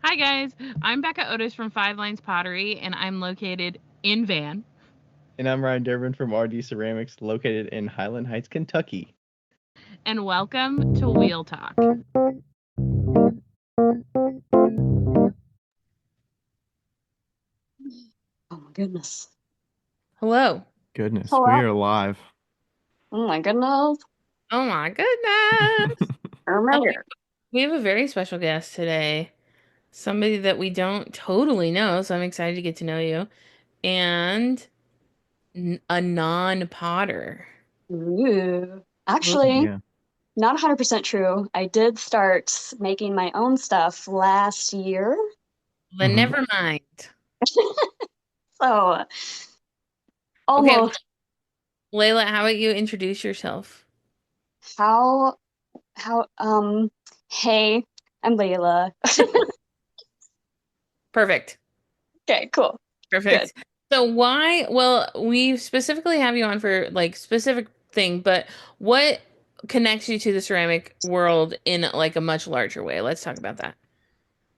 Hi guys, I'm Becca Otis from Five Lines Pottery, and I'm located in Van. And I'm Ryan Durbin from RD Ceramics, located in Highland Heights, Kentucky. And welcome to Wheel Talk. Oh my goodness. Hello. Goodness, we Hello. are live. Oh my goodness. Oh my goodness. Oh my Oh, god. we have a very special guest today. Somebody that we don't totally know, so I'm excited to get to know you. And a non-potter. Ooh. Ooh. Actually, Yeah. not 100% true. I did start making my own stuff last year. Then never mind. So, Okay, almost. Layla, how about you introduce yourself? How, hey, I'm Layla. Perfect. Okay, cool. Good. Perfect. So why, well, we specifically have you on for like specific thing, but what connects you to the ceramic world in like a much larger way? Let's talk about that.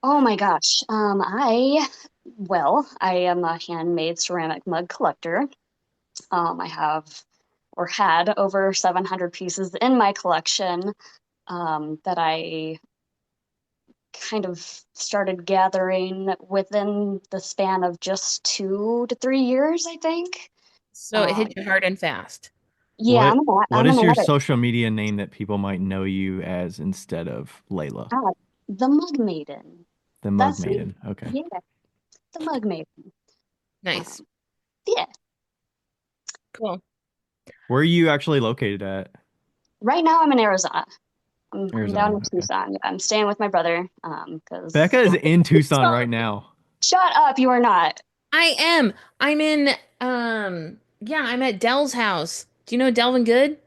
Oh my gosh. I am a handmade ceramic mug collector. I have or had over 700 pieces in my collection that I kind of started gathering within the span of just 2 to 3 years, I think. So it hit Um, you hard and fast. yeah, What What I'm is an your addict. social media name that people might know you as instead of Layla? Ah, the Mug Maiden. The Mug That's me. Maiden. Okay. Yeah, the Mug Maiden. Nice. Um, yeah. Cool. Where are you actually located at? Right now, I'm in Arizona. I'm down Arizona. in Okay. Tucson. Yeah, I'm staying with my brother Becca because is in Tucson right now. shut up, you are not. I am. I'm in yeah, I'm at Dell's house. Do you know Delvin Good?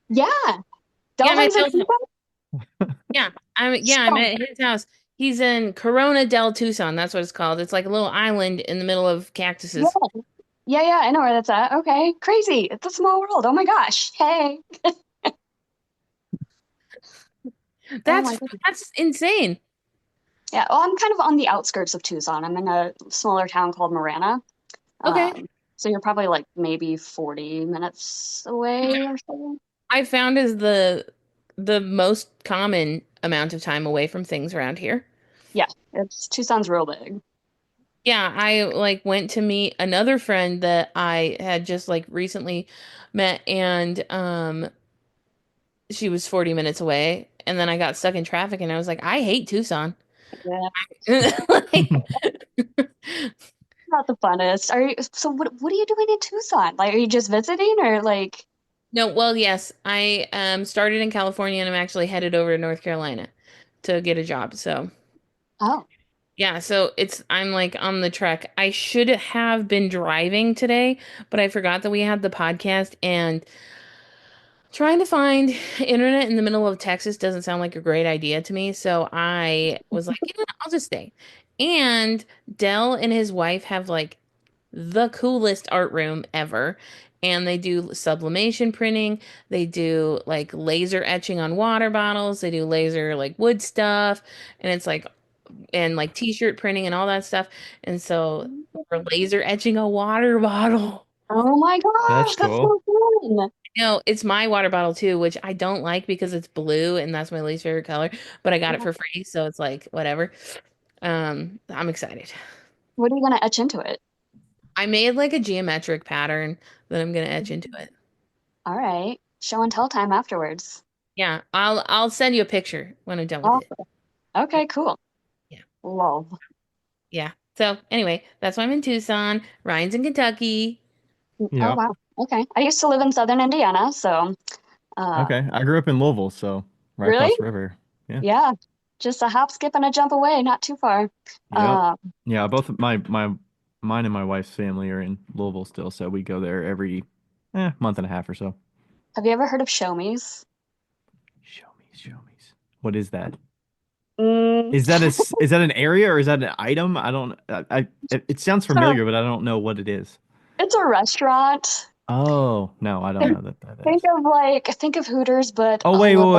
Yeah, Yeah, I'm at Delvin's in Dell's house. Tucson. I'm at his house. He's in Corona del Tucson. That's what it's called. It's like a little island in the middle of Yeah, cactuses. yeah, I know where that's at. Okay, crazy. It's a small world. Oh my gosh. Hey. Oh my That's goodness. that's insane. Yeah, well, I'm kind of on the outskirts of Tucson. I'm in a smaller town called Marana. Okay. Um, so you're probably like maybe 40 minutes away or so. I found is the most common amount of time away from things around here. Yeah, it's Tucson's real big. Yeah, I like went to meet another friend that I had just like recently met, and she was 40 minutes away, and then I got stuck in traffic and I was like, I hate Tucson. Yeah, Like, not the funnest. Are you, so what are you doing in Tucson? Like, are you just visiting or like, no, well, yes, I started in California and I'm actually headed over to North Carolina to get a job. So, oh, yeah, so I'm like on the trek. I should have been driving today, but I forgot that we had the podcast, and trying to find internet in the middle of Texas doesn't sound like a great idea to me. So I was like, you know what, I'll just stay. And Dell and his wife have like the coolest art room ever. And they do sublimation printing. They do like laser etching on water bottles. They do laser like wood stuff. And it's like, and like t-shirt printing and all that stuff. And so we're laser etching a water bottle. oh my That's gosh, that's cool. so fun. No, it's my water bottle too, which I don't like because it's blue and that's my least favorite color, but I got it for free, so it's like whatever. I'm excited. What are you gonna etch into it? I made like a geometric pattern that I'm gonna etch into it. All right, show and tell time afterwards. Yeah, I'll send you a picture when I'm done with it. Awesome. Okay, cool. Yeah. Love. Yeah. So anyway, that's why I'm in Tucson. Ryan's in Kentucky. Oh Yep. wow. Okay. I used to live in southern Indiana, so uh Okay. I grew up in Louisville, so right really? across the river. Yeah. Yeah. Just a hop, skip, and a jump away, not too far. Yep. Uh, Yeah. Both mine and my wife's family are in Louisville still, so we go there every month and a half or so. have you ever heard of Show Me's? Show me. What is that? Mm, Is that an area or is that an item? I don't. It sounds so familiar, but I don't know what it is. it's a restaurant. Oh no, I don't Think know that think is. of think of Hooters, but Oh a wait, little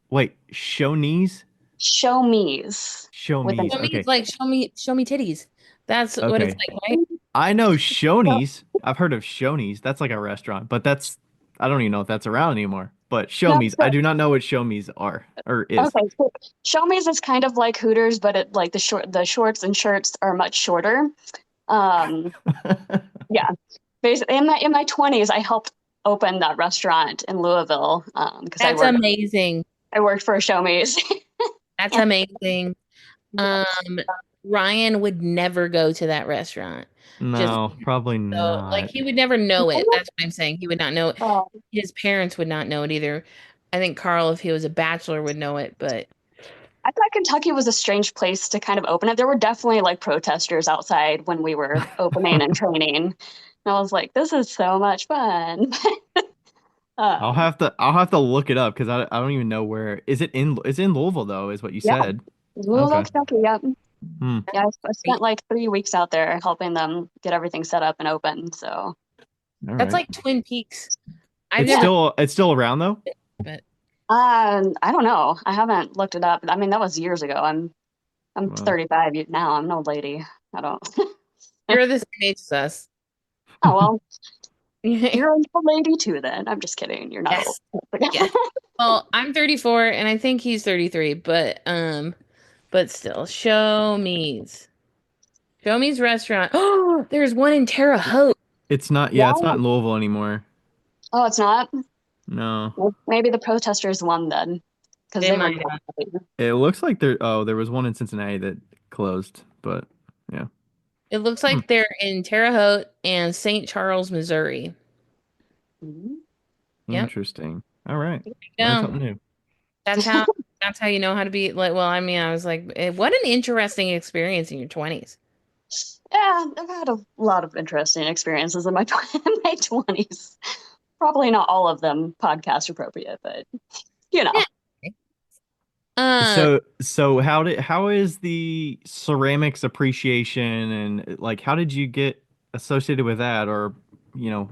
wait. Show knees? show me's Show with an me's. Show me, it's Okay. like show me titties. That's what it's Okay. like, right? I know Shoney's. I've heard of Shoney's. That's like a restaurant, but I don't even know if that's around anymore. But Show no, me's, I so do not know what Show me's are or is. okay, so show me's is kind of like Hooters, but it like the shorts and shirts are much shorter. Um, yeah, basically in my 20s, I helped open that restaurant in Louisville because That's amazing. I worked for a show me's. That's amazing. Um, Ryan would never go to that restaurant. Just No, probably so like not. he would never know it. That's what I'm saying. He would not know it. Uh, His parents would not know it either. I think Carl, if he was a bachelor, would know it, but I thought Kentucky was a strange place to kind of open it. There were definitely like protesters outside when we were opening and training. And I was like, this is so much fun. Um, I'll have to look it up because I don't even know where is it in it's in Louisville though, is what you yeah, said. Louisville, Okay. Kentucky. Yep. Hmm. Yeah, I spent like 3 weeks out there helping them get everything set up and open. So, All that's right. like Twin Peaks. I've It's never, yeah. still around though? but I don't know. I haven't looked it up. I mean, that was years ago. I'm Well, 35 now. I'm an old lady. I don't. you're the same age as us. Oh well, you're an old lady too. Then I'm just kidding. You're not old. Yes. Yes. Well, I'm 34 and I think he's 33, but still, Show me's restaurant. Oh, there's one in Terre Haute. it's Yeah. not in Louisville anymore. Oh, it's not. No. Well, maybe the protesters won then, because They they were. might have. It looks like there was one in Cincinnati that closed, but yeah. It looks Hmm. like they're in Terre Haute and St. Charles, Missouri. Mhm. Yep. Interesting. All right. Learn No, something new. that's how that's how you know how to be like, well, I mean, I was like, what an interesting experience in your 20s. Yeah, I've had a lot of interesting experiences in my in my 20s. Probably not all of them podcast appropriate, but you know. Yeah. Um, So how is the ceramics appreciation and like how did you get associated with that or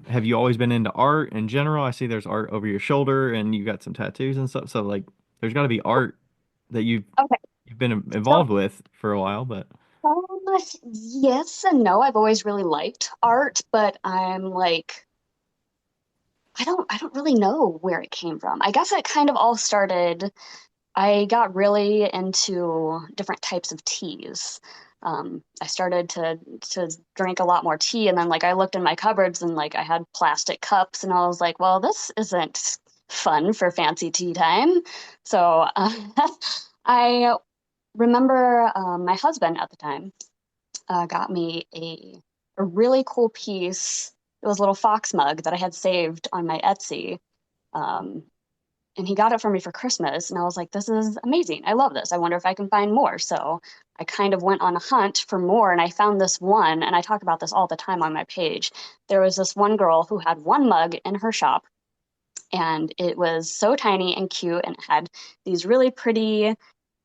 have you always been into art in general? I see there's art over your shoulder and you got some tattoos and stuff. So like there's got to be art that Okay, you've been so involved with for a while, but um, yes and no. I've always really liked art, but I'm like I don't really know where it came from. I guess it kind of all started. I got really into different types of teas. I started to drink a lot more tea, and then like I looked in my cupboards and like I had plastic cups, and I was like, well, this isn't fun for fancy tea time. So I remember my husband at the time got me a really cool piece. It was a little fox mug that I had saved on my Etsy. Um, and he got it for me for Christmas. And I was like, this is amazing. I love this. I wonder if I can find more. So I kind of went on a hunt for more and I found this one. And I talk about this all the time on my page. There was this one girl who had one mug in her shop and it was so tiny and cute and it had these really pretty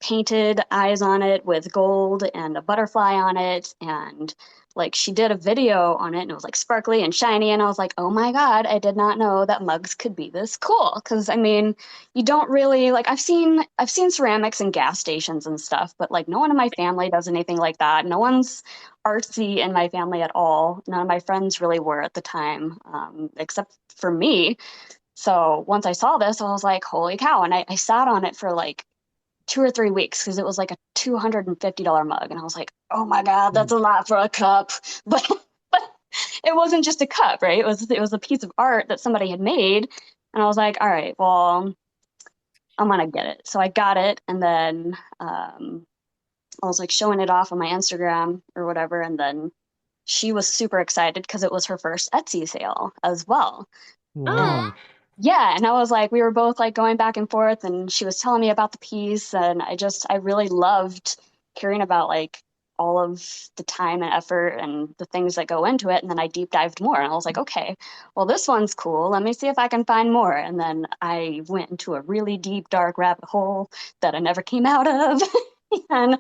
painted eyes on it with gold and a butterfly on it and like she did a video on it and it was like sparkly and shiny and I was like, "Oh my God, I did not know that mugs could be this cool." Cuz I mean, you don't really like I've seen ceramics in gas stations and stuff, but like no one in my family does anything like that. No one's artsy in my family at all. None of my friends really were at the time, except for me. So once I saw this, I was like, holy cow. And I sat on it for like 2 or 3 weeks because it was like a $250 mug. And I was like, oh my God, that's Ooh. a lot for a cup. But it wasn't just a cup, right? It was a piece of art that somebody had made. And I was like, all right, well, I'm gonna get it. So I got it and then I was like showing it off on my Instagram or whatever, and then she was super excited because it was her first Etsy sale as well. oh, Whoa. Yeah, and I was like, we were both like going back and forth, and she was telling me about the piece, and I really loved hearing about like all of the time and effort and the things that go into it. And then I deep dived more, and I was like, okay, well, this one's cool. Let me see if I can find more. And then I went into a really deep, dark rabbit hole that I never came out of. And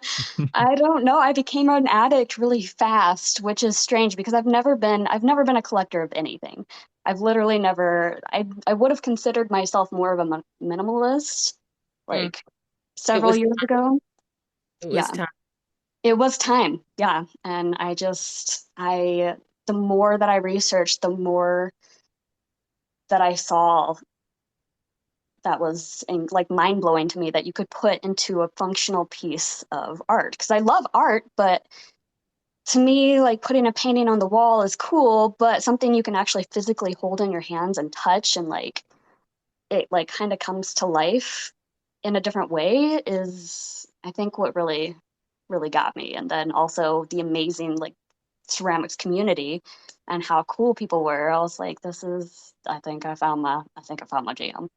I don't know, I became an addict really fast, which is strange because I've never been a collector of anything. I've literally never I would have considered myself more of a minimalist, mm, like It several was years ago. it Yeah, was time. it was time. Yeah. And the more that I researched, the more that I saw that was like mind blowing to me that you could put into a functional piece of art. Because I love art, but to me, like putting a painting on the wall is cool, but something you can actually physically hold in your hands and touch and like it like kind of comes to life in a different way is I think what really got me. And then also the amazing like ceramics community and how cool people were. I was like, this is I think I found my jam.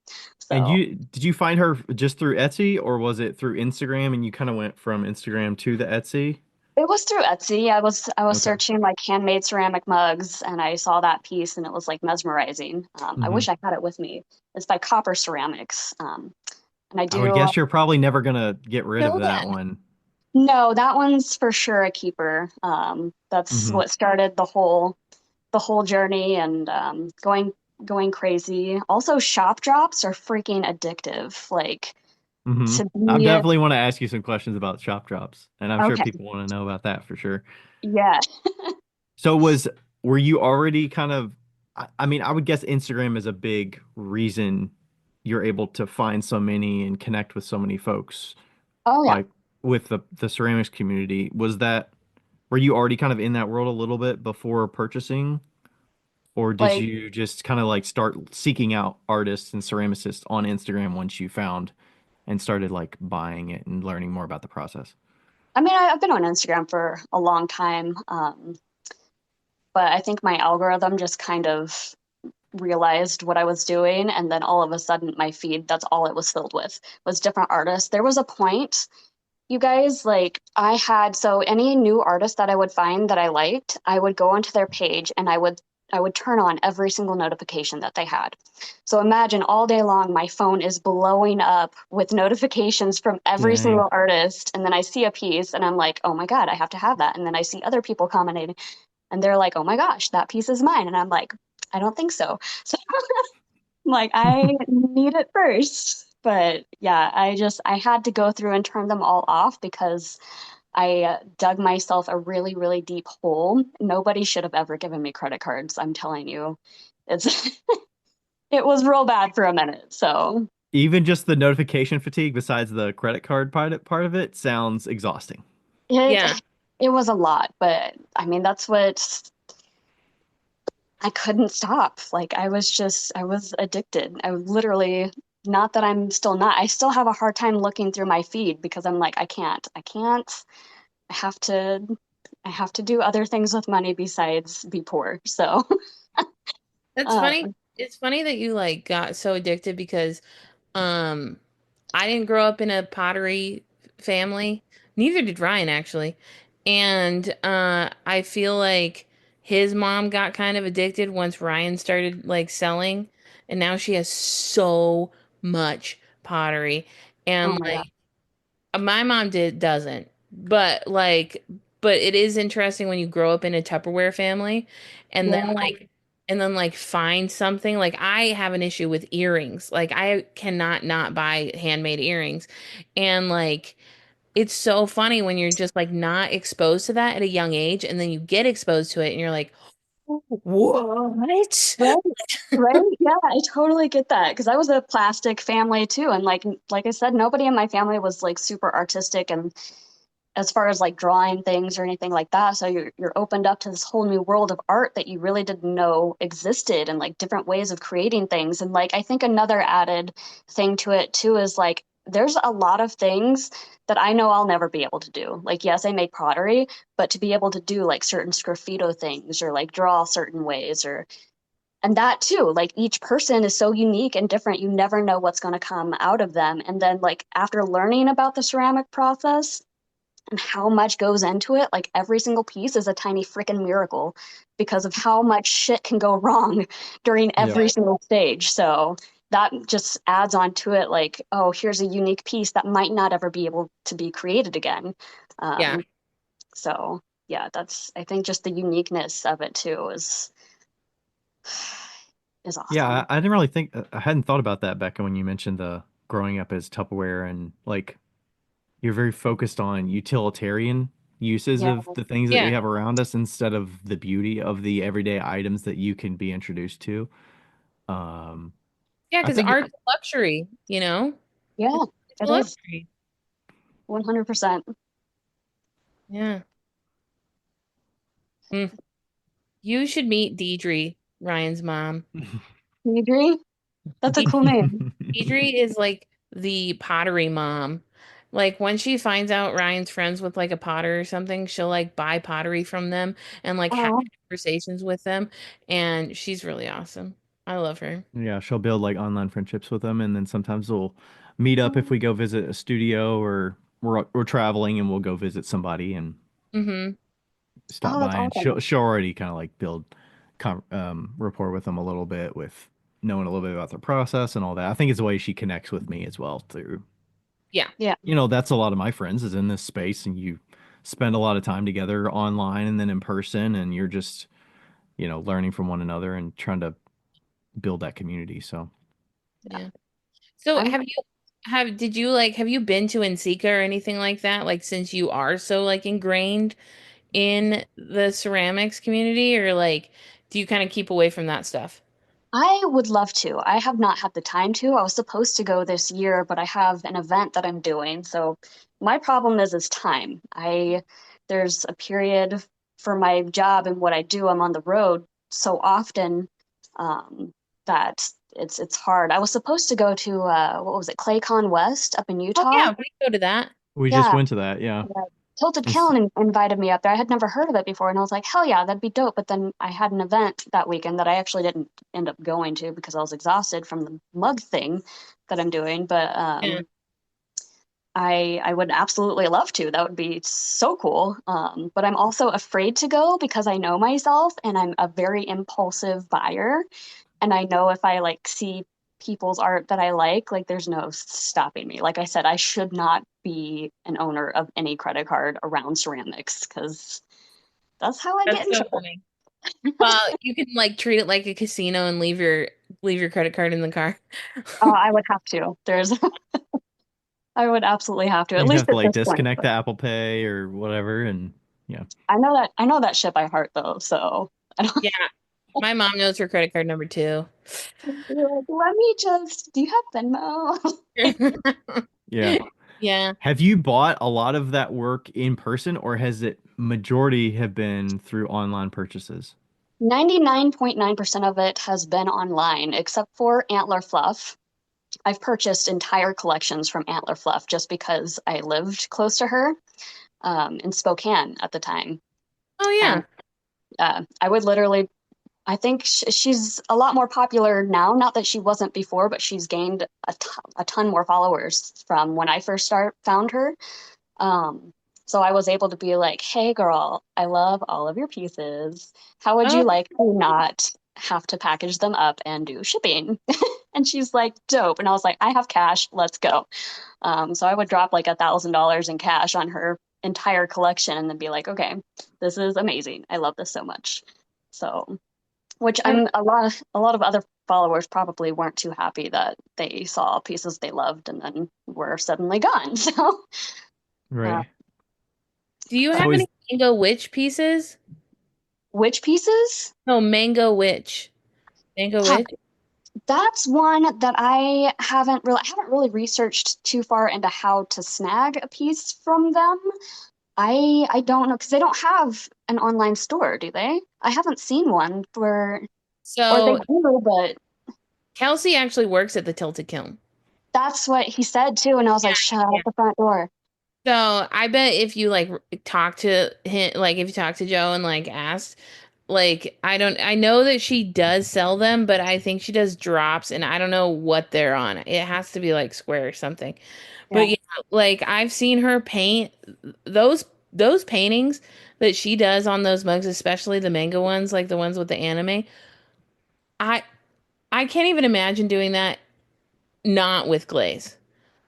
And So did you find her just through Etsy or was it through Instagram and you kind of went from Instagram to the Etsy? it was through Etsy. I was Okay. searching like handmade ceramic mugs and I saw that piece and it was like mesmerizing. I Hmm. wish I had it with me. It's by Copper Ceramics. And I I would do guess you're probably never gonna get rid of Till that then. one. no, that one's for sure a keeper. That's Hmm. what started the whole journey and going crazy. Also, shop drops are freaking addictive. Like Hmm. to I be definitely want to ask you some questions about shop drops, and I'm sure okay, people want to know about that for sure. yeah. So were you already kind of I mean, I would guess Instagram is a big reason you're able to find so many and connect with so many folks, Oh yeah. like with the ceramics community. Were you already kind of in that world a little bit before purchasing, or did Like you just kind of like start seeking out artists and ceramicists on Instagram once you found and started like buying it and learning more about the process? I mean, I've been on Instagram for a long time, but I think my algorithm just kind of realized what I was doing, and then all of a sudden, my feed, that's all it was filled with, was different artists. There was a point, you guys, like I had so any new artist that I would find that I liked, I would go onto their page and I would turn on every single notification that they had. So imagine all day long my phone is blowing up with notifications from every Dang. single artist and then I see a piece and I'm like, "Oh my God, I have to have that." And then I see other people commenting and they're like, "Oh my gosh, that piece is mine." And I'm like, "I don't think so." So like I need it first. But yeah, I had to go through and turn them all off because I dug myself a really deep hole. Nobody should have ever given me credit cards. I'm telling you, it's it was real bad for a minute. So Even just the notification fatigue, besides the credit card part of it, sounds exhausting. it Yeah. it was a lot, but I mean that's what I couldn't stop. Like I was addicted. I was literally not that I'm still not. I still have a hard time looking through my feed because I'm like I can't. I have to I have to do other things with money besides be poor. So That's uh, funny. It's funny that you like got so addicted because um I didn't grow up in a pottery family. Neither did Ryan actually. And I feel like his mom got kind of addicted once Ryan started like selling and now she has so much pottery. oh And my God. like my mom doesn't. But but it is interesting when you grow up in a Tupperware family and then Yeah. like find something. Like I have an issue with earrings. Like I cannot not buy handmade earrings. And like it's so funny when you're just like not exposed to that at a young age and then you get exposed to it and you're like, what? Right. Right. Yeah, I totally get that because I was a plastic family too. And like I said, nobody in my family was like super artistic and as far as like drawing things or anything like that. So you're opened up to this whole new world of art that you really didn't know existed and like different ways of creating things. And like I think another added thing to it too is like there's a lot of things that I know I'll never be able to do. Like yes, I make pottery, but to be able to do like certain sgraffito things or like draw certain ways or and that too, like each person is so unique and different. You never know what's going to come out of them. And then like after learning about the ceramic process, and how much goes into it, like every single piece is a tiny freaking miracle because of how much shit can go wrong during Yeah. every single stage. So that just adds on to it like, oh, here's a unique piece that might not ever be able to be created again. Yeah. Um, so yeah, that's I think just the uniqueness of it too is Yeah, awesome. I didn't really think I hadn't thought about that, Becca, when you mentioned the growing up as Tupperware and like you're very focused on utilitarian uses Yeah. of the things that we Yeah. have around us instead of the beauty of the everyday items that you can be introduced to. Um, Yeah, I because think art's a luxury, you know? Yeah, It's a it is. luxury. 100%. Yeah. Mm. You should meet Deidre, Ryan's mom. You agree? That's a De- cool name. Deidre is like the pottery mom. Like when she finds out Ryan's friends with like a potter or something, she'll like buy pottery from them and like have Oh, conversations with them. And she's really awesome. I love her. Yeah, she'll build like online friendships with them, and then sometimes we'll meet up if we go visit a studio or we're traveling and we'll go visit somebody and Mm-hmm. stop oh, that's by and awesome. she'll already kind of like build rapport with them a little bit with knowing a little bit about their process and all that. I think it's the way she connects with me as well through, Yeah. Yeah, that's a lot of my friends is in this space and you spend a lot of time together online and then in person and you're just, learning from one another and trying to build that community. So Yeah. So I'm have you been to NCECA or anything like that? Like since you are so like ingrained in the ceramics community, or like do you kind of keep away from that stuff? I would love to. I have not had the time to. I was supposed to go this year, but I have an event that I'm doing. So my problem is time. There's a period for my job and what I do. I'm on the road so often um, that it's hard. I was supposed to go to what was it, ClayCon West up in Oh Utah. yeah, we go to that. we just Yeah, went to that. Yeah. yeah. Tilted It's, Kiln invited me up there. I had never heard of it before, and I was like, hell yeah, that'd be dope. But then I had an event that weekend that I actually didn't end up going to because I was exhausted from the mug thing that I'm doing. But Yeah. I would absolutely love to. That would be so cool. But I'm also afraid to go because I know myself and I'm a very impulsive buyer. And I know if I like see people's art that I like there's no stopping me. Like I said, I should not be an owner of any credit card around ceramics because that's how I get That's in so trouble. funny. Well, you can like treat it like a casino and leave your credit card in the car. I would have to. I would absolutely have to, at you least have to at like this point. disconnect But the Apple Pay or whatever. And yeah. I know that ship by heart though. So I don't Yeah, my mom knows her credit card number too. be like, let me just, do you have Venmo? Yeah. Yeah. Have you bought a lot of that work in person or has it majority have been through online purchases? 99.9% of it has been online, except for Antler Fluff. I've purchased entire collections from Antler Fluff just because I lived close to her in Spokane at the time. Oh And yeah. I would literally, I think she's a lot more popular now. Not that she wasn't before, but she's gained a ton more followers from when I first found her. Um, so I was able to be like, hey, girl, I love all of your pieces. How would Oh, you like to not have to package them up and do shipping? And she's like, dope. And I was like, I have cash. Let's go. So I would drop like $1,000 in cash on her entire collection and then be like, okay, this is amazing. I love this so much. So, which that- I'm a lot of other followers probably weren't too happy that they saw pieces they loved and then were suddenly gone. So, uh, Right. do you but have So any is Mango Witch pieces? which pieces? No, Mango Witch. Mango Witch? That's one that I haven't really researched too far into how to snag a piece from them. I don't know because they don't have an online store, do they? I haven't seen one where or they So do, but Kelsey actually works at the Tilted Kiln. that's what he said too, and I was like, shut Yeah. out the front door. So I bet if you like talk to him, like if you talk to Joe and like asked, like I know that she does sell them, but I think she does drops and I don't know what they're on. It has to be like square or something. Yeah, But yeah, like I've seen her paint those paintings that she does on those mugs, especially the manga ones, like the ones with the anime. I I can't even imagine doing that not with glaze.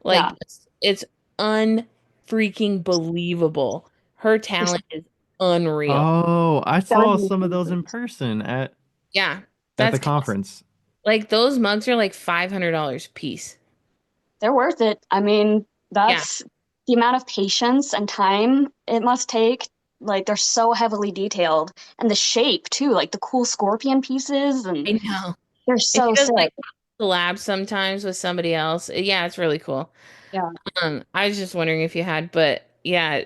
Like yeah, it's unfreaking believable. Her talent is unreal. Oh, I saw stunning some of those in pieces. person Yeah, at that's the conference. like those mugs are like $500 a piece. They're worth it. I mean, Yeah, that's the amount of patience and time it must take, like they're so heavily detailed, and the shape too, like the cool scorpion pieces, and I know. they're And so she does sick. like collabs sometimes with somebody else. Yeah, it's really cool. Yeah. I was just wondering if you had, but yeah,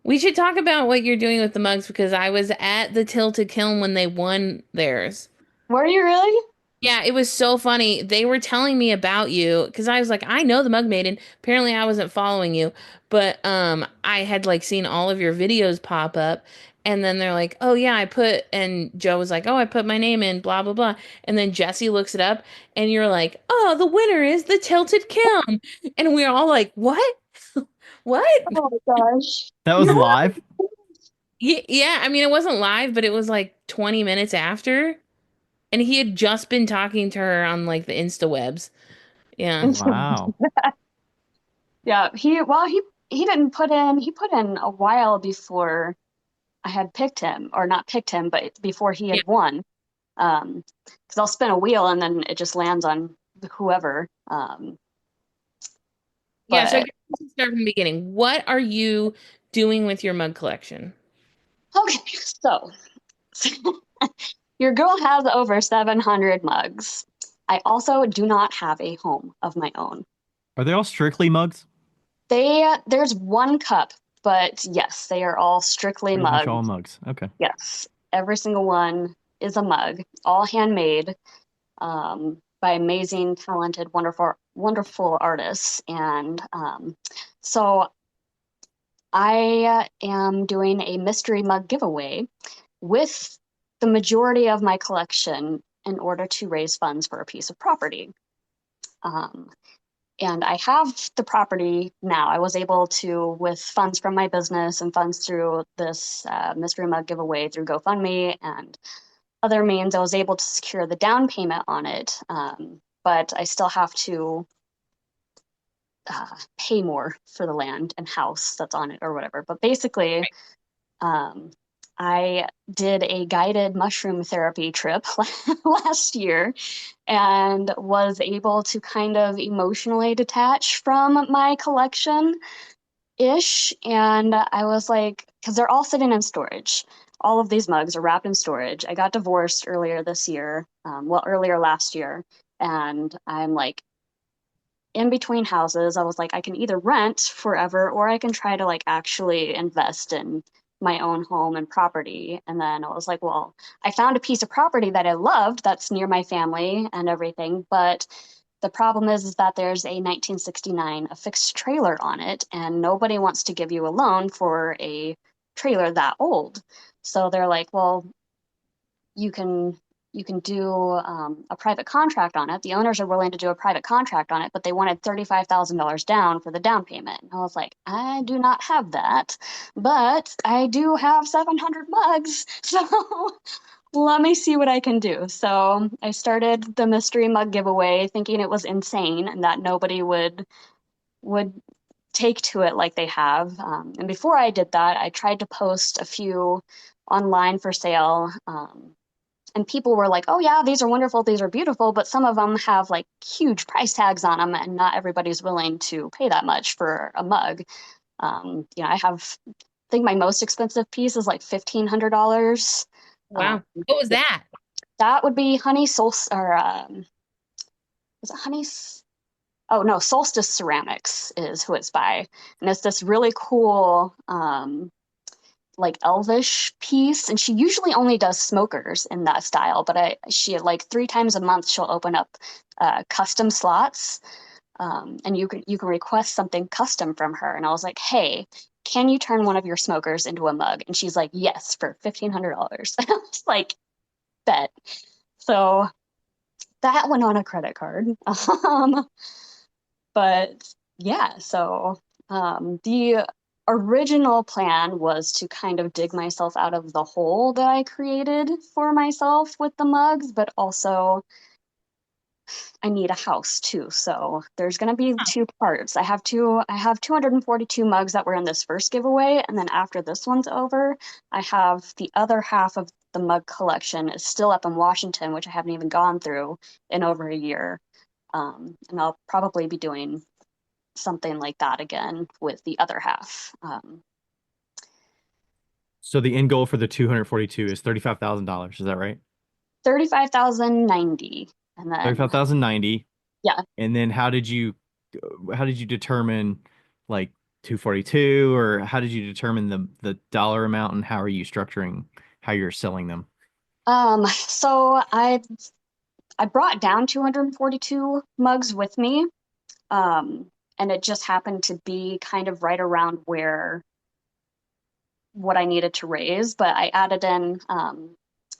we should talk about what you're doing with the mugs because I was at the Tilted Kiln when they won theirs. Were you really? Yeah, it was so funny. They were telling me about you because I was like, I know the Mug Maiden. Apparently, I wasn't following you, but I had like seen all of your videos pop up, and then they're like, oh yeah, I put, and Joe was like, oh, I put my name in, blah blah blah, and then Jesse looks it up, and you're like, oh, the winner is the Tilted Kiln, and we're all like, what? What? Oh my gosh. That was You live. Yeah, I mean, it wasn't live, but it was like 20 minutes after. And he had just been talking to her on like the Insta webs. Yeah. Wow. Yeah, he didn't put in, he put in a while before I had picked him, or not picked him, but before he Yeah. had won. Because I'll spin a wheel and then it just lands on whoever. Yeah. So I But guess we should start from the beginning. What are you doing with your mug collection? okay, so your girl has over 700 mugs. I also do not have a home of my own. Are they all strictly mugs? There's one cup, but yes, they are all strictly Pretty much mugs. all mugs. Okay. Yes, every single one is a mug, all handmade, by amazing, talented, wonderful artists. And so I am doing a mystery mug giveaway with the majority of my collection in order to raise funds for a piece of property. Um, and I have the property now. I was able to, with funds from my business and funds through this mystery mug giveaway through GoFundMe and other means, I was able to secure the down payment on it. But I still have to pay more for the land and house that's on it or whatever. But basically, um, I did a guided mushroom therapy trip last year and was able to kind of emotionally detach from my collection ish. And I was like, because they're all sitting in storage. All of these mugs are wrapped in storage. I got divorced earlier this year, earlier last year. And I'm like, in between houses, I was like, I can either rent forever or I can try to like actually invest in my own home and property. And then I was like, well, I found a piece of property that I loved that's near my family and everything, but the problem is that there's a 1969 a fixed trailer on it, and nobody wants to give you a loan for a trailer that old. So they're like, well, you can you can do a private contract on it. The owners are willing to do a private contract on it, but they wanted $35,000 down for the down payment. And I was like, I do not have that, but I do have 700 mugs. So let me see what I can do. So I started the mystery mug giveaway thinking it was insane and that nobody would take to it like they have. And before I did that, I tried to post a few online for sale. And people were like, oh yeah, these are wonderful, these are beautiful, but some of them have like huge price tags on them, and not everybody's willing to pay that much for a mug. I think my most expensive piece is like $1,500. Wow. What was Yeah, that? that would be Honey Solstice, or is it Honey? Oh no, Solstice Ceramics is who it's by, and it's this really cool like elvish piece, and she usually only does smokers in that style, but she like 3 times a month she'll open up custom slots, and you can request something custom from her. And I was like, hey, can you turn one of your smokers into a mug? And she's like, yes, for $1,500. I was like, bet. So that went on a credit card. But yeah, so the original plan was to kind of dig myself out of the hole that I created for myself with the mugs, but also I need a house too. So there's going to be two parts. I have 242 mugs that were in this first giveaway, and then after this one's over, I have the other half of the mug collection is still up in Washington, which I haven't even gone through in over a year. And I'll probably be doing something like that again with the other half. So the end goal for the 242 is $35,000. Is that right? 35,090. And then, 35,090. yeah. And then how did you determine like 242, or how did you determine the dollar amount, and how are you structuring how you're selling them? So I brought down 242 mugs with me. And it just happened to be kind of right around where what I needed to raise, but I added in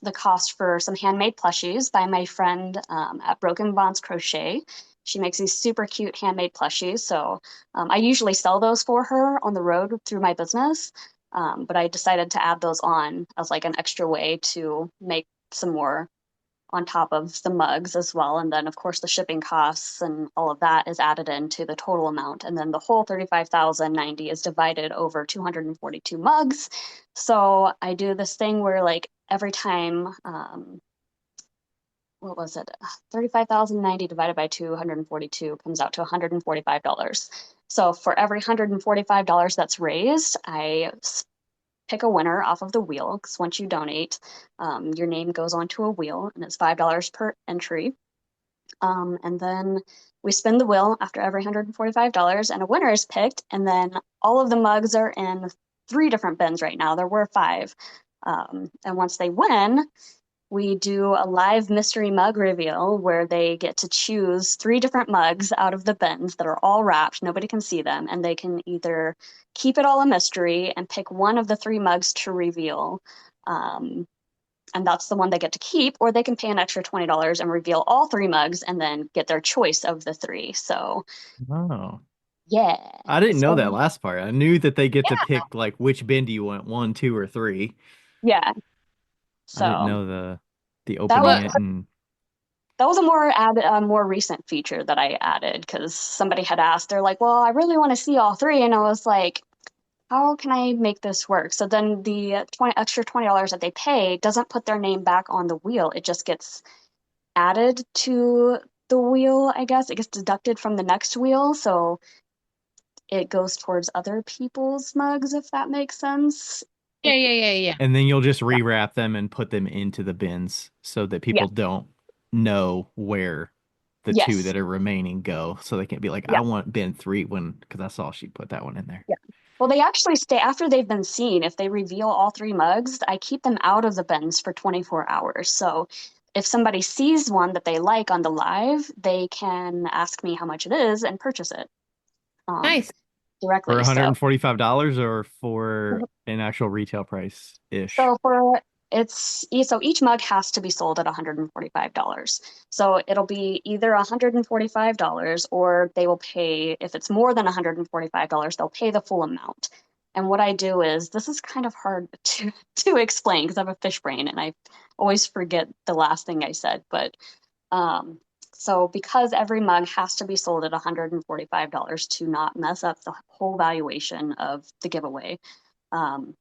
the cost for some handmade plushies by my friend at Broken Bonds Crochet. She makes these super cute handmade plushies. So I usually sell those for her on the road through my business. But I decided to add those on as like an extra way to make some more on top of the mugs as well. And then, of course, the shipping costs and all of that is added into the total amount. And then the whole 35,090 is divided over 242 mugs. So I do this thing where, like, every time, what was it? 35,090 divided by 242 comes out to $145. So for every $145 that's raised, I pick a winner off of the wheel because once you donate, your name goes onto a wheel and it's $5 per entry. And then we spin the wheel after every $145 and a winner is picked. And then all of the mugs are in three different bins right now. There were five. And once they win, we do a live mystery mug reveal where they get to choose three different mugs out of the bins that are all wrapped. Nobody can see them. And they can either keep it all a mystery and pick one of the three mugs to reveal. And that's the one they get to keep, or they can pay an extra $20 and reveal all three mugs and then get their choice of the three. So, Oh, yeah. I didn't know that So, last part. I knew that they get to yeah. pick like which bin do you want, one, two, or three. Yeah. I didn't So know the that opening was Well, it and a more recent feature that I added because somebody had asked. They're like, "Well, I really want to see all three," and I was like, "How can I make this work?" So then the extra $20 that they pay doesn't put their name back on the wheel. It just gets added to the wheel. I guess it gets deducted from the next wheel, so it goes towards other people's mugs, if that makes sense. yeah, If yeah, yeah, yeah. and then you'll just Yeah, rewrap them and put them into the bins so that yeah, people don't know where the two yes, that are remaining go. So they can't be like, yeah. I want bin three when because I saw she put that one in there. Yeah. Well, they actually stay after they've been seen. If they reveal all three mugs, I keep them out of the bins for 24 hours. So if somebody sees one that they like on the live, they can ask me how much it is and purchase it um, Nice. For directly. $145 or for an actual retail price ish. So for so each mug has to be sold at $145. So it'll be either $145 or they will pay, if it's more than $145, they'll pay the full amount. And what I do is this is kind of hard to explain because I have a fish brain and I always forget the last thing I said. But um, so because every mug has to be sold at $145 to not mess up the whole valuation of the giveaway, um,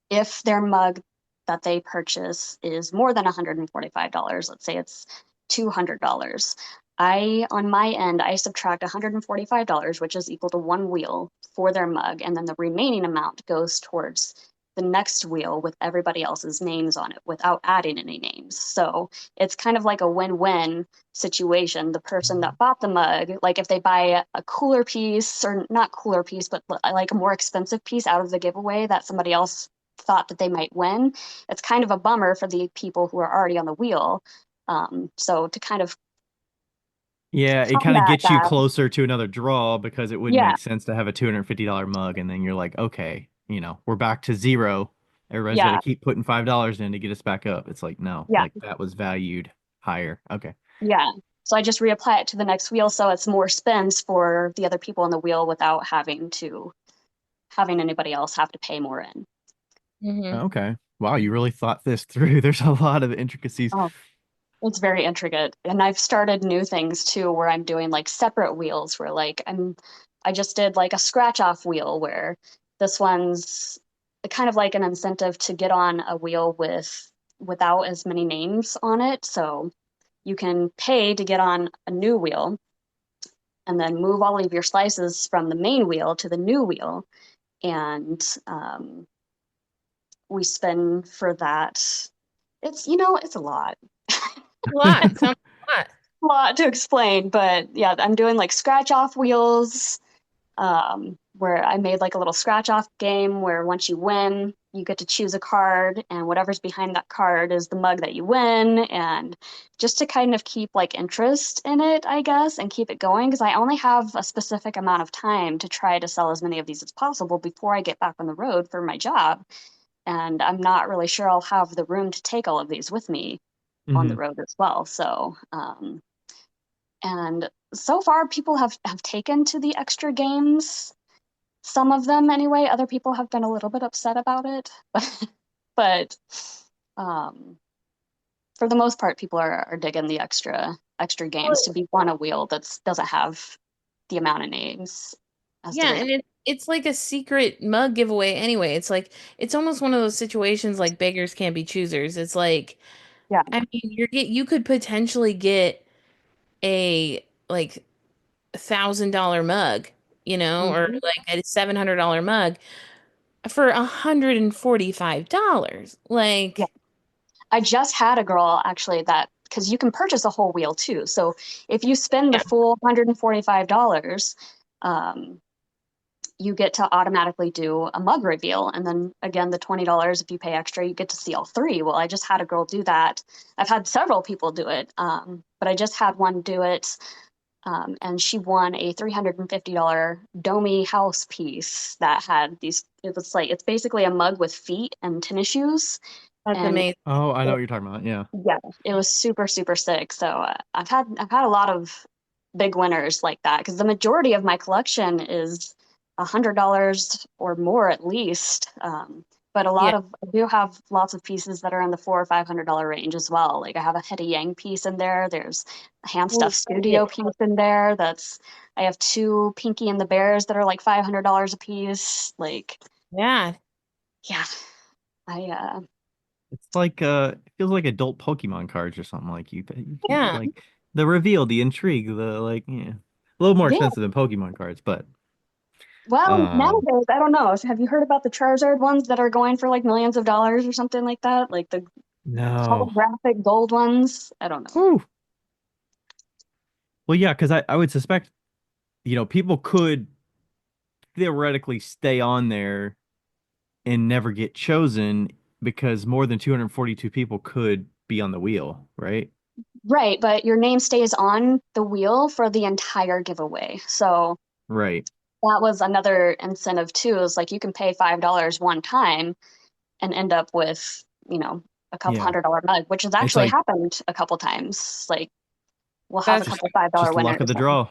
if their mug that they purchase is more than $145, let's say it's $200, on my end, I subtract $145, which is equal to one wheel for their mug, and then the remaining amount goes towards the next wheel with everybody else's names on it without adding any names. So it's kind of like a win-win situation. The person that bought the mug, like if they buy a cooler piece, or not cooler piece, but like a more expensive piece out of the giveaway that somebody else thought that they might win, it's kind of a bummer for the people who are already on the wheel. So to kind of Yeah, it kind of combat gets you that, closer to another draw because it wouldn't yeah, make sense to have a $250 mug and then you're like, okay, we're back to zero. Everybody's got to yeah, keep putting $5 in to get us back up. It's like, no, yeah, like that was valued higher. Okay. yeah. So I just reapply it to the next wheel so it's more spins for the other people on the wheel without having anybody else have to pay more in. Hmm. Okay. Wow, you really thought this through. There's a lot of intricacies. Oh, it's very intricate. And I've started new things too where I'm doing like separate wheels where I just did like a scratch off wheel where this one's kind of like an incentive to get on a wheel without as many names on it. So you can pay to get on a new wheel and then move all of your slices from the main wheel to the new wheel. And we spin for that. It's a lot. A lot. Sounds like a lot. A lot to explain, but yeah, I'm doing like scratch off wheels, where I made like a little scratch off game where once you win, you get to choose a card, and whatever's behind that card is the mug that you win. And just to kind of keep like interest in it, I guess, and keep it going, because I only have a specific amount of time to try to sell as many of these as possible before I get back on the road for my job. And I'm not really sure I'll have the room to take all of these with me on the Hmm. road as well. So, and so far, people have taken to the extra games. Some of them, anyway. Other people have been a little bit upset about it, but um, for the most part, people are digging the extra games to Well, be on a wheel that doesn't have the amount of names as the yeah, and regular. it's like a secret mug giveaway anyway. It's like it's almost one of those situations like beggars can't be choosers. It's like Yeah. I mean you could potentially get a like $1,000 mug, or Mhm. like a $700 mug for $145. Yeah. Like, I just had a girl actually that because you can purchase a whole wheel too. So if you spend the yeah. full $145, um, you get to automatically do a mug reveal. And then again, the $20, if you pay extra, you get to see all three. Well, I just had a girl do that. I've had several people do it, but I just had one do it. And she won a $350 Domi house piece that had it was like, it's basically a mug with feet and tennis shoes. That's And amazing. Oh, I know what you're talking about. Yeah. yeah, it was super, super sick. So I've had a lot of big winners like that because the majority of my collection is $100 or more at least. But Yeah. I do have lots of pieces that are in the $400 or $500 range as well. Like I have a Hetty Yang piece in there. There's a hand Holy stuffed studio shit. piece in there. I have two Pinky and the Bears that are like $500 a piece. Like, Yeah. yeah, I It's like it feels like adult Pokemon cards or something. Like you Yeah. like the reveal, the intrigue, the like, yeah. A little more yeah. expensive than Pokemon cards, but Well, um nowadays, I don't know. Have you heard about the Charizard ones that are going for like millions of dollars or something like that? Like the no. holographic gold ones? I don't know. Whew. Well, yeah, because I would suspect, people could theoretically stay on there and never get chosen because more than 242 people could be on the wheel, right? Right, but your name stays on the wheel for the entire giveaway. So Right. that was another incentive too, is like you can pay $5 one time and end up with, a couple Yeah. $100 mug, which has It's actually like happened a couple times. Like we'll have a That's just couple $5 just luck of winners. the draw.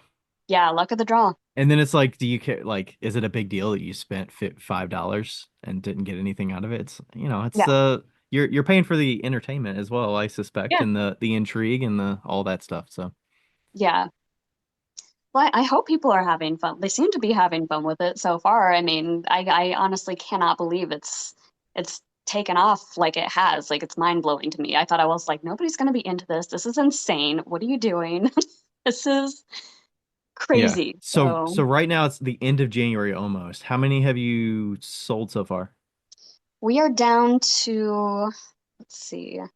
Yeah, luck of the draw. And then it's like, do you care? Like, is it a big deal that you spent $5 and didn't get anything out of it? It's Yeah, you're paying for the entertainment as well, I suspect, yeah. and the intrigue and the all that stuff. So yeah. Well, I hope people are having fun. They seem to be having fun with it so far. I mean, I honestly cannot believe it's taken off like it has. Like it's mind blowing to me. I thought I was like, nobody's going to be into this. This is insane. What are you doing? This is yeah. crazy. So So right now it's the end of January almost. How many have you sold so far? we are down to, let's see, I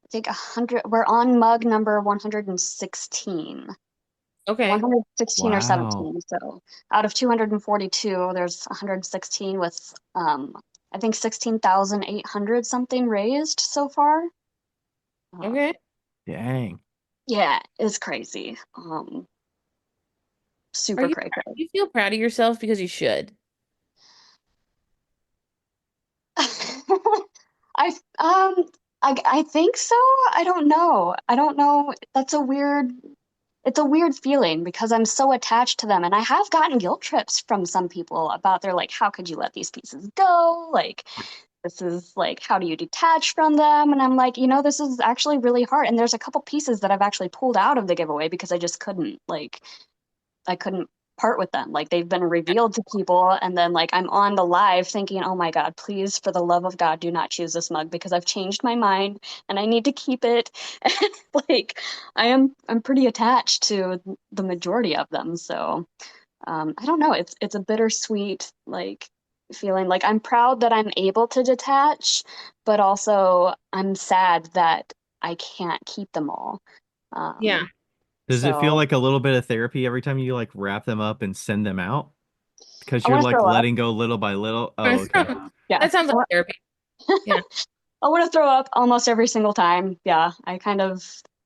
think 100. We're on mug number 116. Okay. 116 or Wow. 17. So out of 242, there's 116 with I think 16,800 something raised so far. Um, Okay. Dang. yeah, it's crazy. Are Super you crazy. you feel proud of yourself because you should? I I think so. I don't know. I don't know. It's a weird feeling because I'm so attached to them. And I have gotten guilt trips from some people about they're like, how could you let these pieces go? Like, this is like, how do you detach from them? And I'm like, this is actually really hard. And there's a couple pieces that I've actually pulled out of the giveaway because I just couldn't, like, I couldn't part with them. Like they've been revealed to people, and then like I'm on the live thinking, oh my God, please, for the love of God, do not choose this mug because I've changed my mind and I need to keep it. Like I'm pretty attached to the majority of them. So I don't know. It's a bittersweet like feeling. Like I'm proud that I'm able to detach, but also I'm sad that I can't keep them all. Yeah. Um, Does it feel so like a little bit of therapy every time you like wrap them up and send them out? Because I you're want to like throw up. letting go little by little. Oh, okay. Yeah. That sounds like therapy. Yeah. I want to throw up almost every single time. Yeah, I kind of,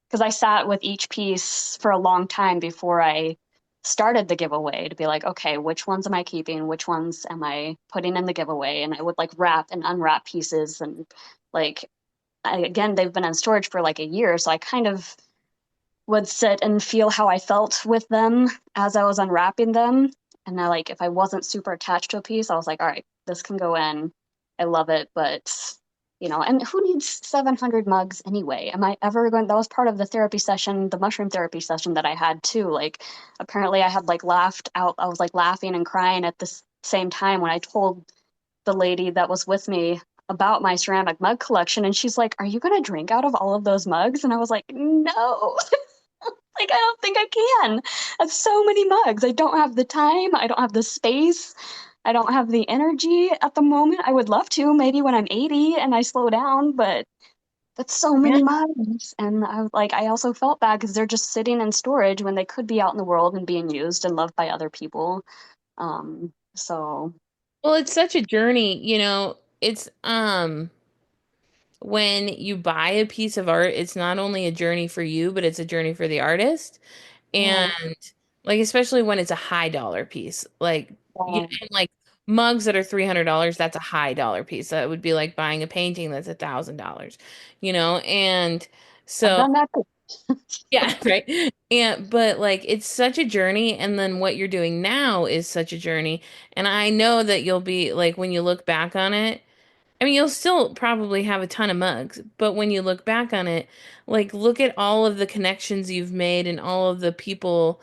because I sat with each piece for a long time before I started the giveaway to be like, okay, which ones am I keeping? Which ones am I putting in the giveaway? And I would like wrap and unwrap pieces. And like, again, they've been in storage for like a year. So I kind of would sit and feel how I felt with them as I was unwrapping them. And I like, if I wasn't super attached to a piece, I was like, all right, this can go in. I love it, but and who needs 700 mugs anyway? Am I ever going? That was part of the therapy session, the mushroom therapy session that I had too. Like, apparently, I had like laughed out. I was like laughing and crying at the same time when I told the lady that was with me about my ceramic mug collection, and she's like, "Are you going to drink out of all of those mugs?" And I was like, "No." Like, I don't think I can. I have so many mugs. I don't have the time. I don't have the space. I don't have the energy at the moment. I would love to, maybe when I'm 80 and I slow down, but that's so Yeah. many mugs. And I was like, I also felt bad because they're just sitting in storage when they could be out in the world and being used and loved by other people. So Well, it's such a journey, it's when you buy a piece of art, it's not only a journey for you, but it's a journey for the artist. yeah, And like especially when it's a high dollar piece. Like yeah, and, like mugs that are $300, that's a high dollar piece. That would be like buying a painting that's $1,000, And I've so done that too. yeah, right. And but like it's such a journey, and then what you're doing now is such a journey. And I know that you'll be like when you look back on it, I mean, you'll still probably have a ton of mugs, but when you look back on it, like look at all of the connections you've made and all of the people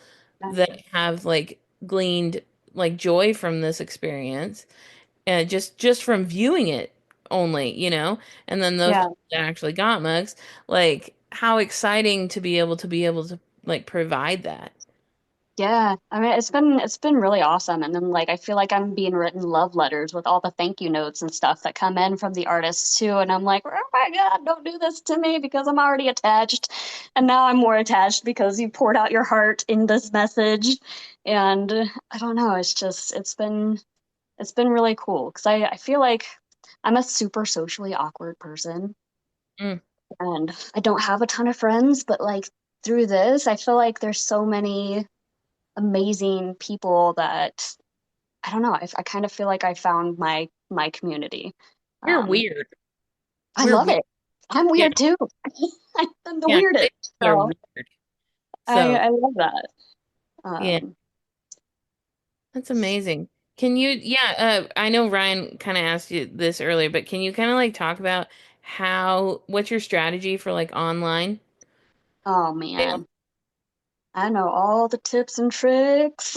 that have like gleaned like joy from this experience, and just from viewing it only, and then those Yeah. people that actually got mugs, like how exciting to be able to like provide that. Yeah, I mean it's been really awesome. And then like I feel like I'm being written love letters with all the thank you notes and stuff that come in from the artists too. And I'm like, oh my God, don't do this to me because I'm already attached. And now I'm more attached because you poured out your heart in this message. And I don't know, it's been really cool because I feel like I'm a super socially awkward person Mm. and I don't have a ton of friends, but like through this, I feel like there's so many amazing people that I don't know. I kind of feel like I found my community. We're Um, weird. I We're love weird. it. I'm Yeah, weird too. I'm the yeah. weirdest. People are So weird. I So I love that. yeah. Um, That's amazing. Can you, yeah, I know Ryan kind of asked you this earlier, but can you kind of like talk about what's your strategy for like online oh sales? man, I know all the tips and tricks,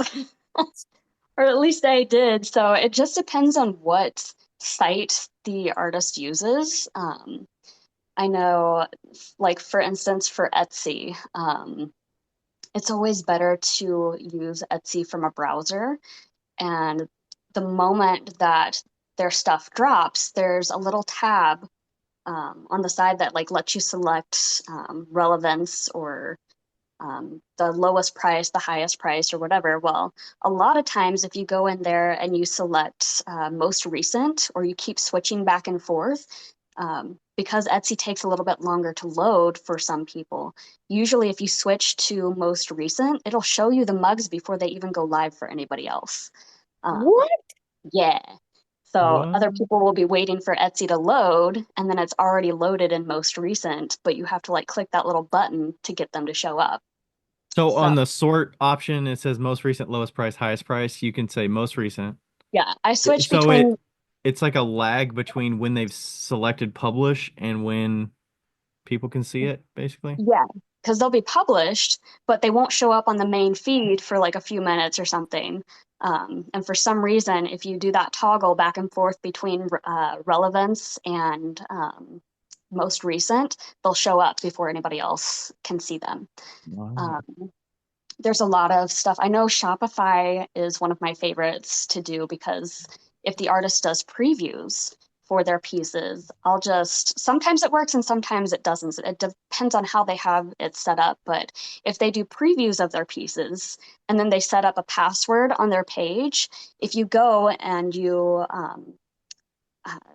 or at least I did. So it just depends on what site the artist uses. I know, like for instance, for Etsy, it's always better to use Etsy from a browser. And the moment that their stuff drops, there's a little tab on the side that like lets you select relevance or the lowest price, the highest price, or whatever. Well, a lot of times, if you go in there and you select most recent, or you keep switching back and forth, because Etsy takes a little bit longer to load for some people. Usually, if you switch to most recent, it'll show you the mugs before they even go live for anybody else. Um, What? yeah. So What? other people will be waiting for Etsy to load, and then it's already loaded in most recent, but you have to like click that little button to get them to show up. So So on the sort option, it says most recent, lowest price, highest price. You can say most recent. yeah, I switched So between, it's like a lag between when they've selected publish and when people can see it, basically. yeah. because they'll be published, but they won't show up on the main feed for like a few minutes or something. And for some reason, if you do that toggle back and forth between relevance and most recent, they'll show up before anybody else can see them. Wow. Um, there's a lot of stuff. I know Shopify is one of my favorites to do because if the artist does previews for their pieces, I'll just, sometimes it works and sometimes it doesn't. It depends on how they have it set up. But if they do previews of their pieces and then they set up a password on their page, if you go and you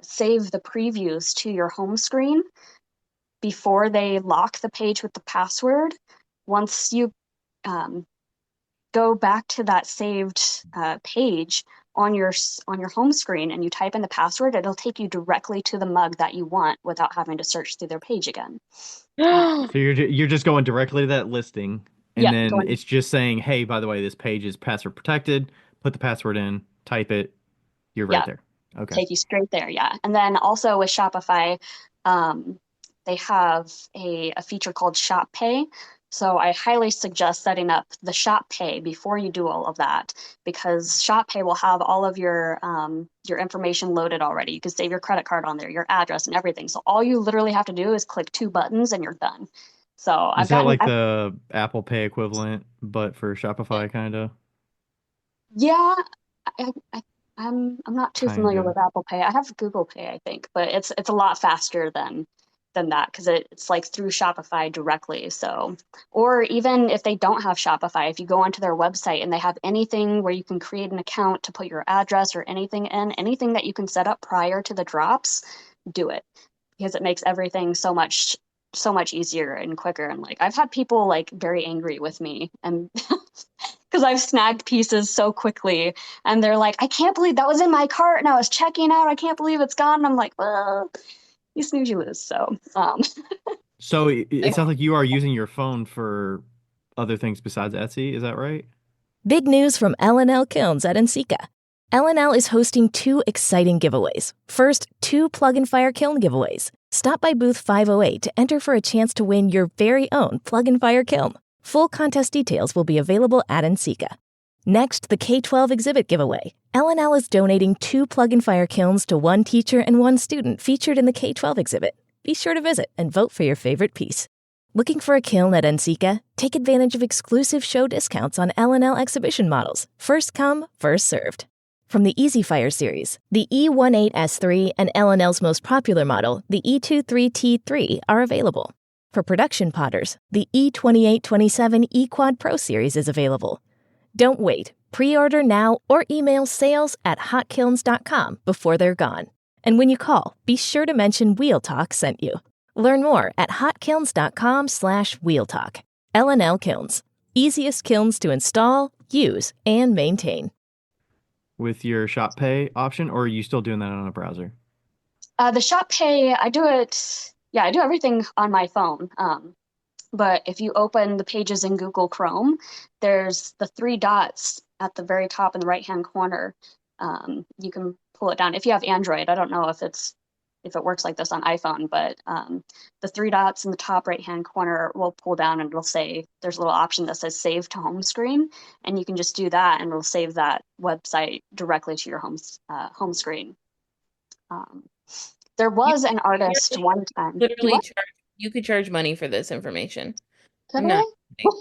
save the previews to your home screen before they lock the page with the password, once you um, go back to that saved page on your home screen and you type in the password, it'll take you directly to the mug that you want without having to search through their page again. So you're just going directly to that listing, and Yeah, then going it's just saying, "Hey, by the way, this page is password protected. Put the password in, type it. You're right yeah, there." Okay. take you straight there. Yeah, and then also with Shopify, um, they have a feature called Shop Pay. So I highly suggest setting up the Shop Pay before you do all of that, because Shop Pay will have all of your information loaded already. You can save your credit card on there, your address, and everything. So all you literally have to do is click two buttons and you're done. So Is that like the Apple Pay equivalent, but for Shopify, yeah, I'm not too kind familiar of? with Apple Pay. I have Google Pay, I think, but it's a lot faster than that because it's like through Shopify directly. So, or even if they don't have Shopify, if you go onto their website and they have anything where you can create an account to put your address or anything in, anything that you can set up prior to the drops, do it because it makes everything so much easier and quicker. And like I've had people like very angry with me and because I've snagged pieces so quickly and they're like, I can't believe that was in my cart and I was checking out. I can't believe it's gone. And I'm like, well, you snooze, you lose. So, So it sounds like you are using your phone for other things besides Etsy. Is that right? Big news from L&L Kilns at Ensika. L&L is hosting two exciting giveaways. First, two Plug and Fire kiln giveaways. Stop by booth 508 to enter for a chance to win your very own Plug and Fire kiln. Full contest details will be available at Ensika. Next, the K-12 exhibit giveaway. L&L is donating two Plug and Fire kilns to one teacher and one student featured in the K-12 exhibit. Be sure to visit and vote for your favorite piece. Looking for a kiln at Ensika? Take advantage of exclusive show discounts on L&L exhibition models. First come, first served. From the Easy Fire series, the E18S3 and L&L's most popular model, the E23T3, are available. For production potters, the E2827 E-Quad Pro series is available. Don't wait. Pre-order now or email sales@hotkilns.com before they're gone. And when you call, be sure to mention Wheel Talk sent you. Learn more at hotkilns.com/wheeltalk. L&L Kilns. Easiest kilns to install, use, and maintain. With your Shop Pay option, or are you still doing that on a browser? the Shop Pay, I do it. Yeah, I do everything on my phone. But if you open the pages in Google Chrome, there's the three dots at the very top in the right-hand corner. You can pull it down. If you have Android, I don't know if it works like this on iPhone, but the three dots in the top right-hand corner will pull down and it'll say, there's a little option that says save to home screen. And you can just do that and it'll save that website directly to your home screen. There You was an artist could one time. Do literally what? charge, you could charge money for this information. Could I'm not I? kidding.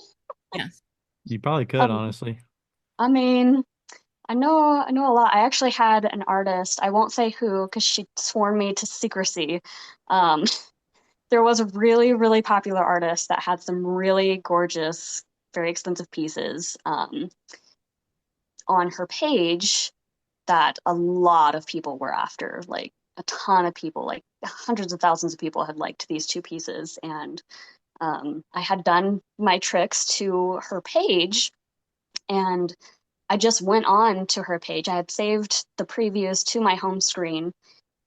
Yes. You probably could, Um, honestly. I mean, I know a lot. I actually had an artist, I won't say who because she swore me to secrecy. Um, there was a really, really popular artist that had some really gorgeous, very expensive pieces on her page that a lot of people were after. Like a ton of people, like hundreds of thousands of people had liked these two pieces. And I had done my tricks to her page and I just went on to her page. I had saved the previews to my home screen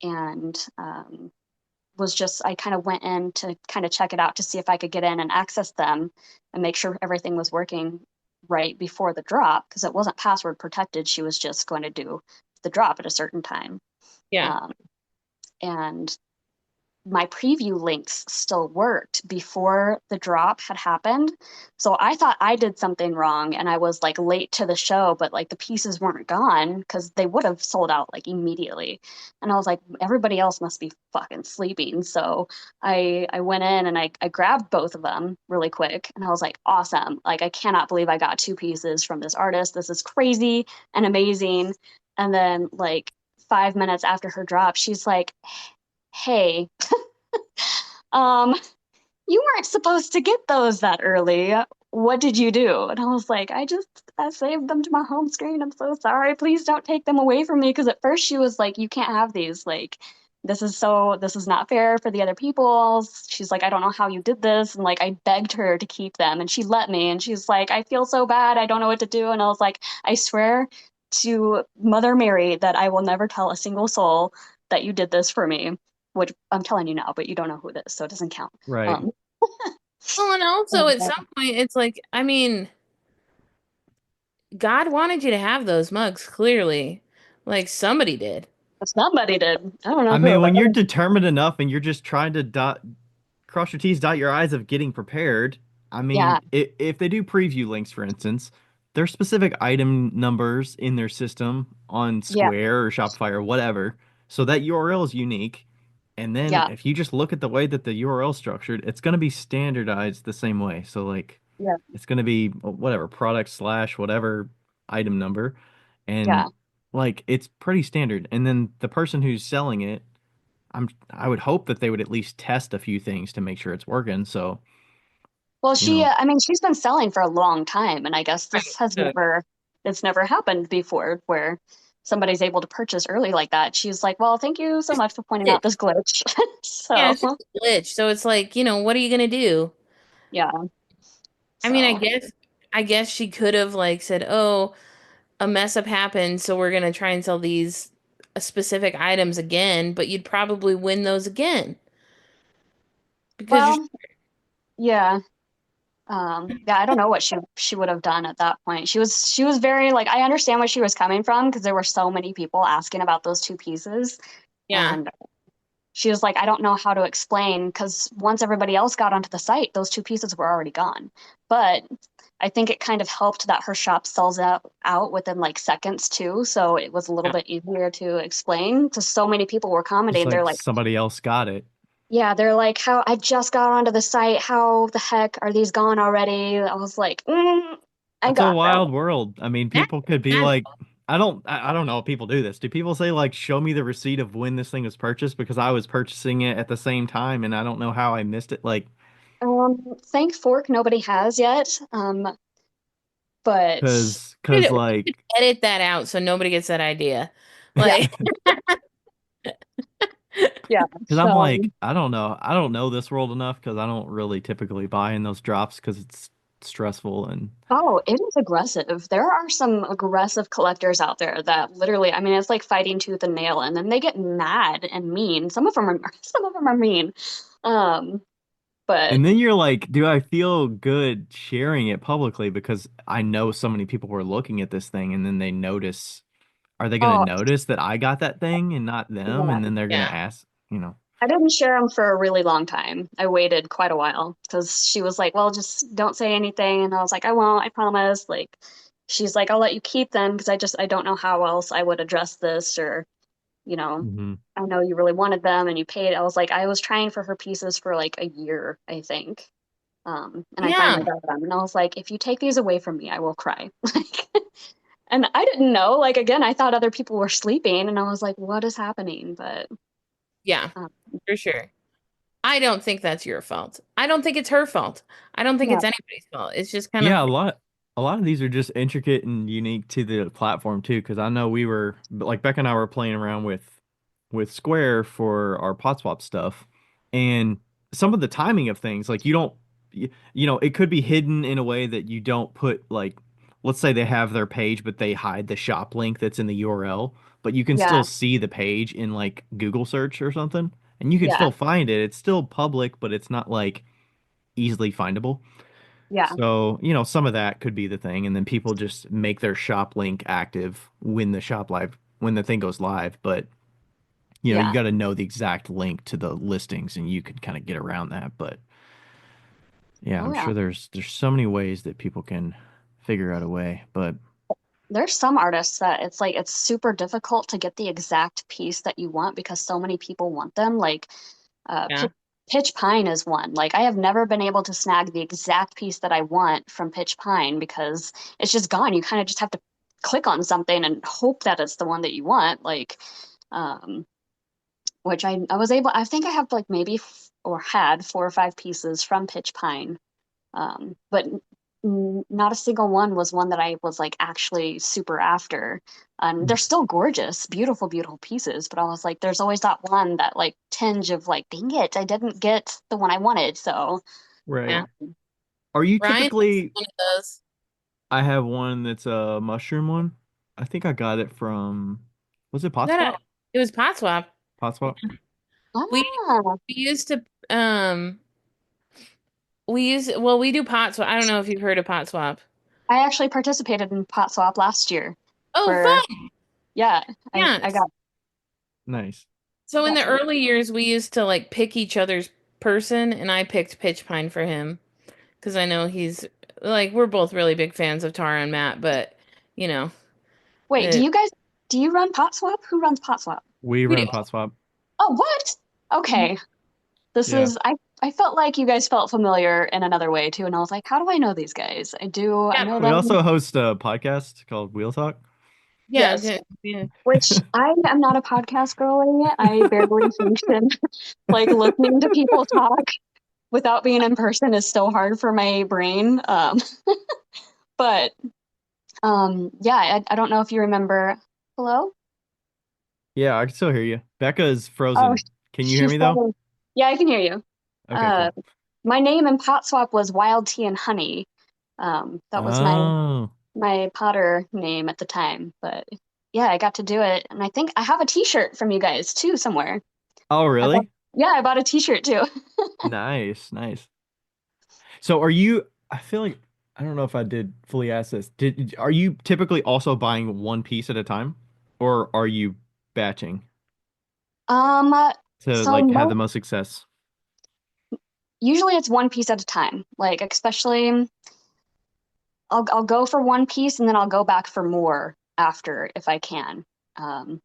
and I kind of went in to kind of check it out to see if I could get in and access them and make sure everything was working right before the drop because it wasn't password protected. She was just going to do the drop at a certain time. Yeah. Um, and my preview links still worked before the drop had happened. So I thought I did something wrong and I was like late to the show, but like the pieces weren't gone because they would have sold out like immediately. And I was like, everybody else must be fucking sleeping. So I went in and I grabbed both of them really quick and I was like, awesome. Like I cannot believe I got two pieces from this artist. This is crazy and amazing. And then like 5 minutes after her drop, she's like, hey, um, you weren't supposed to get those that early. What did you do? And I was like, I saved them to my home screen. I'm so sorry. Please don't take them away from me. Because at first she was like, you can't have these. Like, this is not fair for the other people. She's like, I don't know how you did this. And like, I begged her to keep them and she let me. And she's like, I feel so bad. I don't know what to do. And I was like, I swear to Mother Mary that I will never tell a single soul that you did this for me, which I'm telling you now, but you don't know who it is, so it doesn't count. Right. Um, Well, and also at some point, it's like, I mean, God wanted you to have those mugs, clearly. Like somebody did. somebody did. I don't know I who, mean, but when you're determined enough and you're just trying to cross your T's, dot your I's of getting prepared. I yeah, mean, if they do preview links, for instance, there's specific item numbers in their system on yeah, Square or Shopify or whatever, so that URL is unique. And then yeah, if you just look at the way that the URL is structured, it's going to be standardized the same way. So like, yeah, it's going to be whatever product slash whatever item number, yeah. and like it's pretty standard. And then the person who's selling it, I would hope that they would at least test a few things to make sure it's working. So, Well, you know, I mean, she's been selling for a long time, and I guess Right. it's never happened before where somebody's able to purchase early like that. She's like, well, thank you so much for pointing out Glitch. this glitch. Yeah, So, it's just a glitch. So it's like, what are you gonna do? yeah, I mean, so, I guess she could have like said, "Oh, a mess up happened, so we're gonna try and sell these specific items again," but you'd probably win those again because you're well, yeah. Yeah, I don't know what she would have done at that point. She was very like I understand where she was coming from because there were so many people asking about those two pieces, yeah, and she was like, I don't know how to explain because once everybody else got onto the site, those two pieces were already gone. But I think it kind of helped that her shop sells out within like seconds too, so it was a little yeah. bit easier to explain because so many people were it's commenting. They're like like, somebody else got it. yeah, they're like, how I just got onto the site. How the heck are these gone already? I was like, I It's a got those. wild world. I mean, That, people could be that, like, I don't know if people do this. Do people say like, show me the receipt of when this thing was purchased because I was purchasing it at the same time and I don't know how I missed it? Like, Thank fork nobody has yet. But we could like, edit that out so nobody gets that idea. yeah, Like, yeah. because I'm So, like, I don't know this world enough because I don't really typically buy in those drops because it's stressful and oh, it is aggressive. There are some aggressive collectors out there that literally, I mean, it's like fighting tooth and nail, and then they get mad and mean. Some of them are mean. Um, but And then you're like, do I feel good sharing it publicly? Because I know so many people were looking at this thing and then they notice, are they going to oh, notice that I got that thing and not them? yeah. And then they're going to yeah, ask, you know, I didn't share them for a really long time. I waited quite a while because she was like, well, just don't say anything. And I was like, I won't, I promise. Like, she's like, I'll let you keep them because I don't know how else I would address this or, you know, hmm I know you really wanted them and you paid. I was like, I was trying for her pieces for like a year, I think. And I finally yeah, got them. And I was like, if you take these away from me, I will cry. Like, and I didn't know. Like, again, I thought other people were sleeping and I was like, what is happening? But yeah, um, for sure. I don't think that's your fault. I don't think it's her fault. I don't think yeah, it's anybody's fault. It's just kind Yeah, of, a lot of these are just intricate and unique to the platform too. Because I know we were like Becca and I were playing around with Square for our pot swap stuff, and some of the timing of things like you don't you know it could be hidden in a way that you don't put like let's say they have their page but they hide the shop link that's in the URL, but you can yeah, still see the page in like Google search or something, and you can yeah, still find it. It's still public, but it's not like easily findable. yeah. So, you know, some of that could be the thing, and then people just make their shop link active when the thing goes live. But you Yeah. got to know the exact link to the listings and you can kind of get around that. But yeah, Oh I'm yeah. sure there's so many ways that people can figure out a way. But There's some artists that it's like it's super difficult to get the exact piece that you want because so many people want them. Like Yeah. Pitch Pine is one. Like I have never been able to snag the exact piece that I want from Pitch Pine because it's just gone. You kind of just have to click on something and hope that it's the one that you want. Like, um, which I was able. I think I have like maybe or had 4 or 5 pieces from Pitch Pine, but not a single one was one that I was like actually super after. They're still gorgeous, beautiful, beautiful pieces, but I was like, there's always that one that like tinge of like, dang it, I didn't get the one I wanted. So, right. Yeah. um, Are you Ryan has typically, one of those. I have one that's a mushroom one. I think I got it from, was it Pot That Swap? it was pot swap. Pot Swap? We ah, we used to we use well we do pot swap. I don't know if you've heard of pot swap. I actually participated in Pot Swap last year Oh, for, fun. yeah, I Yes. got, Nice. So I in got the to, early years we used to like pick each other's person and I picked Pitch Pine for him because I know he's like we're both really big fans of Tara and Matt, but you know, wait, it, do you run Pot Swap? Who runs Pot Swap? We we do. run Pot Swap. Oh, what? Okay. This Yeah. is I felt like you guys felt familiar in another way too, and I was like, how do I know these guys? I Yeah, know We them. also host a podcast called Wheel Talk. yeah, Yes, yeah. which I am not a podcast girly. I barely function. Like listening to people talk without being in person is so hard for my brain. But yeah, I don't know if you remember. Hello? Yeah, I can still hear you. Becca is Oh, frozen. Can you hear she's me though? fine. Yeah, I can hear you. Okay, Uh, cool. my name in Pot Swap was Wild Tea and Honey. That was Oh. my Potter name at the time. But yeah, I got to do it. And I think I have a t-shirt from you guys too somewhere. Oh, I bought, really? yeah, I bought a t-shirt too. Nice, nice. So are you, I feel like I don't know if I did fully ask this. Are you typically also buying one piece at a time? Or are you batching Um, to so like have mo the most success? Usually it's one piece at a time. Like especially I'll go for one piece and then I'll go back for more after if I can. Um,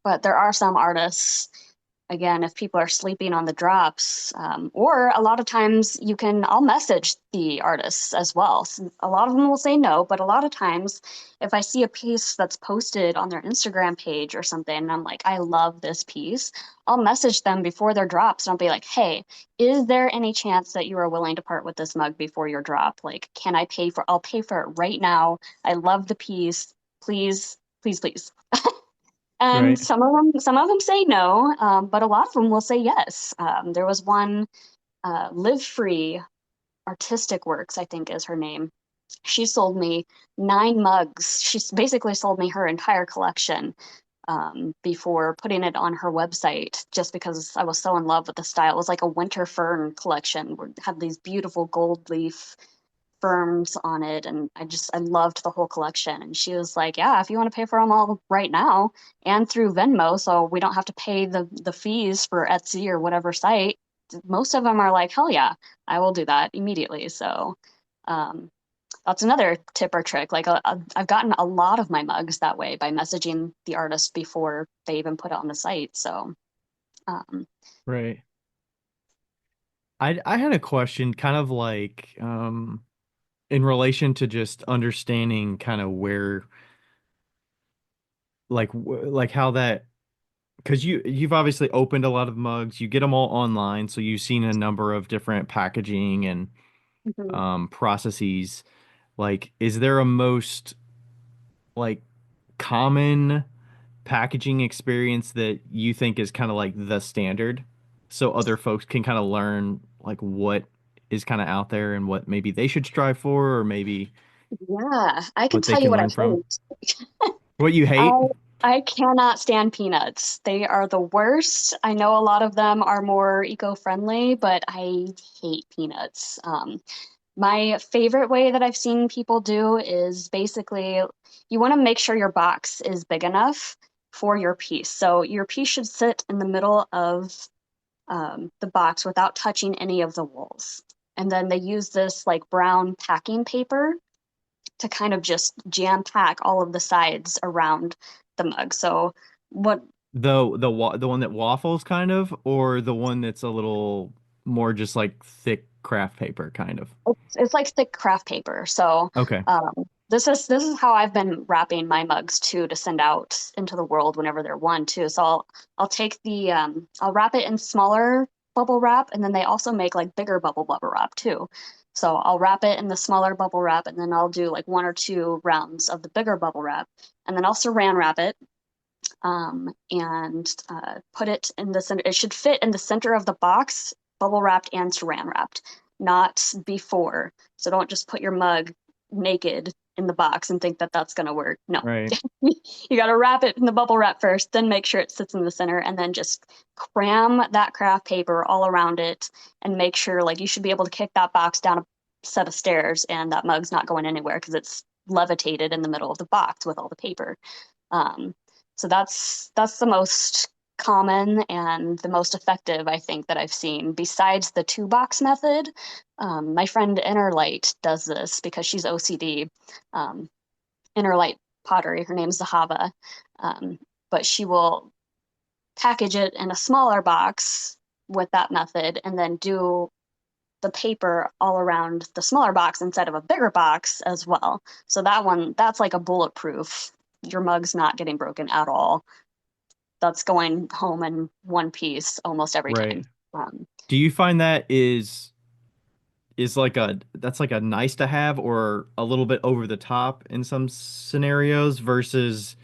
but there are some artists, again, if people are sleeping on the drops, or a lot of times I'll message the artists as well. So a lot of them will say no, but a lot of times if I see a piece that's posted on their Instagram page or something, and I'm like, I love this piece, I'll message them before their drops and I'll be like, hey, is there any chance that you are willing to part with this mug before your drop? Like, I'll pay for it right now. I love the piece. Please, please, please. And Right. some of them say no, but a lot of them will say yes. There was one, Live Free Artistic Works, I think is her name. She sold me 9 mugs. She's basically sold me her entire collection before putting it on her website, just because I was so in love with the style. It was like a winter fern collection where it had these beautiful gold leaf firms on it, and I loved the whole collection. And she was like, yeah, if you want to pay for them all right now and through Venmo, so we don't have to pay the fees for Etsy or whatever site, most of them are like, hell yeah, I will do that immediately. So um that's another tip or trick. Like I've gotten a lot of my mugs that way by messaging the artist before they even put it on the site. So um Right. I had a question kind of like in relation to just understanding kind of where like how that because you've obviously opened a lot of mugs, you get them all online, so you've seen a number of different packaging and mhm. processes. Like, is there a most like common packaging experience that you think is kind of like the standard, so other folks can kind of learn like what is kind of out there and what maybe they should strive for, or maybe Yeah, I can what they tell you can what I learn from? hate. What you I hate? I cannot stand peanuts. They are the worst. I know a lot of them are more eco-friendly, but I hate peanuts. My favorite way that I've seen people do is basically you want to make sure your box is big enough. for your piece. So your piece should sit in the middle of the box without touching any of the walls. And then they use this like brown packing paper to kind of just jam pack all of the sides around the mug. So what The one that waffles kind of, or the one that's a little more just like thick craft paper kind of. it's like thick craft paper. So Okay. this is how I've been wrapping my mugs too to send out into the world whenever they're one too. So I'll take the I'll wrap it in smaller bubble wrap, and then they also make like bigger bubble wrap too. So I'll wrap it in the smaller bubble wrap, and then I'll do like one or two rounds of the bigger bubble wrap, and then I'll saran wrap it, and put it in the center. It should fit in the center of the box, bubble wrapped and saran wrapped, not before. So don't just put your mug naked in the box and think that that's going to work. No, Right. you got to wrap it in the bubble wrap first, then make sure it sits in the center, and then just cram that craft paper all around it and make sure like you should be able to kick that box down a set of stairs and that mug's not going anywhere because it's levitated in the middle of the box with all the paper. Um, so that's the most common and the most effective I think that I've seen besides the two box method. My friend Innerlight does this because she's OCD. Um, Innerlight Pottery, her name's Zahava, but she will package it in a smaller box with that method and then do the paper all around the smaller box instead of a bigger box as well. So that's like a bulletproof. Your mug's not getting broken at all. That's going home in one piece almost every Right. time. Um, Do you find that is like a that's like a nice to have or a little bit over the top in some scenarios versus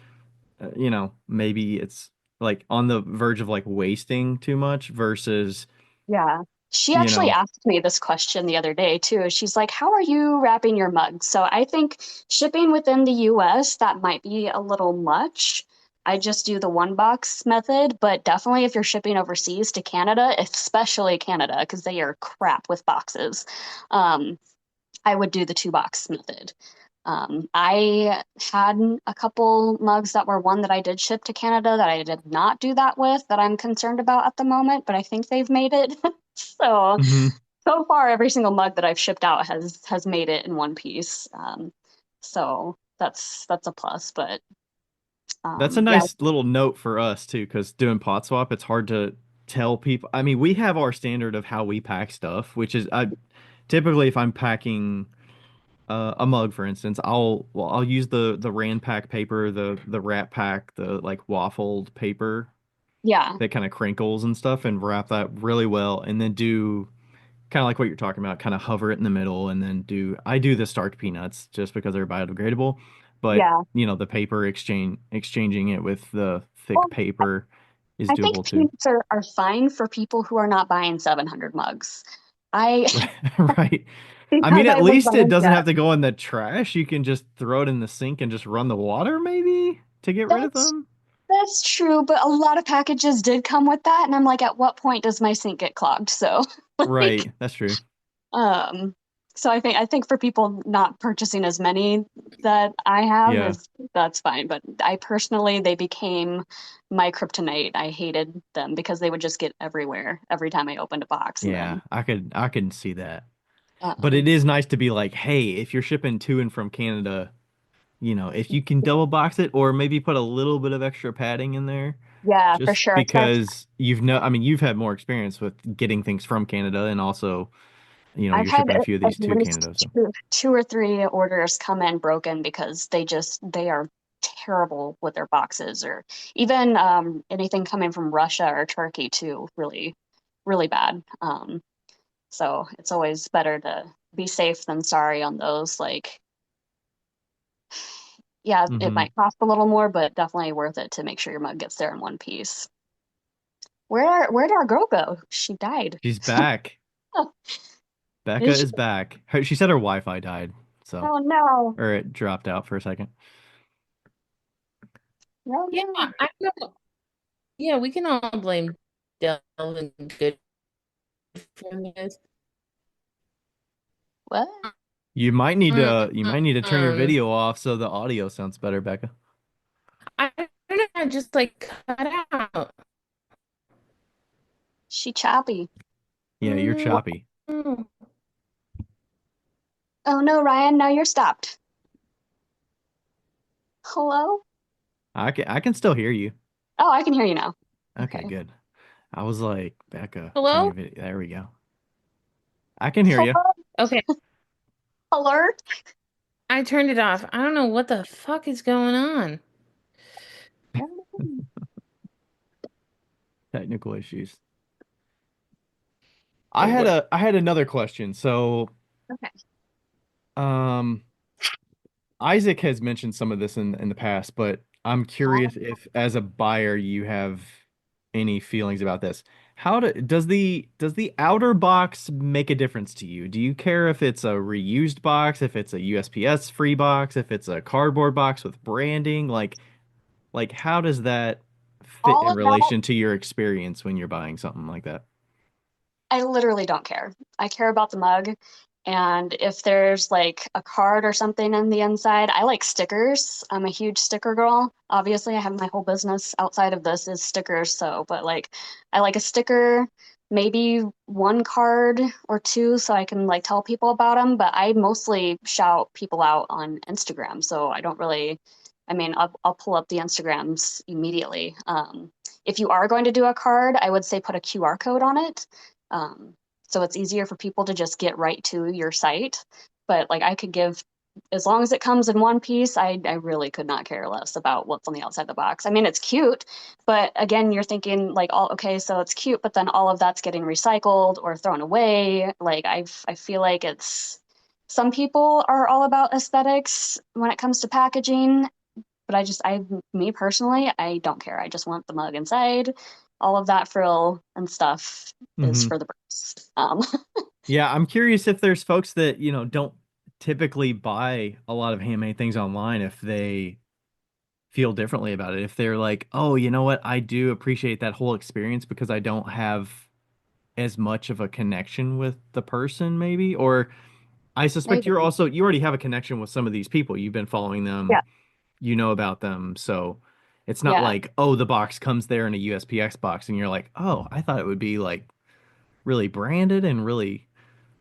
maybe it's like on the verge of like wasting too much versus, yeah. She you actually know, asked me this question the other day too. She's like, "How are you wrapping your mugs?" So I think shipping within the US, that might be a little much. I just do the one box method, but definitely if you're shipping overseas to Canada, especially Canada, because they are crap with boxes, um, I would do the two box method. I had a couple mugs that were one that I did ship to Canada that I did not do that with that I'm concerned about at the moment, but I think they've made it. So hmm so far every single mug that I've shipped out has made it in one piece. So that's a plus. But That's a yeah, nice little note for us too, because doing pot swap, it's hard to tell people. I mean, we have our standard of how we pack stuff, which is I typically if I'm packing a mug, for instance, I'll use the Rand Pack paper, the Rat Pack, the like waffled paper yeah, that kind of crinkles and stuff, and wrap that really well, and then do kind of like what you're talking about, kind of hover it in the middle, and then I do the starch peanuts just because they're biodegradable, but yeah. the paper exchanging it with the thick Well, paper is I think doable too. peanuts are fine for people who are not buying 700 mugs. I Right. I because mean, at I was least it buying doesn't that. have to go in the trash. You can just throw it in the sink and just run the water, maybe, to get rid of That's them. that's true, but a lot of packages did come with that, and I'm like, at what point does my sink get clogged? So, like, Right. That's true. um, so I think for people not purchasing as many that I have Yeah. is that's fine. But I personally, they became my kryptonite. I hated them because they would just get everywhere every time I opened a box, and Yeah. then I can see that. But um, it is nice to be like, hey, if you're shipping to and from Canada, if you can double box it or maybe put a little bit of extra padding in there, yeah, for just sure. because I mean, you've had more experience with getting things from Canada and also, I've you're had shipping a few of at these to least Canada. So, two or three orders come in broken because they are terrible with their boxes, or even anything coming from Russia or Turkey too, really, really bad. So it's always better to be safe than sorry on those. Like, yeah, it hmm might cost a little more, but definitely worth it to make sure your mug gets there in one piece. Where did our girl go? She died. She's back. Oh, Becca is she? is back. She said her Wi-Fi died, so Oh no. or it dropped out for a second. No, Yeah, no. I know. Yeah, we can all blame Delvin Good for this. What? You might need to turn your Um, video off so the audio sounds better, Becca. I internet just like cut out. She choppy. Yeah, you're Mm, choppy. mm. Oh no, Ryan, now you're stopped. Hello? I can still hear you. Oh, I can hear you now. Okay, Okay. good. I was like, Becca, turn Hello? your video. There we go. I can hear you. Hello? Okay, Alert? I turned it off. I don't know what the fuck is going on. Technical issues. Oh, what? I had another question. So, Okay. um, Isaac has mentioned some of this in the past, but I'm curious if, as a buyer, you have any feelings about this. Does the outer box make a difference to you? Do you care if it's a reused box, if it's a USPS free box, if it's a cardboard box with branding? Like how does that fit All in of that, relation to your experience when you're buying something like that? I literally don't care. I care about the mug. And if there's like a card or something in the inside, I like stickers. I'm a huge sticker girl. Obviously, I have my whole business outside of this is stickers. So, but like, I like a sticker, maybe one card or two so I can like tell people about them. But I mostly shout people out on Instagram. So I don't really, I mean, I'll pull up the Instagrams immediately. If you are going to do a card, I would say put a QR code on it, so it's easier for people to just get right to your site. But like I could give, as long as it comes in one piece, I really could not care less about what's on the outside of the box. I mean, it's cute, but again, you're thinking like, all okay, so it's cute, but then all of that's getting recycled or thrown away. Like I feel like it's some people are all about aesthetics when it comes to packaging, but me personally, I don't care. I just want the mug inside. All of that frill and stuff is Hmm. for the birds. Yeah, I'm curious if there's folks that, don't typically buy a lot of handmade things online if they feel differently about it. If they're like, oh, you know what? I do appreciate that whole experience because I don't have as much of a connection with the person, maybe. Or I suspect Maybe. you already have a connection with some of these people. You've been following them, Yeah. you know about them. So it's not Yeah. like, oh, the box comes there in a USPX box and you're like, oh, I thought it would be like really branded and really.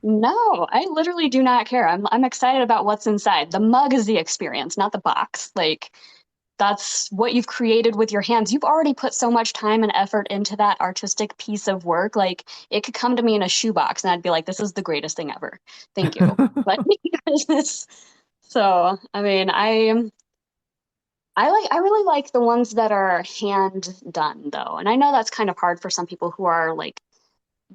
No, I literally do not care. I'm excited about what's inside. The mug is the experience, not the box. Like that's what you've created with your hands. You've already put so much time and effort into that artistic piece of work. Like it could come to me in a shoebox and I'd be like, this is the greatest thing ever. Thank you. But so I mean, I really like the ones that are hand done though. And I know that's kind of hard for some people who are like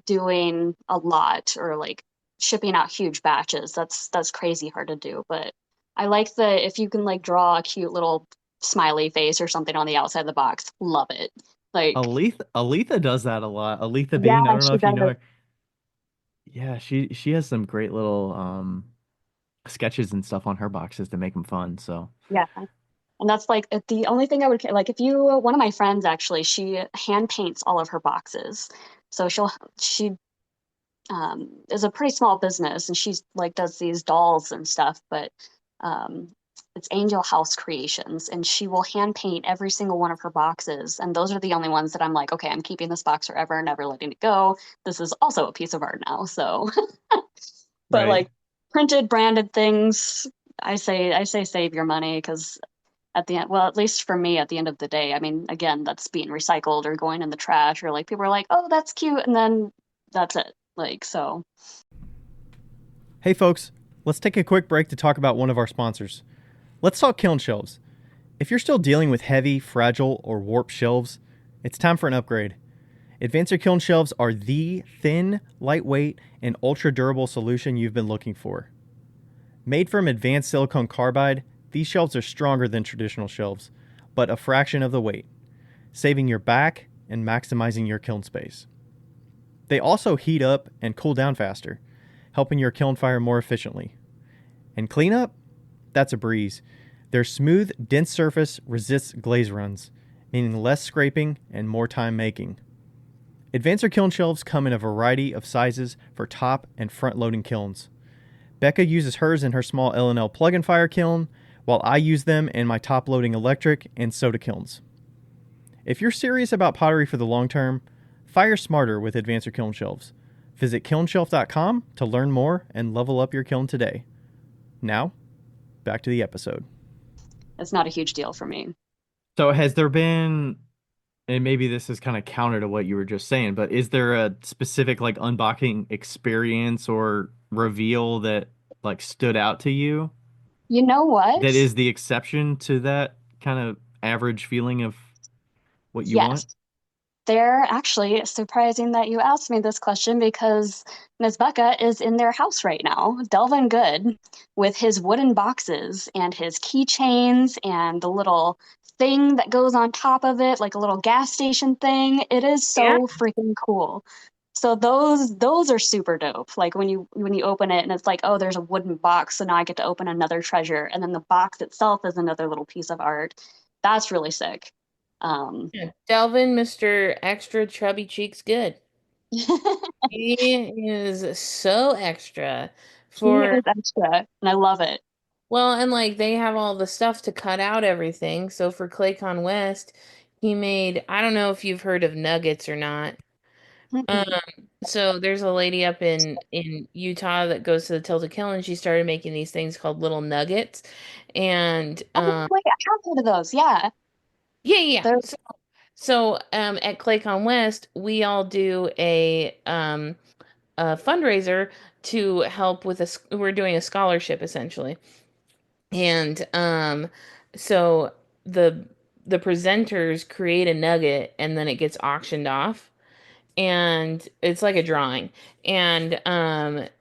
doing a lot or like shipping out huge batches. That's crazy hard to do, but I like the if you can like draw a cute little smiley face or something on the outside of the box. Love it. Like Aletha does that a lot. Aletha yeah, Bean, I don't know she if you does know it. her. Yeah, she has some great little sketches and stuff on her boxes to make them fun. So, Yeah. And that's like the only thing I would like if you one of my friends actually, she hand paints all of her boxes. So she is a pretty small business and she's like does these dolls and stuff, but um, it's Angel House Creations and she will hand paint every single one of her boxes. And those are the only ones that I'm like, okay, I'm keeping this box forever, never letting it go. This is also a piece of art now. So, but right. like printed branded things, I say save your money because at the end, well, at least for me, at the end of the day, I mean, again, that's being recycled or going in the trash, or like people are like, oh, that's cute, and then that's it. Like, so Hey folks, let's take a quick break to talk about one of our sponsors. Let's talk kiln shelves. If you're still dealing with heavy, fragile, or warped shelves, it's time for an upgrade. Advancer Kiln Shelves are the thin, lightweight, and ultra durable solution you've been looking for. Made from advanced silicone carbide, these shelves are stronger than traditional shelves, but a fraction of the weight, saving your back and maximizing your kiln space. They also heat up and cool down faster, helping your kiln fire more efficiently. And cleanup? That's a breeze. Their smooth, dense surface resists glaze runs, meaning less scraping and more time making. Advancer kiln shelves come in a variety of sizes for top and front loading kilns. Becca uses hers in her small L&L plug-and fire kiln, while I use them in my top loading electric and soda kilns. If you're serious about pottery for the long term, fire smarter with Advancer Kiln Shelves. Visit kilnshelf.com to learn more and level up your kiln today. Now, back to the episode. It's not a huge deal for me. So, has there been, and maybe this is kind of counter to what you were just saying, but is there a specific like unboxing experience or reveal that like stood out to you You know that what? is the exception to that kind of average feeling of what you want? Yes. They're actually surprising that you asked me this question because Ms. Becca is in their house right now, delving good with his wooden boxes and his keychains and the little thing that goes on top of it, like a little gas station thing. It is Yeah. so freaking cool. So those are super dope. Like when you open it and it's like, oh, there's a wooden box, so now I get to open another treasure, and then the box itself is another little piece of art. That's really sick. Um, Yeah. Delvin, Mr. Extra Chubby Cheeks Good. He is so extra He for, is extra, and I love it. well, and like they have all the stuff to cut out everything. So for ClayCon West, he made, I don't know if you've heard of nuggets or not. Um, Mm-mm. so there's a lady up in Utah that goes to the Tilted Kill, and she started making these things called little nuggets. And Oh, wait, I have heard of those. Yeah, yeah, yeah. they're So at ClayCon West, we all do a fundraiser to help with we're doing a scholarship essentially. And so the the presenters create a nugget and then it gets auctioned off and it's like a drawing. And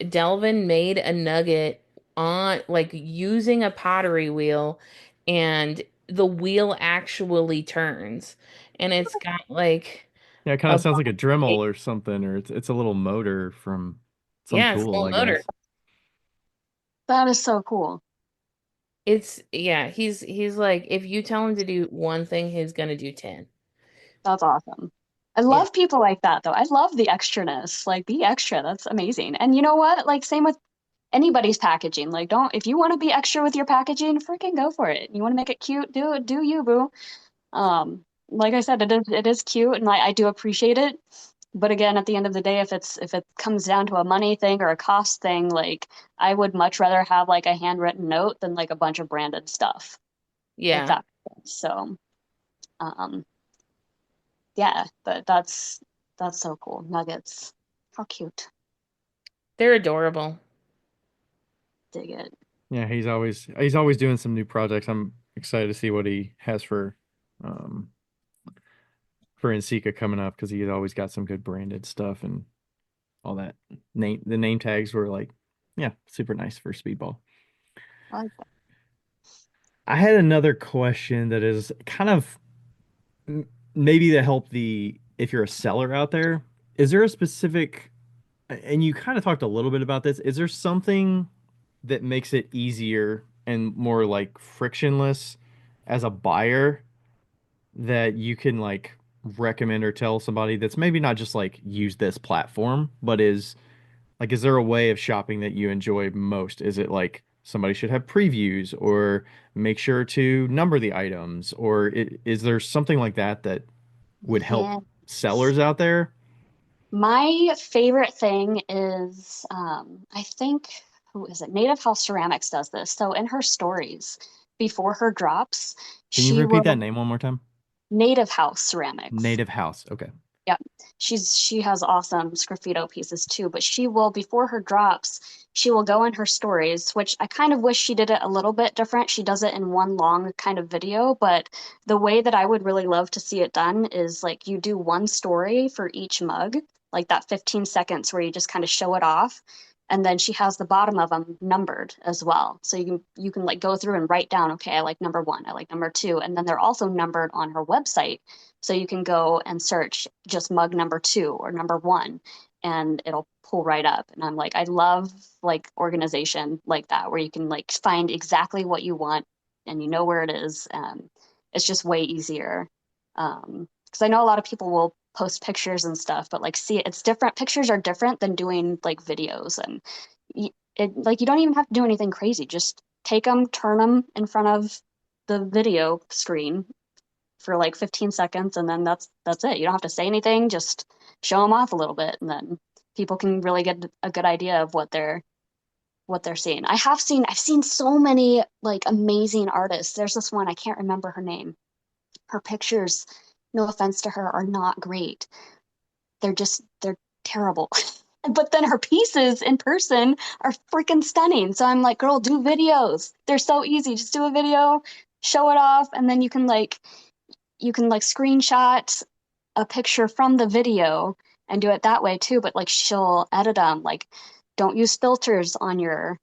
Delvin made a nugget on like using a pottery wheel and the wheel actually turns and it's got like Yeah, it kind a of sounds like a Dremel body. or something, or it's a little motor from some Yeah, it's a tool, little I motor. guess. that is so cool. It's yeah, he's like if you tell him to do one thing, he's gonna do 10. That's awesome. I Yeah. love people like that, though. I love the extraness. Like, be extra. That's amazing. And you know what? Like, same with anybody's packaging. Like, don't if you want to be extra with your packaging, freaking go for it. You want to make it cute, do it, do you, boo. Like I said, it is cute, and I do appreciate it. But again, at the end of the day, if it comes down to a money thing or a cost thing, like I would much rather have like a handwritten note than like a bunch of branded stuff, if Yeah. that makes sense. So, um, yeah, but that's so cool. Nuggets, how cute. They're adorable. Dig it. Yeah, he's always doing some new projects. I'm excited to see what he has um for Insika coming up because he's always got some good branded stuff and all that. The name tags were like, yeah, super nice for Speedball. I like that. I had another question that is kind of maybe to help the if you're a seller out there, is there a specific and you kind of talked a little bit about this, is there something that makes it easier and more like frictionless as a buyer that you can like recommend or tell somebody that's maybe not just like use this platform, but is there a way of shopping that you enjoy most? Is it like somebody should have previews or make sure to number the items or is there something like that that would help Yeah. sellers out there? My favorite thing is, I think, who is it? Native House Ceramics does this. So in her stories, before her drops, Can you she repeat that will name one more time? Native House Ceramics. Native House. Okay. Yep. She has awesome sgraffito pieces too, but she will before her drops, she will go in her stories, which I kind of wish she did it a little bit different. She does it in one long kind of video, but the way that I would really love to see it done is like you do one story for each mug, like that 15 seconds where you just kind of show it off. And then she has the bottom of them numbered as well. So you can like go through and write down, okay, I like number one, I like number two, and then they're also numbered on her website so you can go and search just mug number two or number one, and it'll pull right up. And I'm like, I love like organization like that, where you can like find exactly what you want and you know where it is. It's just way easier. Because I know a lot of people will post pictures and stuff, but like, see, it's different. Pictures are different than doing like videos, and it like you don't even have to do anything crazy. Just take them, turn them in front of the video screen, for like 15 seconds, and then that's it. You don't have to say anything, just show them off a little bit, and then people can really get a good idea of what they're seeing. I've seen so many like amazing artists. There's this one, I can't remember her name. Her pictures, no offense to her, are not great. They're terrible. But then her pieces in person are freaking stunning. So I'm like, girl, do videos. They're so easy. Just do a video, show it off, and then you can like screenshot a picture from the video and do it that way too. But like she'll edit them. Like, don't use filters on your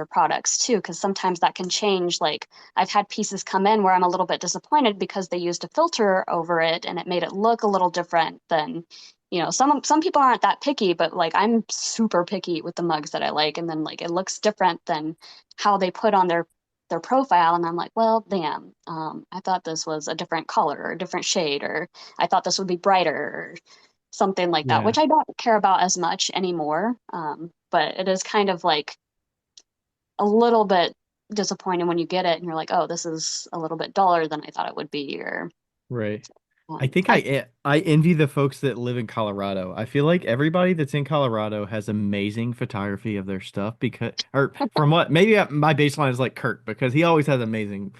products too, because sometimes that can change. Like I've had pieces come in where I'm a little bit disappointed because they used a filter over it and it made it look a little different than, some people aren't that picky, but like I'm super picky with the mugs that I like, and then like it looks different than how they put on their profile, and I'm like, well, damn, I thought this was a different color or a different shade, or I thought this would be brighter or something like that, Yeah. which I don't care about as much anymore. But it is kind of like a little bit disappointing when you get it and you're like, oh, this is a little bit duller than I thought it would be. Or Right. I think I I envy the folks that live in Colorado. I feel like everybody that's in Colorado has amazing photography of their stuff because, or from what maybe my baseline is like Kirk because he always has amazing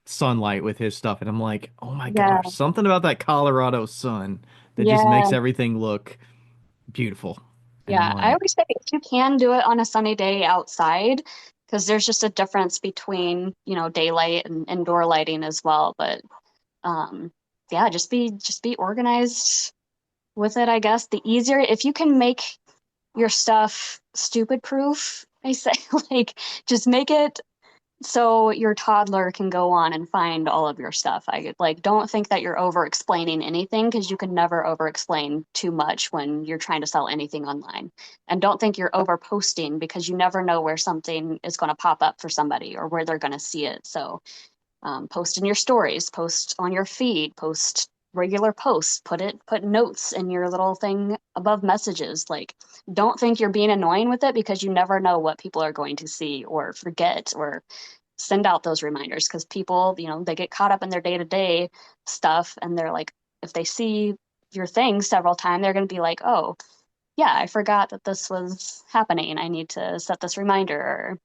sunlight with his stuff, and I'm like, oh my yeah, gosh, something about that Colorado sun that just yeah, makes everything look beautiful. And I'm yeah. I like, always say if you can do it on a sunny day outside, because there's just a difference between, daylight and indoor lighting as well. But um, yeah, just be organized with it, I guess. The easier if you can make your stuff stupid proof, I say, like just make it so your toddler can go on and find all of your stuff. I like don't think that you're over explaining anything, because you can never over explain too much when you're trying to sell anything online. And don't think you're over posting, because you never know where something is going to pop up for somebody or where they're going to see it. So post in your stories, post on your feed, post regular posts, put notes in your little thing above messages. Like don't think you're being annoying with it, because you never know what people are going to see or forget, or send out those reminders, because people, they get caught up in their day-to-day stuff, and they're like, if they see your thing several times, they're going to be like, oh yeah, I forgot that this was happening, I need to set this reminder.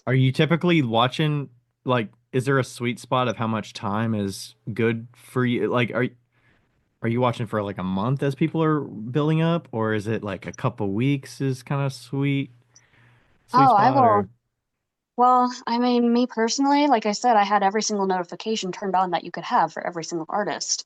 are you typically watching like is there a sweet spot of how much time is good for you? Like are you watching for like a month as people are building up, or is it like a couple weeks is kind of sweet Oh, I spot will. or Well, I mean, me personally, like I said, I had every single notification turned on that you could have for every single artist.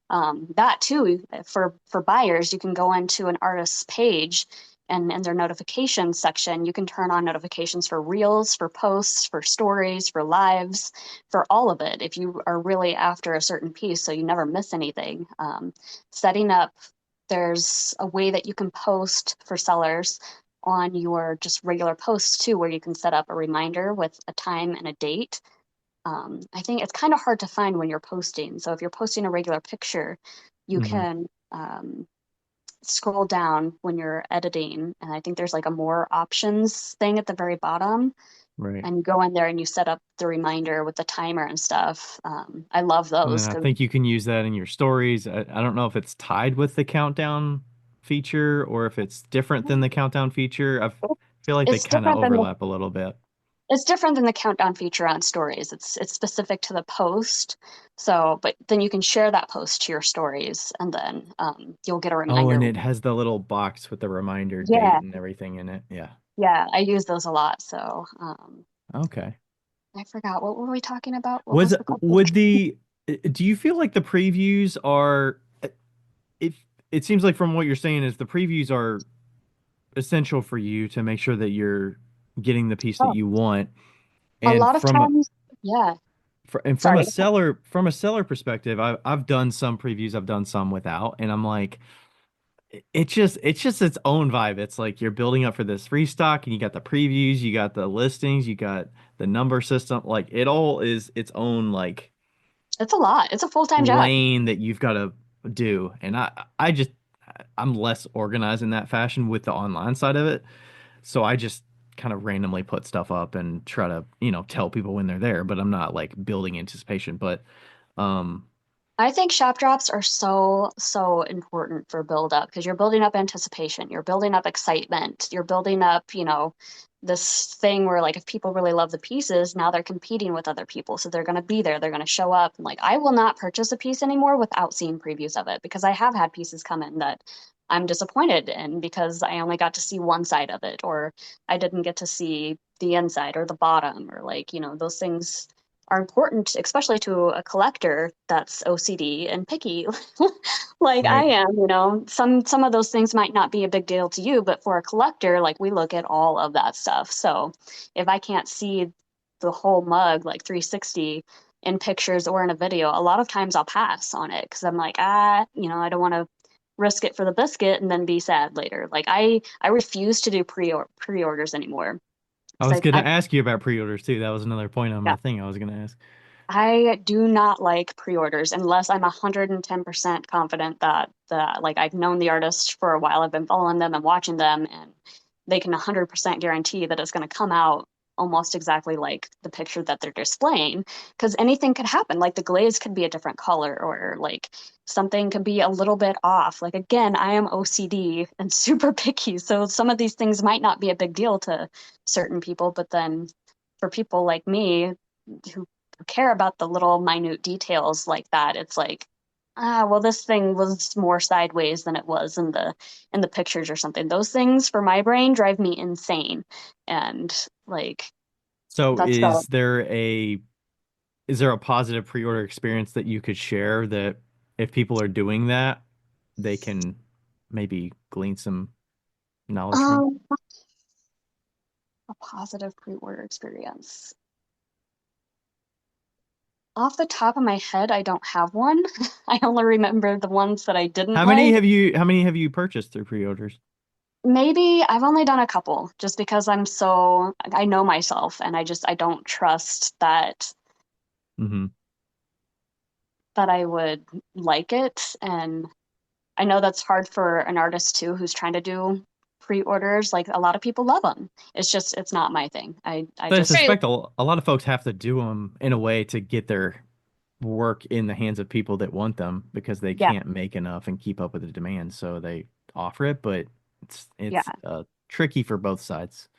That too, for buyers, you can go into an artist's page, and in their notifications section, you can turn on notifications for reels, for posts, for stories, for lives, for all of it if you are really after a certain piece, so you never miss anything. Setting up, there's a way that you can post for sellers on your just regular posts too, where you can set up a reminder with a time and a date. I think it's kind of hard to find when you're posting. So if you're posting a regular picture, you hmm can scroll down when you're editing, and I think there's like a more options thing at the very bottom, right. and you go in there and you set up the reminder with the timer and stuff. I love And then those I because think you can use that in your stories. I don't know if it's tied with the countdown feature or if it's different than the countdown feature. Feel like they it's kind of different than the overlap a little bit. it's different than the countdown feature on stories. It's specific to the post. So, but then you can share that post to your stories, and then you'll get a Oh, reminder. and it has the little box with the reminder date Yeah, and everything in it. Yeah. yeah, I use those a lot. So, Okay. I forgot, what were we talking about? What Was was the question? would do you feel like the previews are it it seems like from what you're saying is the previews are essential for you to make sure that you're getting the piece that Oh, you want. a And lot of times, yeah. from a Sorry. seller perspective, I've done some previews, I've done some without, and I'm like it's just its own vibe. It's like you're building up for this restock and you got the previews, you got the listings, you got the number system. Like it all is its own like It's a lot. It's a full-time job. lane that you've got to do. And I'm less organized in that fashion with the online side of it. So I just kind of randomly put stuff up and try to, tell people when they're there, but I'm not like building anticipation. But I think shop drops are so, so important for build up because you're building up anticipation, you're building up excitement, you're building up, this thing where like if people really love the pieces, now they're competing with other people. So they're gonna be there, they're gonna show up. And like I will not purchase a piece anymore without seeing previews of it because I have had pieces come in that I'm disappointed in because I only got to see one side of it, or I didn't get to see the inside or the bottom, or like, those things are important, especially to a collector that's OCD and picky, like I Right. am. Some of those things might not be a big deal to you, but for a collector, like we look at all of that stuff. So if I can't see the whole mug like 360 in pictures or in a video, a lot of times I'll pass on it because I'm like, I don't want to risk it for the biscuit and then be sad later. Like I refuse to do pre-orders anymore I because was gonna I ask you about pre-orders too. That was another point on yeah. my thing I was gonna ask. I do not like pre-orders unless I'm 110% confident that like I've known the artist for a while, I've been following them and watching them, and they can 100% guarantee that it's going to come out almost exactly like the picture that they're displaying. Because anything could happen, like the glaze could be a different color, or like something could be a little bit off. Like again, I am OCD and super picky, so some of these things might not be a big deal to certain people, but then for people like me who care about the little minute details like that, it's like, well, this thing was more sideways than it was in the pictures or something. Those things for my brain drive me insane. And like So that's the is there a positive pre-order experience that you could share that if people are doing that, they can maybe glean some knowledge from? um a positive pre-order experience. Off the top of my head, I don't have one. I only remember the ones that I didn't like. How many have you purchased through pre-orders? Maybe I've only done a couple just because I know myself and I don't trust Hmm. that I would like it. And I know that's hard for an artist too who's trying to do pre-orders. Like a lot of people love them. It's not my thing. I So I just Right. suspect a lot of folks have to do them in a way to get their work in the hands of people that want them because they yeah, can't make enough and keep up with the demand. So they offer it, but yeah. it's tricky for both sides.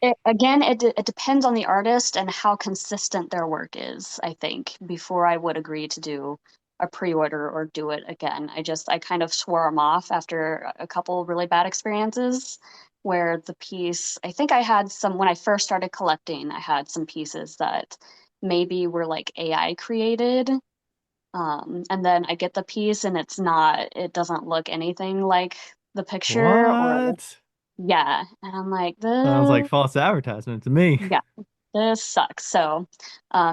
It depends on the artist and how consistent their work is, I think, before I would agree to do a pre-order or do it again. I kind of swore them off after a couple really bad experiences where the piece, I think I had some, when I first started collecting, I had some pieces that maybe were like AI created. And then I get the piece and it doesn't look anything like the picture or What? yeah. And I'm like, Sounds like this false advertisement to me. yeah, this sucks. So,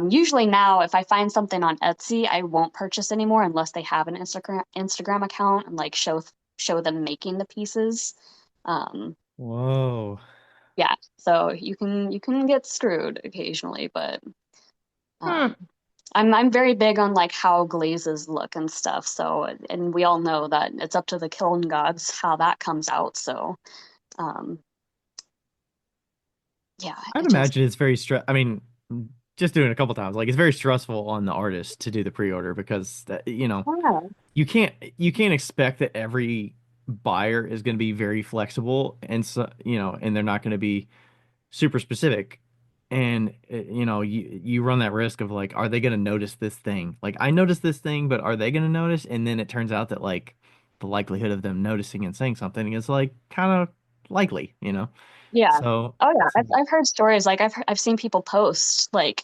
usually now, if I find something on Etsy, I won't purchase anymore unless they have an Instagram account and like show them making the pieces. Um, Whoa. yeah, so you can get screwed occasionally, but Huh. um, I'm very big on like how glazes look and stuff. So, and we all know that it's up to the kiln gods how that comes out. So, um, yeah, I'd it just imagine it's very I mean, just doing it a couple times, like it's very stressful on the artist to do the pre-order because yeah, you can't expect that every buyer is going to be very flexible and so and they're not going to be super specific and you run that risk of like are they going to notice this thing, like I noticed this thing but are they going to notice, and then it turns out that like the likelihood of them noticing and saying something is like kind of likely, yeah. so Oh yeah, so I've heard stories like I've seen people post like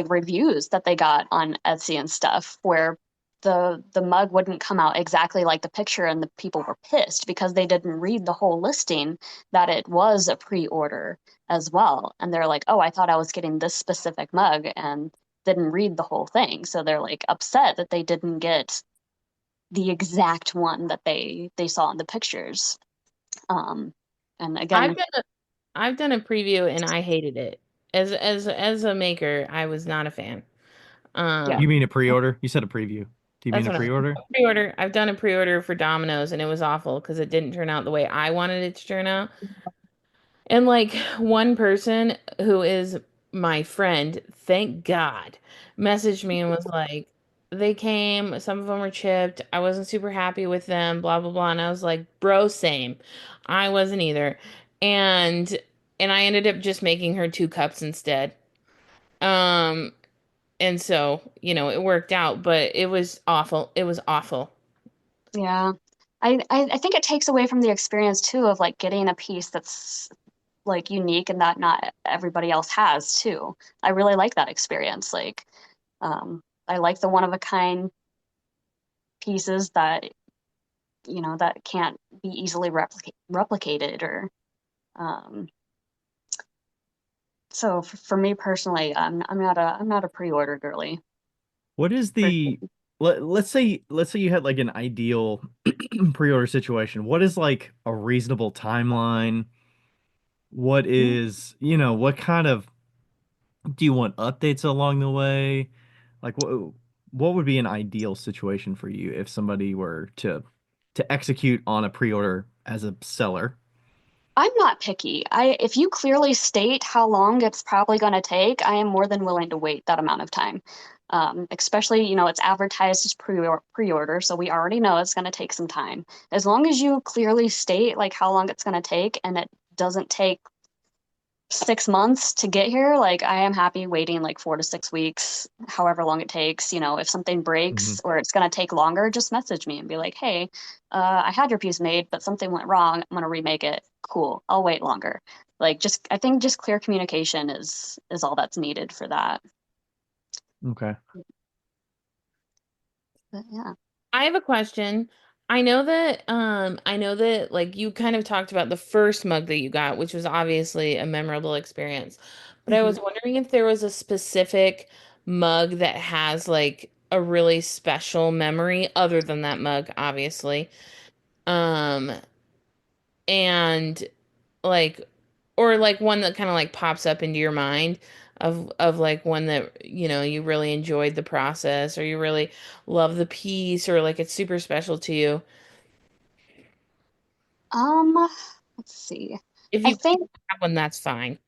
reviews that they got on Etsy and stuff where the mug wouldn't come out exactly like the picture and the people were pissed because they didn't read the whole listing that it was a pre-order as well. And they're like, "Oh, I thought I was getting this specific mug and didn't read the whole thing." So they're like upset that they didn't get the exact one that they saw in the pictures. Um and I've again, done a I've done a preview and I hated it. As a maker, I was not a fan. yeah. you Um, mean a pre-order? You said a preview. Do you mean that's a what I pre-order? pre-order. I've done a pre-order for Domino's and it was awful because it didn't turn out the way I wanted it to turn out. And like one person who is my friend, thank God, messaged me and was like, they came, some of them were chipped. I wasn't super happy with them, blah blah blah. And I was like, bro, same. I wasn't either. And and I ended up just making her two cups instead. Um, and so, it worked out, but it was awful. It was awful. Yeah. I think it takes away from the experience too of like getting a piece that's like unique and that not everybody else has too. I really like that experience. Like, I like the one of a kind pieces that, that can't be easily replicated or, um, so for me personally, I'm not a pre-order girly. What is the let's say you had like an ideal pre-order situation. What is like a reasonable timeline? What is, what kind of do you want updates along the way? Like what would be an ideal situation for you if somebody were to execute on a pre-order as a seller? I'm not picky. If you clearly state how long it's probably going to take, I am more than willing to wait that amount of time. Especially, it's advertised as pre-order, so we already know it's going to take some time. As long as you clearly state like how long it's going to take and it doesn't take 6 months to get here, like I am happy waiting like 4 to 6 weeks, however long it takes. If something Hmm. breaks or it's going to take longer, just message me and be like, hey, I had your piece made, but something went wrong. I'm going to remake it. Cool. I'll wait longer. Like I think just clear communication is all that's needed for that. Okay. But yeah. I have a question. I know that like you kind of talked about the first mug that you got, which was obviously a memorable experience. But I Mhm. was wondering if there was a specific mug that has like a really special memory other than that mug, obviously. Um, and like or like one that kind of like pops up into your mind of like one that you really enjoyed the process or you really love the piece or like it's super special to you. Um, let's see. If I you think have one, that's fine.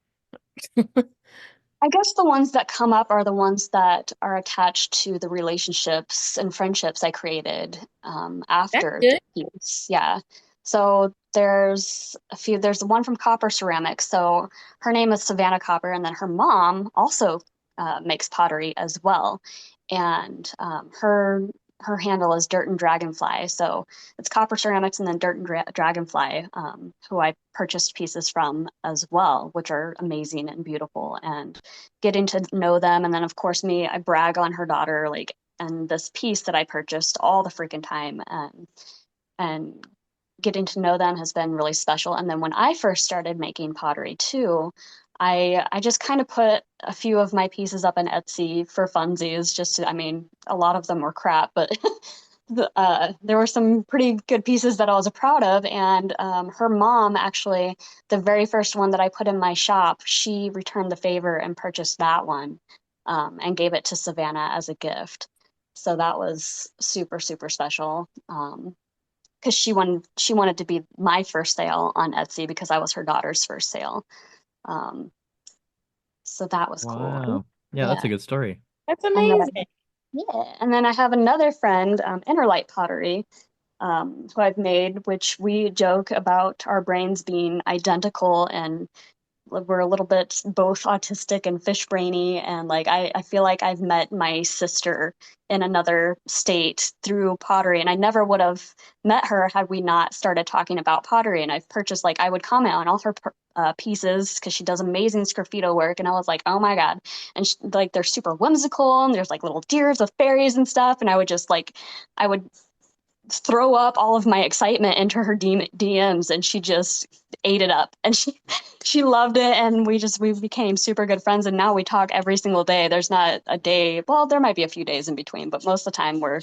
I guess the ones that come up are the ones that are attached to the relationships and friendships I created That's after the good. piece. Yeah. So there's a few. There's the one from Copper Ceramics. So her name is Savannah Copper, and then her mom also makes pottery as well. And her handle is Dirt and Dragonfly. So it's Copper Ceramics and then Dirt and Dragonfly, who I purchased pieces from as well, which are amazing and beautiful. And getting to know them. And then, of course, me, I brag on her daughter, like, and this piece that I purchased all the freaking time. And getting to know them has been really special. And then when I first started making pottery too, I just kind of put a few of my pieces up in Etsy for funsies. I mean, a lot of them were crap, but there were some pretty good pieces that I was proud of. And her mom, actually, the very first one that I put in my shop, she returned the favor and purchased that one and gave it to Savannah as a gift. So that was super, super special. Because she wanted to be my first sale on Etsy because I was her daughter's first sale. Um, so that was cool. Wow. Yeah, that's Yeah. a good story. That's And then amazing. yeah, and then I have another friend, Innerlight Pottery, who I've made, which we joke about our brains being identical and we're a little bit both autistic and fish brainy. And like I feel like I've met my sister in another state through pottery. And I never would have met her had we not started talking about pottery. And I've purchased, like, I would comment on all her pieces because she does amazing sgraffito work. And I was like, oh my God. And like they're super whimsical and there's like little deers with fairies and stuff. And I would just like, I would throw up all of my excitement into her DMs and she just ate it up and she loved it and we became super good friends and now we talk every single day. There's not a day, well, there might be a few days in between, but most of the time we're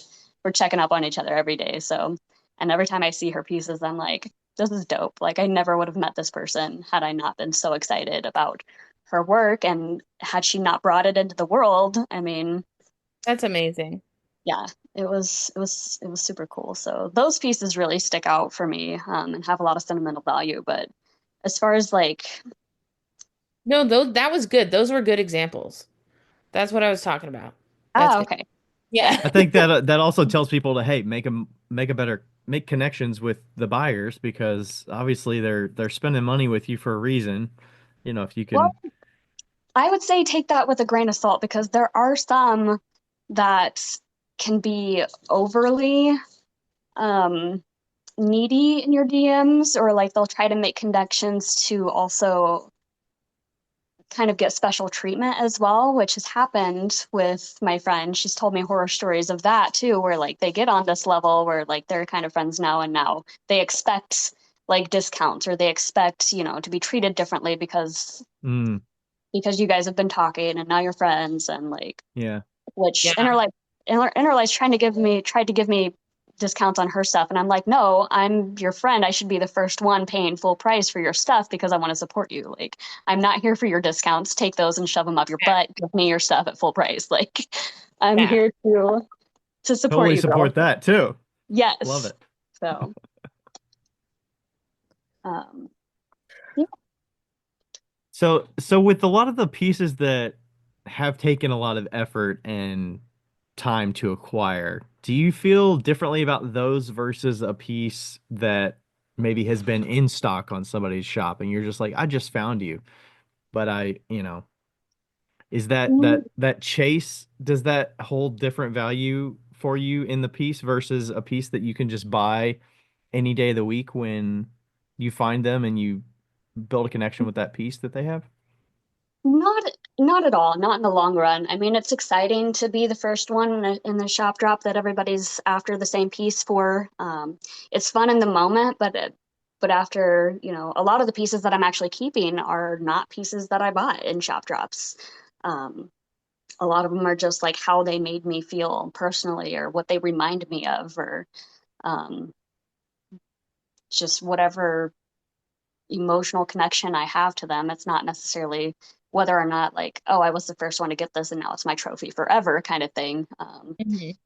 checking up on each other every day. So, and every time I see her pieces, I'm like, this is dope. Like I never would have met this person had I not been so excited about her work and had she not brought it into the world. I mean, That's amazing. yeah, it was super cool. So those pieces really stick out for me, and have a lot of sentimental value. But as far as like, No, those that was good. Those were good examples. That's what I was talking about. That's good. okay, Yeah. I think that that also tells people to, hey, make connections with the buyers because obviously they're spending money with you for a reason. You know, if you Well, can. I would say take that with a grain of salt because there are some that can be overly um, needy in your DMs, or like they'll try to make connections to also kind of get special treatment as well, which has happened with my friend. She's told me horror stories of that too, where like they get on this level where like they're kind of friends now, and now they expect like discounts, or they expect, to be treated differently Mm, because you guys have been talking and now you're friends, and like, yeah. which Yeah. Interlife's tried to give me discounts on her stuff, and I'm like, no, I'm your friend. I should be the first one paying full price for your stuff because I want to support you. Like, I'm not here for your discounts. Take those and shove them up your butt. Give me your stuff at full price. Like, I'm Yeah. here to support Totally you, girl. support that too. Love Yes. it. So, um, yeah. So with a lot of the pieces that have taken a lot of effort and time to acquire, do you feel differently about those versus a piece that maybe has been in stock on somebody's shop and you're just like, I just found you, but is that Mm, that chase, does that hold different value for you in the piece versus a piece that you can just buy any day of the week when you find them and you build a connection with that piece that they have? Not not at all, not in the long run. I mean, it's exciting to be the first one in the shop drop that everybody's after the same piece for. It's fun in the moment, but after, a lot of the pieces that I'm actually keeping are not pieces that I bought in shop drops. Um, a lot of them are just like how they made me feel personally, or what they remind me of, or um, just whatever emotional connection I have to them. It's not necessarily whether or not like, oh, I was the first one to get this and now it's my trophy forever kind of thing. Mhm.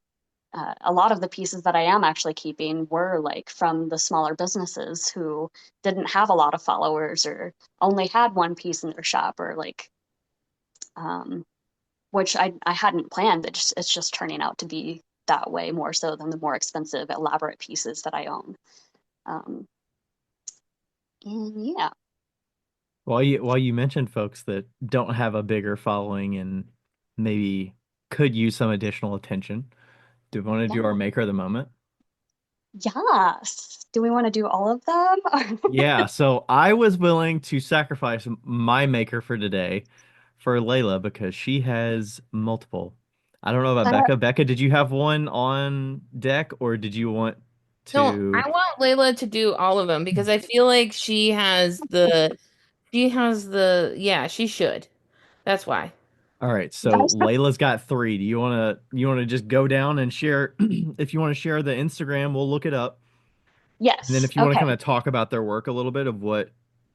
A lot of the pieces that I am actually keeping were like from the smaller businesses who didn't have a lot of followers, or only had one piece in their shop, or like, um, which I hadn't planned. It's just turning out to be that way more so than the more expensive, elaborate pieces that I own. Um, and yeah, While you mentioned folks that don't have a bigger following and maybe could use some additional attention, do we want to yeah. do our maker of the moment? Yes. Do we want to do all of them? Yeah, so I was willing to sacrifice my maker for today for Layla because she has multiple. I don't know about Uh, Becca. Becca, did you have one on deck or did you want No, to? I want Layla to do all of them because I feel like yeah, she should. That's why. All right, so Guys, Layla's got three. Do you wanna just go down and share if you want to share the Instagram, we'll look it up. And then yes. if you want to Okay. kind of talk about their work a little bit of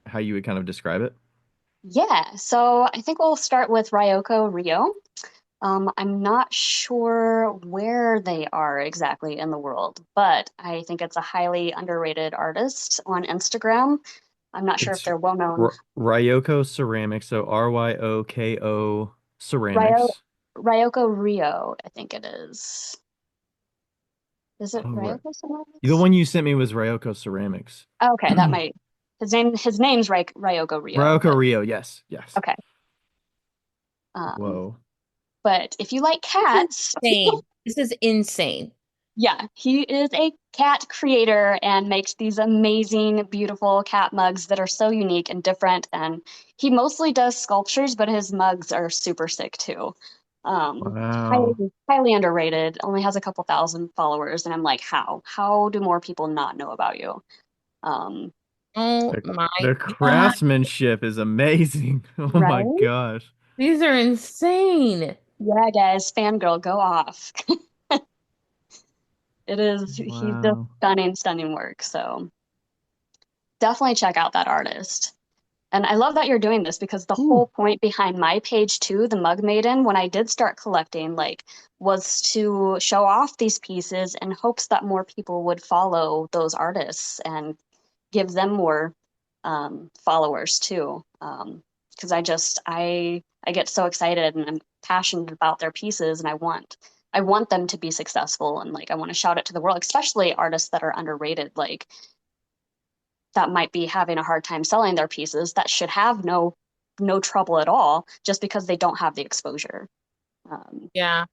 how you would kind of describe it. Yeah. So I think we'll start with Ryoko Rio. I'm not sure where they are exactly in the world, but I think it's a highly underrated artist on Instagram. I'm not sure if It's they're well known. Ryoko Ceramics, so Ryoko Ryo Ceramics. Ryoko Rio, I think it is. Is it Oh, right. Ryoko The Ceramics? one you sent me was Ryoko Ceramics. Okay, that might his name's Ryoko Rio, Ryoko but Rio, yes, yes. okay. Um, Whoa. but if you like This is cats, insane. This is insane. yeah, he is a cat creator and makes these amazing, beautiful cat mugs that are so unique and different. And he mostly does sculptures, but his mugs are super sick too. Wow. Highly underrated. Only has a couple thousand followers, and I'm like, how? How do more people not know about you? Um, Oh The, my the God. craftsmanship is amazing. Oh my right? gosh. These are insane. Yeah, guys, fangirl, go off. He's just Wow. stunning, stunning work. So definitely check out that artist. And I love that you're doing this because the Ooh. whole point behind my page too, the Mug Maiden, when I did start collecting, like, was to show off these pieces in hopes that more people would follow those artists and give them more followers too. Because I get so excited and I'm passionate about their pieces, and I want I want them to be successful, and like I want to shout it to the world, especially artists that are underrated, like that might be having a hard time selling their pieces that should have no trouble at all just because they don't have the exposure. Um, Yeah.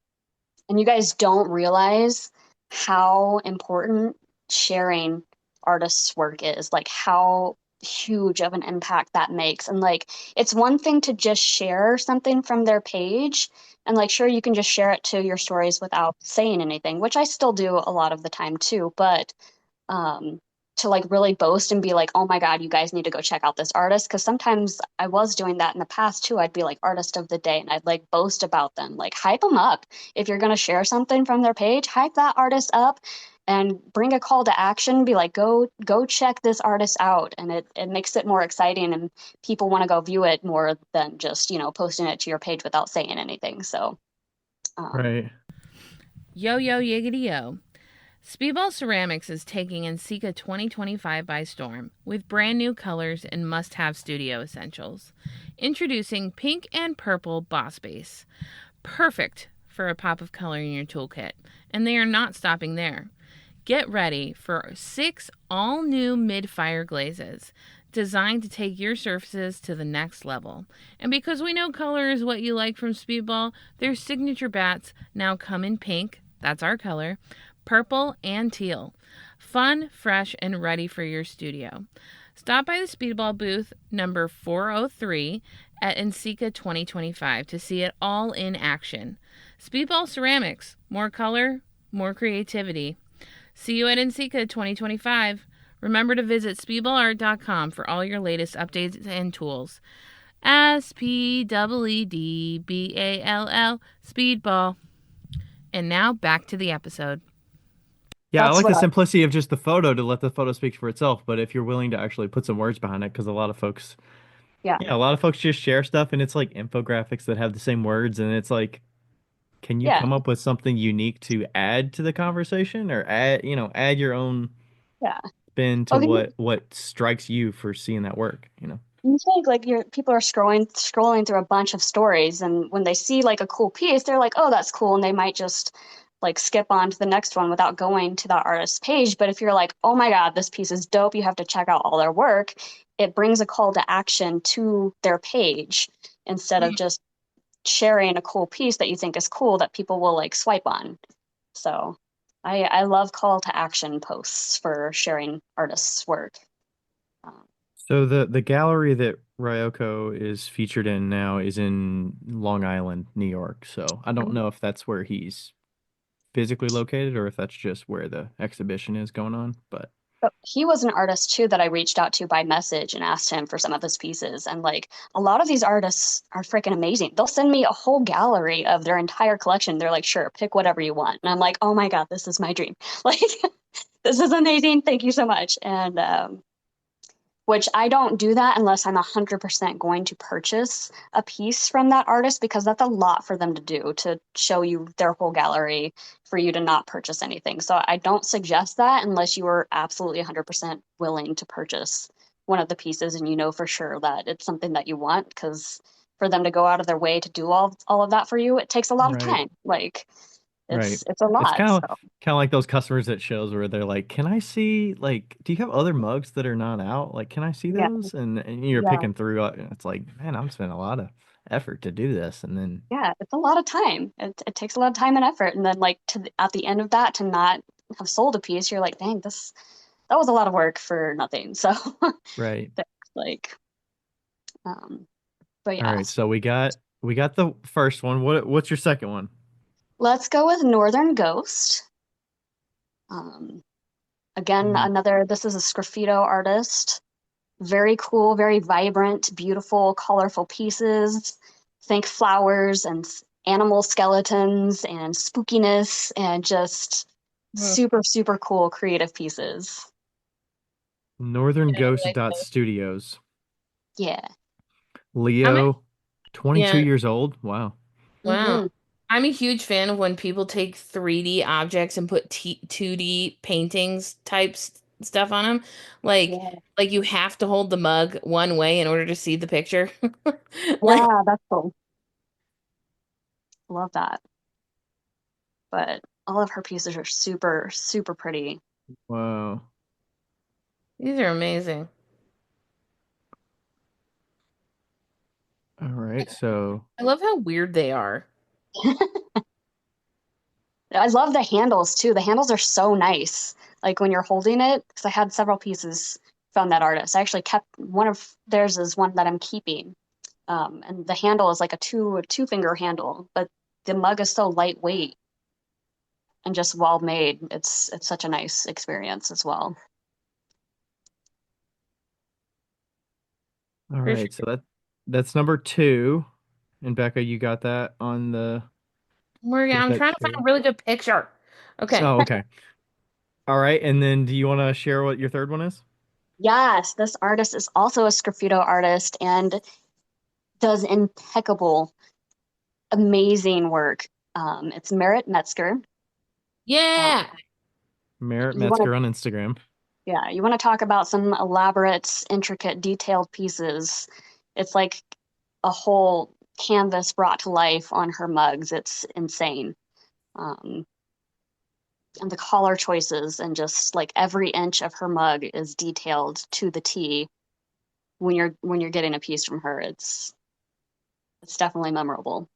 and you guys don't realize how important sharing artists' work is, like how huge of an impact that makes. And like, it's one thing to just share something from their page. And like, sure, you can just share it to your stories without saying anything, which I still do a lot of the time too. But um, to like really boast and be like, oh my God, you guys need to go check out this artist. Cause sometimes I was doing that in the past too. I'd be like artist of the day and I'd like boast about them, like hype them up. If you're going to share something from their page, hype that artist up and bring a call to action, be like, go check this artist out. And it makes it more exciting and people want to go view it more than just, posting it to your page without saying anything. So, um, Right. Yo, yo, yiggity, yo. Speedball Ceramics is taking NCECA 2025 by storm with brand new colors and must-have studio essentials. Introducing Pink and Purple Boss Base. Perfect for a pop of color in your toolkit. And they are not stopping there. Get ready for 6 all-new mid-fire glazes designed to take your surfaces to the next level. And because we know color is what you like from Speedball, their signature bats now come in pink, that's our color, purple, and teal. Fun, fresh, and ready for your studio. Stop by the Speedball booth number 403 at NCECA 2025 to see it all in action. Speedball Ceramics, more color, more creativity. See you at NCECA 2025. Remember to visit speedballart.com for all your latest updates and tools. SPEEDBALL, Speedball. And now back to the episode. Yeah, I that's like what the I, simplicity of just the photo to let the photo speak for itself. But if you're willing to actually put some words behind it, because yeah, a lot of folks just share stuff and it's like infographics that have the same words, and it's like, can you yeah, come up with something unique to add to the conversation or add your own yeah. spin to Okay. what strikes you for seeing that work? You think like your people are scrolling through a bunch of stories, and when they see like a cool piece, they're like, "Oh, that's cool," and they might just like skip on to the next one without going to that artist's page. But if you're like, "Oh my God, this piece is dope," you have to check out all their work. It brings a call to action to their page instead of just sharing a cool piece that you think is cool that people will like swipe on. So, I love call to action posts for sharing artists' work. Um, So the gallery that Ryoko is featured in now is in Long Island, New York. So I don't know if that's where he's physically located or if that's just where the exhibition is going on. But But he was an artist too that I reached out to by message and asked him for some of his pieces. And like a lot of these artists are freaking amazing. They'll send me a whole gallery of their entire collection. They're like, sure, pick whatever you want. And I'm like, oh my God, this is my dream. Like, this is amazing. Thank you so much. And which I don't do that unless I'm 100% going to purchase a piece from that artist because that's a lot for them to do to show you their whole gallery for you to not purchase anything. So I don't suggest that unless you are absolutely 100% willing to purchase one of the pieces and you know for sure that it's something that you want because for them to go out of their way to do all of that for you, it takes a lot of right. time. Like Right. it's a It's lot. So kind of like those customers at shows where they're like, "Can I see like do you have other mugs that are not out? Like, can I see yeah, those?" And you're yeah. picking through it's like, "Man, I'm spending a lot of effort to do this." And then Yeah, it's a lot of time. It takes a lot of time and effort. And then like at the end of that to not have sold a piece, you're like, dang, that was a lot of work for nothing. So right. that's like um but All yeah. right. So we got the first one. What's your second one? Let's go with Northern Ghost. Um again, Mm, another this is a Sgraffito artist. Very cool, very vibrant, beautiful, colorful pieces. Think flowers and animal skeletons and spookiness and just Hmm. super, super cool creative pieces. Northern Yeah, Ghost like dot those. Studios. Yeah. I'm a, Leo, 22 yeah, years old. Wow. wow. Hmm. I'm a huge fan of when people take 3D objects and put 2D paintings types stuff on them. Like Yeah. like you have to hold the mug one way in order to see the picture. Like Yeah, that's cool. Love that. but all of her pieces are super, super pretty. Wow. These are amazing. All right. So, I love how weird they are. I love the handles too. The handles are so nice. Like when you're holding it, because I had several pieces from that artist. I actually kept one of theirs is one that I'm keeping. And the handle is like a two finger handle, but the mug is so lightweight and just well made. It's such a nice experience as well. all For sure. right. So that's number two. And Becca, you got that on the Morgan, with I'm that trying to find chair. a really good picture. Okay. Oh, okay. All right. And then do you want to share what your third one is? Yes, this artist is also a sgraffito artist and does impeccable, amazing work. It's Merritt Metzger. Uh, Yeah. Merritt you want to, Metzger on Instagram. yeah, you want to talk about some elaborate, intricate, detailed pieces. It's like a whole canvas brought to life on her mugs. It's insane. Um, and the color choices and just like every inch of her mug is detailed to the T when you're getting a piece from her. It's definitely memorable.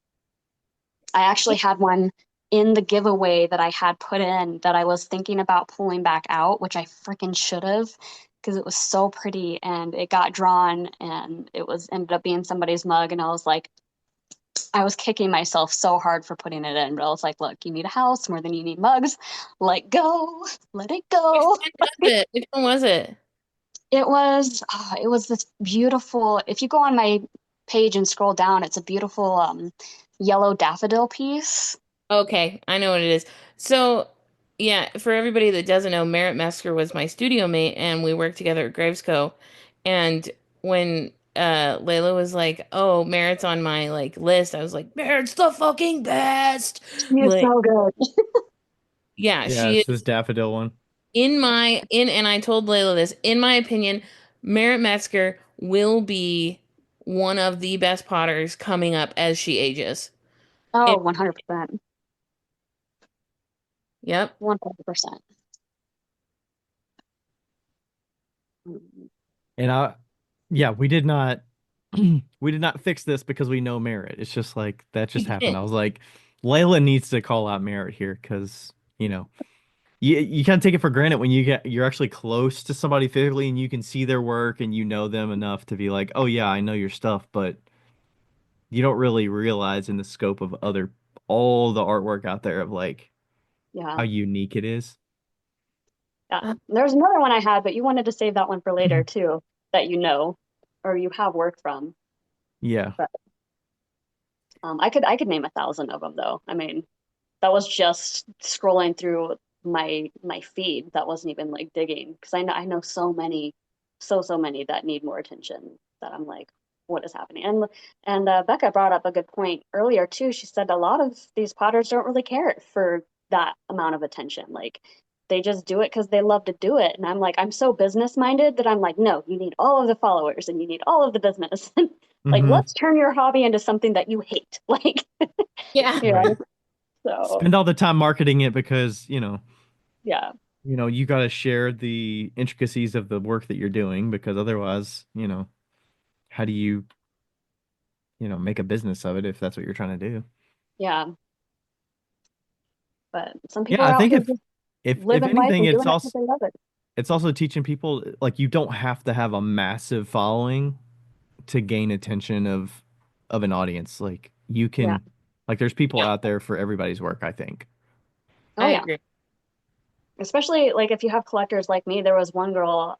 I actually had one in the giveaway that I had put in that I was thinking about pulling back out, which I freaking should have because it was so pretty and it got drawn and it was ended up being somebody's mug and I was like I was kicking myself so hard for putting it in, but I was like, look, you need a house more than you need mugs. Let go, let it Which go. one was it? Which one was it? It was this beautiful, if you go on my page and scroll down, it's a beautiful yellow daffodil piece. Okay, I know what it is. So, yeah, for everybody that doesn't know, Merritt Mesker was my studio mate, and we worked together at Gravesco. And when Layla was like, "Oh, Merritt's on my like list," I was like, "Merritt's the fucking best!" She is Like, so good. yeah, Yeah, she it's this is daffodil one. and I told Layla this. In my opinion, Merritt Metzger will be one of the best potters coming up as she ages. Oh, And, 100%. yep. 100%. And yeah, we did not we did not fix this because we know Merritt. It's just like that just happened. I was like, Layla needs to call out Merritt here because, you can't take it for granted when you're actually close to somebody physically and you can see their work and you know them enough to be like, oh yeah, I know your stuff, but you don't really realize in the scope of all the artwork out there of like Yeah. how unique it is. Yeah. There's another one I had, but you wanted to save that one for later too, that you know, or you have work from. Yeah. But I could name 1,000 of them though. I mean, that was just scrolling through my feed. That wasn't even like digging because I know so many that need more attention that I'm like, what is happening? And Becca brought up a good point earlier too. She said a lot of these potters don't really care for that amount of attention. Like they just do it because they love to do it. And I'm like, I'm so business minded that I'm like, no, you need all of the followers and you need all of the business. Like, Hmm. let's turn your hobby into something that you hate. Like, Yeah. yeah. Right. So Spend all the time marketing it because, yeah. you got to share the intricacies of the work that you're doing because otherwise, how do make a business of it if that's what you're trying to do? Yeah, but some Yeah, people I are out think here if just if living life anything, and doing it because they love it. it's also teaching people like you don't have to have a massive following to gain attention of an audience. Like you Yeah. can like there's people Yeah, out there for everybody's work, I think. Oh I yeah. agree. Especially like if you have collectors like me, there was one girl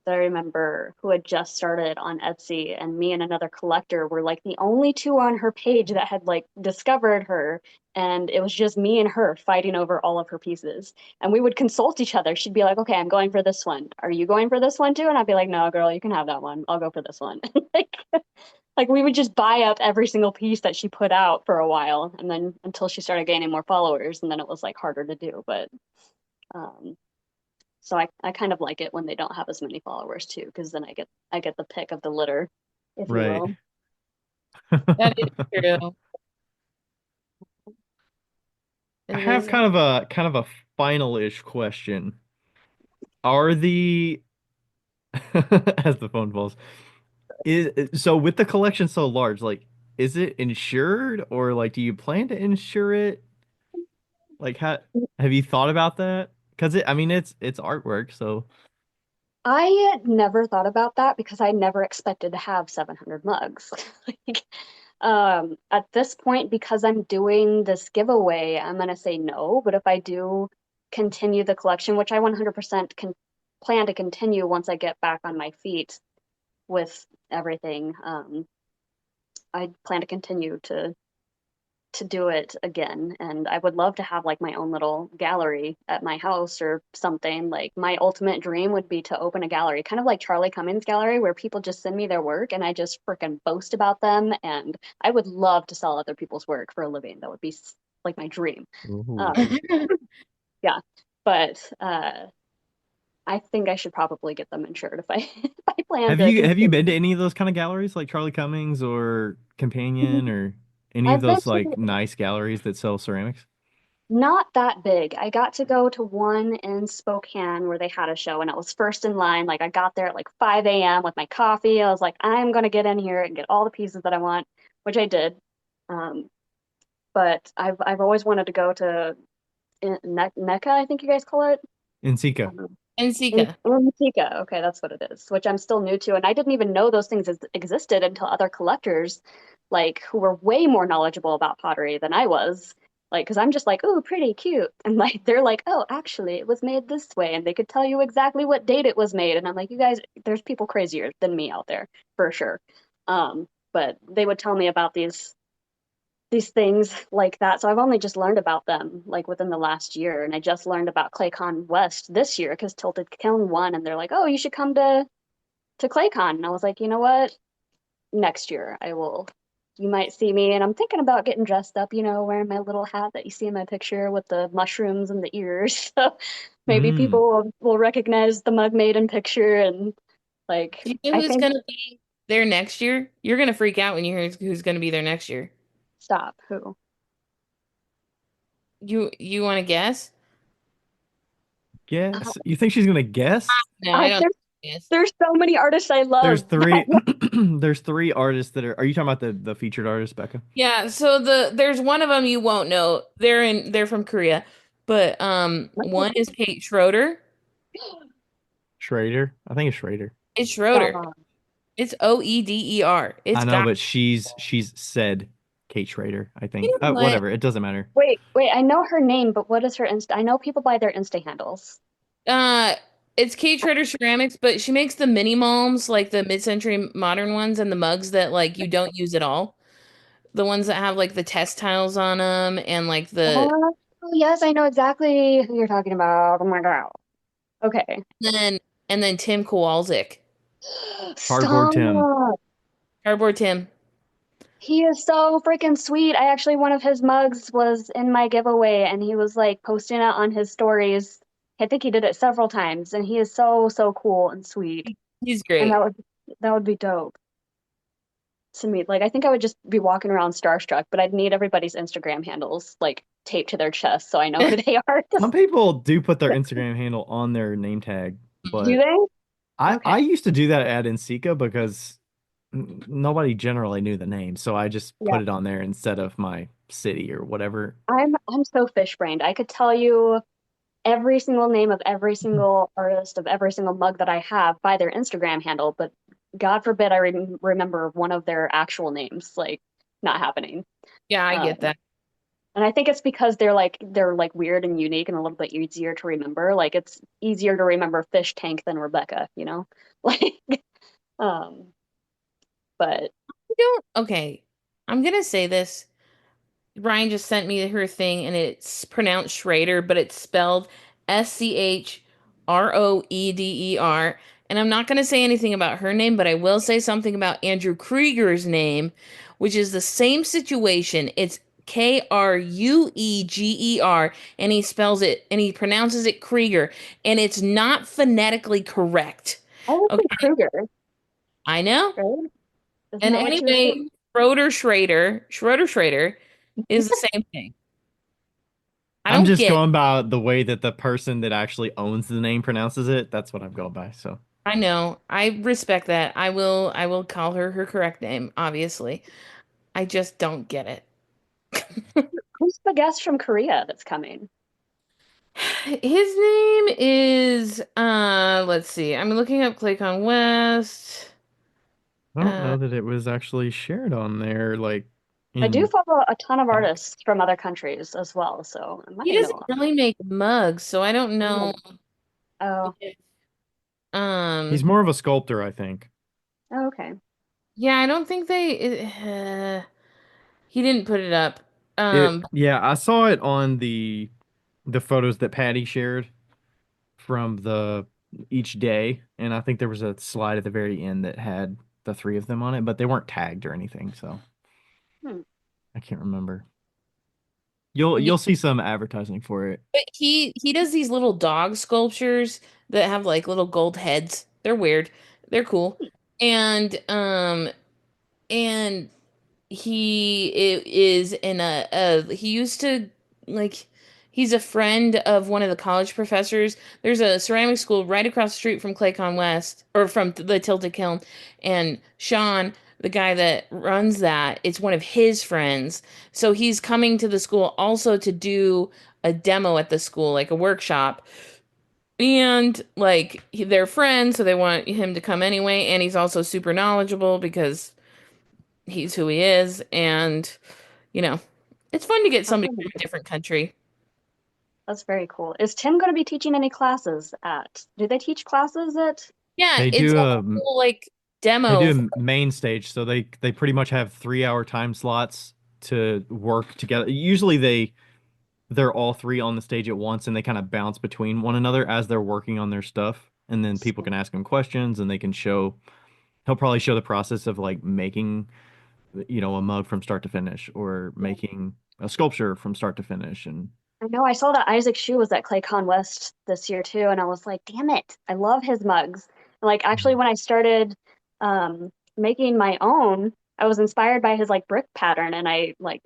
that I remember who had just started on Etsy, and me and another collector were like the only two on her page that had like discovered her. And it was just me and her fighting over all of her pieces. And we would consult each other. She'd be like, okay, I'm going for this one. Are you going for this one too? And I'd be like, no, girl, you can have that one. I'll go for this one. like, like we would just buy up every single piece that she put out for a while. And then until she started gaining more followers. And then it was like harder to do. But um, so I kind of like it when they don't have as many followers too, because then I get the pick of the litter, if you Right. will. That is true. I It have is. kind of a final-ish question. Are the as the phone falls, so with the collection so large, like is it insured or like do you plan to insure it? Like how have you thought about that? Because I mean it's artwork, so I never thought about that because I never expected to have 700 mugs. Like, at this point, because I'm doing this giveaway, I'm gonna say no. But if I do continue the collection, which I 100% can plan to continue once I get back on my feet with everything, I plan to continue to do it again. And I would love to have like my own little gallery at my house or something. Like my ultimate dream would be to open a gallery, kind of like Charlie Cummings Gallery, where people just send me their work and I just freaking boast about them. And I would love to sell other people's work for a living. That would be like my dream. ooh. Um, yeah, but I think I should probably get them insured if I if I plan Have to you continue. been to any of those kind of galleries like Charlie Cummings or Companion or any of I've been those to like nice galleries that sell ceramics? Not that big. I got to go to one in Spokane where they had a show and it was first in line. Like I got there at like 5 a.m. with my coffee. I was like, I'm gonna get in here and get all the pieces that I want, which I did. Um, but I've always wanted to go to NECA, I think you guys call it. In Sika. Um, And Sika. in Tika. Okay, that's what it is, which I'm still new to. And I didn't even know those things existed until other collectors, like who were way more knowledgeable about pottery than I was. Like, because I'm just like, oh, pretty cute. And like, they're like, oh, actually, it was made this way. And they could tell you exactly what date it was made. And I'm like, you guys, there's people crazier than me out there, for sure. But they would tell me about these things like that. So I've only just learned about them like within the last year. And I just learned about ClayCon West this year because Tilted Kiln won and they're like, oh, you should come to ClayCon. And I was like, you know what? Next year I will. You might see me, and I'm thinking about getting dressed up, wearing my little hat that you see in my picture with the mushrooms and the ears. So maybe Mm. people will recognize the Mug Maiden picture and like Do you know I who's think gonna be there next year? You're gonna freak out when you hear who's gonna be there next year. stop. Who? You want to guess? Guess. You think she's gonna guess? No, I don't There's guess. there's so many artists I There's love. three there's three artists that are you talking about the featured artist, Becca? Yeah, so there's one of them you won't know. They're from Korea. But one is Kate Schroeder. Schrader? I think it's Schrader. It's Schroeder. Stop. It's Oeder. I It's know, got but she's said Kate Schrader, I think. you know what? Whatever, it doesn't matter. Wait, I know her name, but what is her Insta? I know people by their Insta handles. Uh it's Kate Schroeder Ceramics, but she makes the mini malms, like the mid-century modern ones and the mugs that like you don't use at all. The ones that have like the test tiles on them and like the Oh, yes, I know exactly who you're talking about. Oh my God. Okay. then and then Tim Kowalczyk. Cardboard Tim. Stop. Cardboard Tim. He is so freaking sweet. I actually, one of his mugs was in my giveaway and he was like posting it on his stories. I think he did it several times and he is so, so cool and sweet. He's And great. that would be dope to me. Like, I think I would just be walking around starstruck, but I'd need everybody's Instagram handles like taped to their chest so I know who they are. Some people do put their Instagram handle on their name tag, Do but they? I Okay. used to do that at Ensika because nobody generally knew the name, so I just Yeah. put it on there instead of my city or whatever. I'm so fish brained. I could tell you every single name of every single artist of every single mug that I have by their Instagram handle, but God forbid I remember one of their actual names, like not happening. Yeah, I Uh, get that. and I think it's because they're like weird and unique and a little bit easier to remember. Like it's easier to remember Fish Tank than Rebecca, you know? Like um but I don't okay. I'm gonna say this. Ryan just sent me her thing and it's pronounced Schrader, but it's spelled Schroeder. And I'm not going to say anything about her name, but I will say something about Andrew Krieger's name, which is the same situation. It's Krueger, and he spells it and he pronounces it Krieger, and it's not phonetically correct. I would Okay, think Kruger, I know. right? Isn't And that what you were anyway, saying? Schroeder is the same thing. 'Schroeder, Schrader, Schroeder, Schrader, is the same thing. 'Schroeder, Schrader, Schroeder, Schrader, is the same thing. 'Schroeder, Schrader, Schroeder, Schrader, is the same thing. 'Schroeder, Schrader, Schroeder, Schrader, is the same thing. I I'm don't just get. going by the way that the person that actually owns the name pronounces it. That's what I'm going by. So I know. I respect that. I will call her her correct name, obviously. I just don't get it. Who's the guest from Korea that's coming? His name is let's see. I'm looking up Claycon West. I don't Uh know that it was actually shared on there, like I do in follow a ton of doc. artists from other countries as well, so I he might doesn't know. really make mugs, so I don't know Oh, oh, if, um He's more of a sculptor, I think. oh, okay. yeah, I don't think he didn't put it up. It Um yeah, I saw it on the photos that Patty shared from the each day, and I think there was a slide at the very end that had the three of them on it, but they weren't tagged or anything, so Hmm. I can't remember. You'll yeah, you'll see some advertising for it. but he does these little dog sculptures that have like little gold heads. They're weird. They're cool. And and is in he used to like he's a friend of one of the college professors. There's a ceramic school right across the street from Claycon West or from the Tilted Kiln, and Sean, the guy that runs that, it's one of his friends. So he's coming to the school also to do a demo at the school, like a workshop. And like they're friends, so they want him to come anyway, and he's also super knowledgeable because he's who he is, and you know, it's fun to get That's somebody really from a cool. different country. That's very cool. Is Tim going to be teaching any classes at? Do they teach classes at? Yeah, They it's do a a whole like they demo. do a main stage, so they pretty much have 3 hour time slots to work together. Usually they're all three on the stage at once, and they kind of bounce between one another as they're working on their stuff, and then people can ask them questions, and they can show. He'll probably show the process of like making, a mug from start to finish, or Yeah. making a sculpture from start to finish, and I know I saw that Isaac Shue was at ClayCon West this year too, and I was like, damn it, I love his mugs. And like actually when I started making my own, I was inspired by his like brick pattern and I like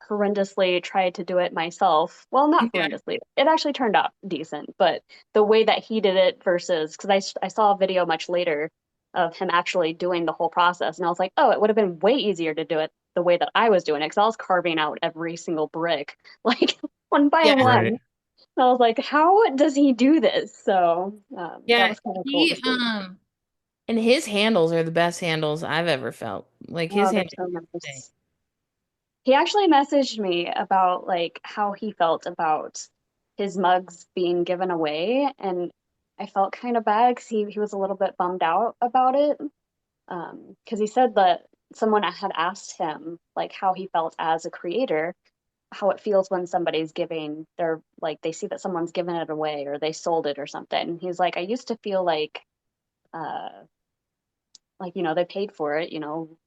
horrendously tried to do it myself. Well, not Yeah, horrendously. It actually turned out decent, but the way that he did it versus because I saw a video much later of him actually doing the whole process, and I was like, oh, it would have been way easier to do it the way that I was doing it because I was carving out every single brick like one by yeah, one. right. And I was like, how does he do this? So that yeah. was kind of cool to He see. and his handles are the best handles I've ever felt. Like his Oh, they're handles. so nice. He actually messaged me about like how he felt about his mugs being given away, and I felt kind of bad because he was a little bit bummed out about it. Because he said that someone had asked him like how he felt as a creator, how it feels when somebody's giving their like they see that someone's given it away or they sold it or something. He's like, I used to feel uh like they paid for it,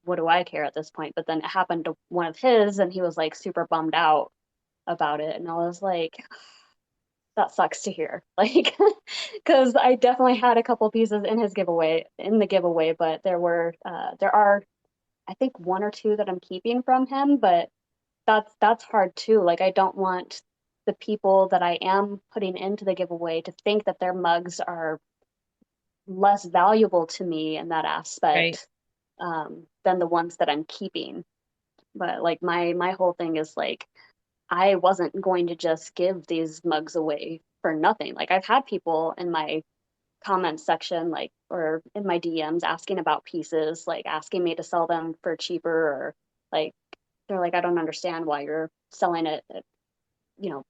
what do I care at this point? But then it happened to one of his and he was like super bummed out about it, and I was like, that sucks to hear. Like because I definitely had a couple pieces in the giveaway, but there are I think one or two that I'm keeping from him, but that's hard too. Like I don't want the people that I am putting into the giveaway to think that their mugs are less valuable to me in that Right. aspect than the ones that I'm keeping. But like my whole thing is like I wasn't going to just give these mugs away for nothing. Like I've had people in my comments section, like or in my DMs asking about pieces, like asking me to sell them for cheaper or like they're like, I don't understand why you're selling it at,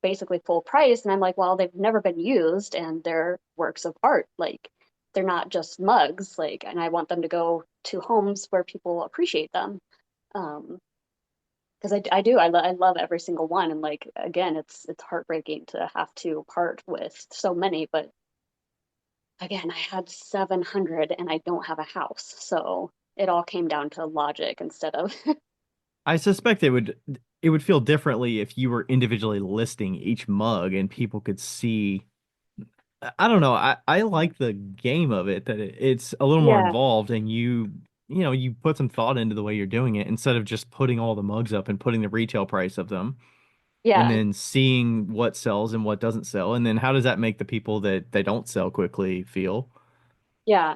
basically full price. And I'm like, well, they've never been used and they're works of art. Like they're not just mugs. Like, and I want them to go to homes where people appreciate them. Um, because I love every single one, and like again, it's heartbreaking to have to part with so many. But again, I had 700, and I don't have a house, so it all came down to logic instead of I suspect it would feel differently if you were individually listing each mug and people could see. I don't know. I like the game of it, that it's a little more yeah. involved, and you put some thought into the way you're doing it instead of just putting all the mugs up and putting the retail price of them. and Yeah. then seeing what sells and what doesn't sell, and then how does that make the people that they don't sell quickly feel? Yeah.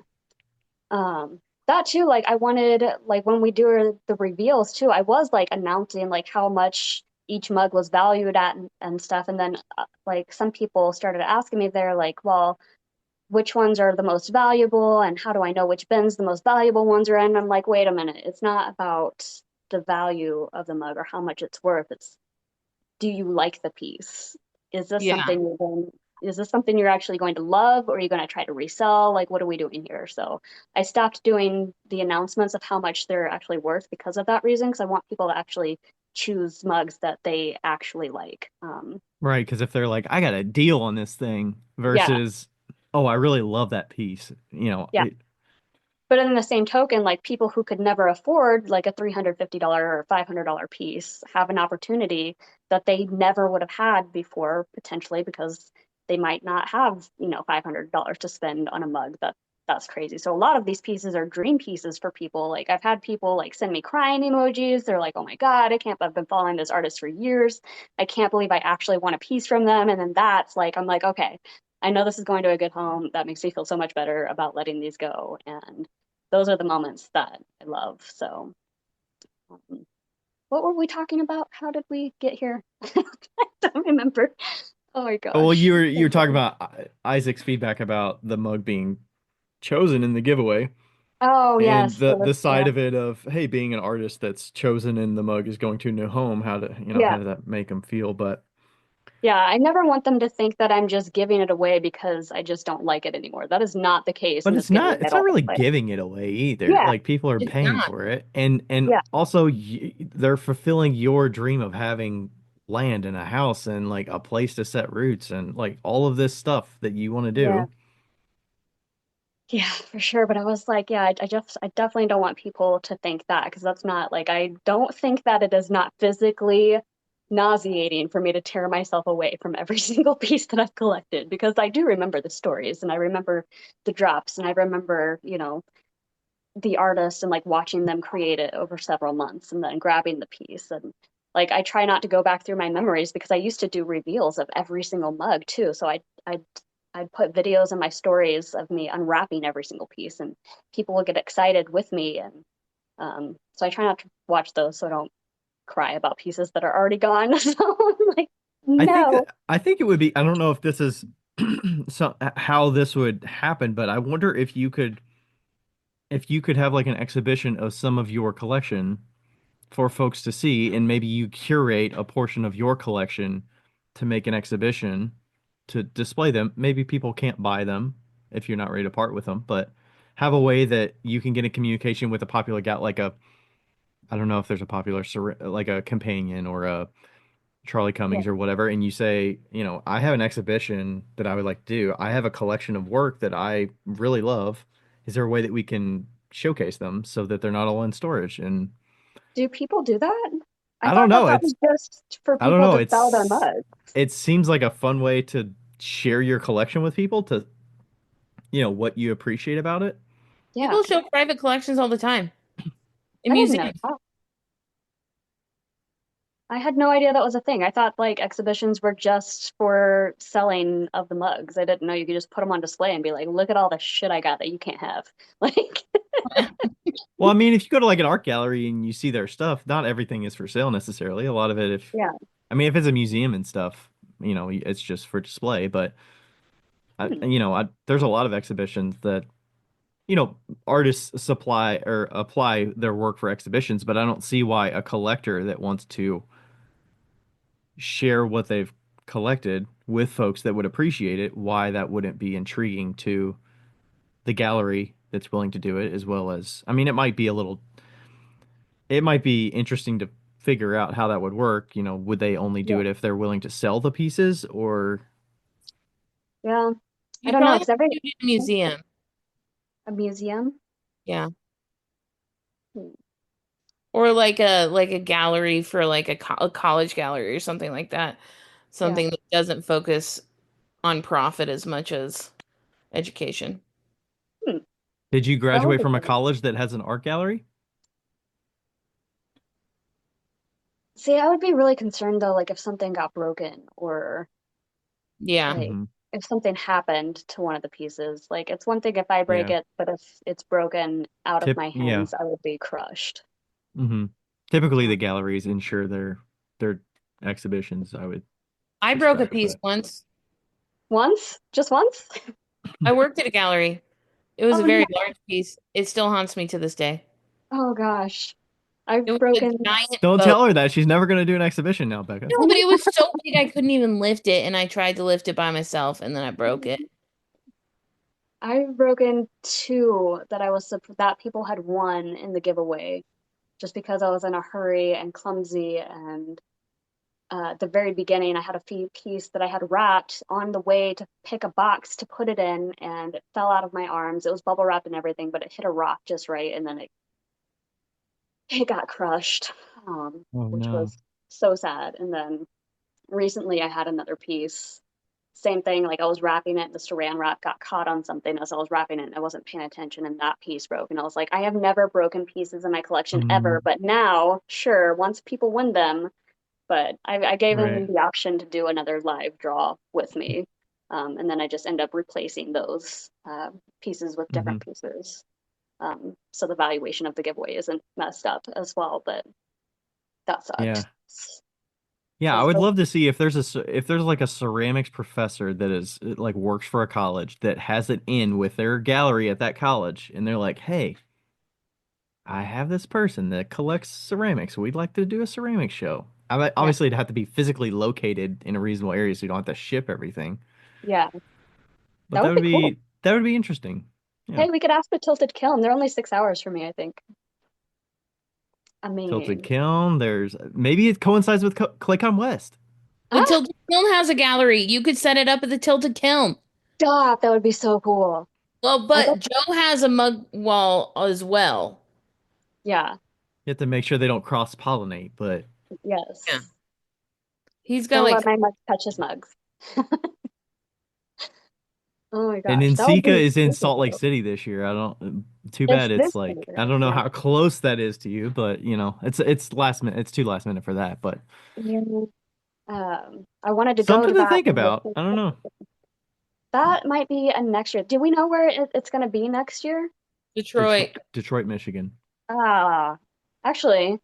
That too, like I wanted, like when we do the reveals too, I was like announcing like how much each mug was valued at and stuff. And then like some people started asking me, they're like, well, which ones are the most valuable and how do I know which bins the most valuable ones are in? I'm like, wait a minute, it's not about the value of the mug or how much it's worth. It's, do you like the piece? Is this Yeah. something is this something you're actually going to love or are you going to try to resell? Like, what are we doing here? So I stopped doing the announcements of how much they're actually worth because of that reason, because I want people to actually choose mugs that they actually like. Right, because if they're like, I got a deal on this thing Yeah, versus, oh, I really love that piece, yeah. But in the same token, like people who could never afford like a $350 or $500 piece have an opportunity that they never would have had before, potentially because they might not have, $500 to spend on a mug. That's crazy. So a lot of these pieces are dream pieces for people. Like I've had people like send me crying emojis. They're like, "Oh my God, I can't, I've been following this artist for years. I can't believe I actually want a piece from them." And then that's like, I'm like, okay, I know this is going to a good home. That makes me feel so much better about letting these go. And those are the moments that I love. So, um, what were we talking about? How did we get here? I don't remember. Oh my Oh, well, gosh. you were talking about Isaac's feedback about the mug being chosen in the giveaway, Oh and yes, the yeah, side of it of, hey, being an artist that's chosen in the mug is going to a new home. yeah, How did that make them feel? But yeah. I never want them to think that I'm just giving it away because I just don't like it anymore. That is not the case in this giveaway it's at not all. really Like, giving it away either. yeah, Like people are It's paying not. for it, and yeah, also they're fulfilling your dream of having land and a house and like a place to set roots and like all of this stuff that you want to yeah. do. Yeah, for sure. But I was like, yeah, I definitely don't want people to think that because that's not like, I don't think that it is not physically nauseating for me to tear myself away from every single piece that I've collected because I do remember the stories and I remember the drops and I remember, the artist and like watching them create it over several months and then grabbing the piece. And like, I try not to go back through my memories because I used to do reveals of every single mug too. So I'd put videos in my stories of me unwrapping every single piece, and people will get excited with me. And so I try not to watch those so I don't cry about pieces that are already gone. So I'm like, no. I think it would be, I don't know if this is how this would happen, but I wonder if you could have like an exhibition of some of your collection for folks to see, and maybe you curate a portion of your collection to make an exhibition to display them. Maybe people can't buy them if you're not ready to part with them, but have a way that you can get in communication with a popular gal, like a, I don't know if there's a popular like a companion or a Charlie Yeah. Cummings or whatever, and you say, I have an exhibition that I would like to do. I have a collection of work that I really love. Is there a way that we can showcase them so that they're not all in storage? And Do people do that? I I don't thought that know. that was just for I don't people know. to sell their mugs. It seems like a fun way to share your collection with people to, what you appreciate about it. Yeah, People show private collections all the time in I didn't know museums. that. I had no idea that was a thing. I thought like exhibitions were just for selling of the mugs. I didn't know you could just put them on display and be like, look at all the shit I got that you can't have. Like, Well, I mean, if you go to like an art gallery and you see their stuff, not everything is for sale necessarily. A lot of it, yeah. I mean, if it's a museum and stuff, it's just for display. But Hmm. there's a lot of exhibitions that, you know, artists supply or apply their work for exhibitions, but I don't see why a collector that wants to share what they've collected with folks that would appreciate it, why that wouldn't be intriguing to the gallery that's willing to do it, as well as, I mean, it might be interesting to figure out how that would work. Would they only do Yeah. it if they're willing to sell the pieces, or Yeah. I You'd don't know, probably have because every to do it in a museum. a museum. Yeah. Hmm. Or like a gallery for like a college gallery or something like that. Yeah. Something that doesn't focus on profit as much as education. Hmm. did you That would graduate be from a cool. college that has an art gallery? See, I would be really concerned though, like if something got broken or Yeah. like Hmm. if something happened to one of the pieces. Like it's one thing if I break Yeah. it, but if it's broken out of my Yeah. hands, I would be crushed. Hmm. Typically Uh, the galleries insure their exhibitions, I would I broke a suspect, piece but once. once? Just once? I worked at a gallery. It was a Oh no. very large piece. It still haunts me to this day. Oh gosh. It I've was a broken giant don't boat. tell her that. She's never going to do an exhibition now, Becca. No, but it was so big I couldn't even lift it, and I tried to lift it by myself, and then I broke it. I've broken two that that people had won in the giveaway just because I was in a hurry and clumsy and at the very beginning I had a piece that I had wrapped on the way to pick a box to put it in and it fell out of my arms. It was bubble wrapped and everything, but it hit a rock just right and then it got crushed, Oh which no. was so sad. And then recently I had another piece. Same thing, like I was wrapping it, the saran wrap got caught on something as I was wrapping it, and I wasn't paying attention, and that piece broke. And I was like, I have never broken pieces in my collection ever, Mm, but now, sure, once people win them, but I gave them right. the option to do another live draw with me. And then I just end up replacing those pieces with Hmm. different pieces. So the valuation of the giveaway isn't messed up as well, but that sucked. Yeah. Yeah, I Because would those, love to see if if there's like a ceramics professor that is like works for a college that has it in with their gallery at that college, and they're like, "Hey, I have this person that collects ceramics. We'd like to do a ceramics show." yeah, Obviously, it'd have to be physically located in a reasonable area, so you don't have to ship everything. yeah, But that would be cool. that would be interesting. Yeah, Hey, we could ask the Tilted Kiln. They're only 6 hours from me, I think. I Tilted mean, Kiln. There's maybe it coincides with Claycon West. The ah, Tilted Kiln has a gallery. You could set it up at the Tilted Kiln. stop. That would be so cool. Well, I bet, but Joe has a mug wall as well. yeah, You have to make sure they don't cross pollinate, but Yeah. yes. He's got Don't let like my mug touch his mugs. Oh my and gosh, that would Nsika be is in super Salt Lake cool. City this year. I don't. Too It's bad. It's this like year. I don't know Yeah. how close that is to you, but you know, it's last minute. It's too last minute for that, but Yeah. I wanted to go something to to that think and about. I don't know. that might be a next year. Do we know where it's going to be next year? Detroit, Detroit. Detroit, Michigan. Ah, actually,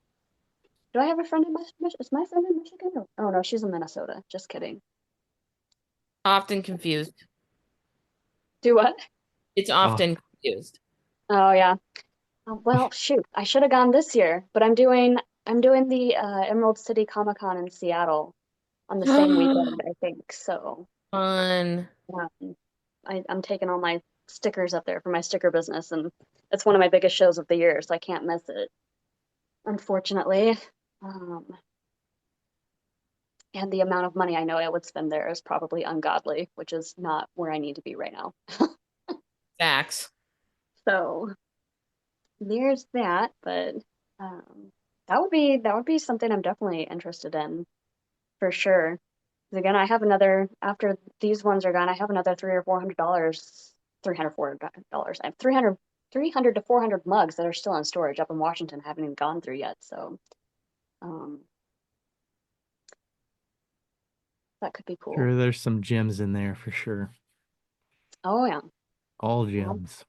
do I have a friend in Michigan? Is my friend in Michigan? Oh no, she's in Minnesota. Just kidding. Often confused. Do what? It's Oh, often confused. Oh yeah. Well, shoot, I should have gone this year, but I'm doing the Emerald City Comic Con in Seattle on the same weekend, I think. So Fun. I'm taking all my stickers up there for my sticker business, and it's one of my biggest shows of the year, so I can't miss it, unfortunately. Um, and the amount of money I know I would spend there is probably ungodly, which is not where I need to be right now. Facts. So there's that, but that would be something I'm definitely interested in for sure. 'Cause again, I have another after these ones are gone, I have another $300 or $400, $300 I have 300 to 400 mugs that are still in storage up in Washington, I haven't even gone through yet. So um, that could be cool. sure, there's some gems in there for sure. Oh yeah. All Well, gems.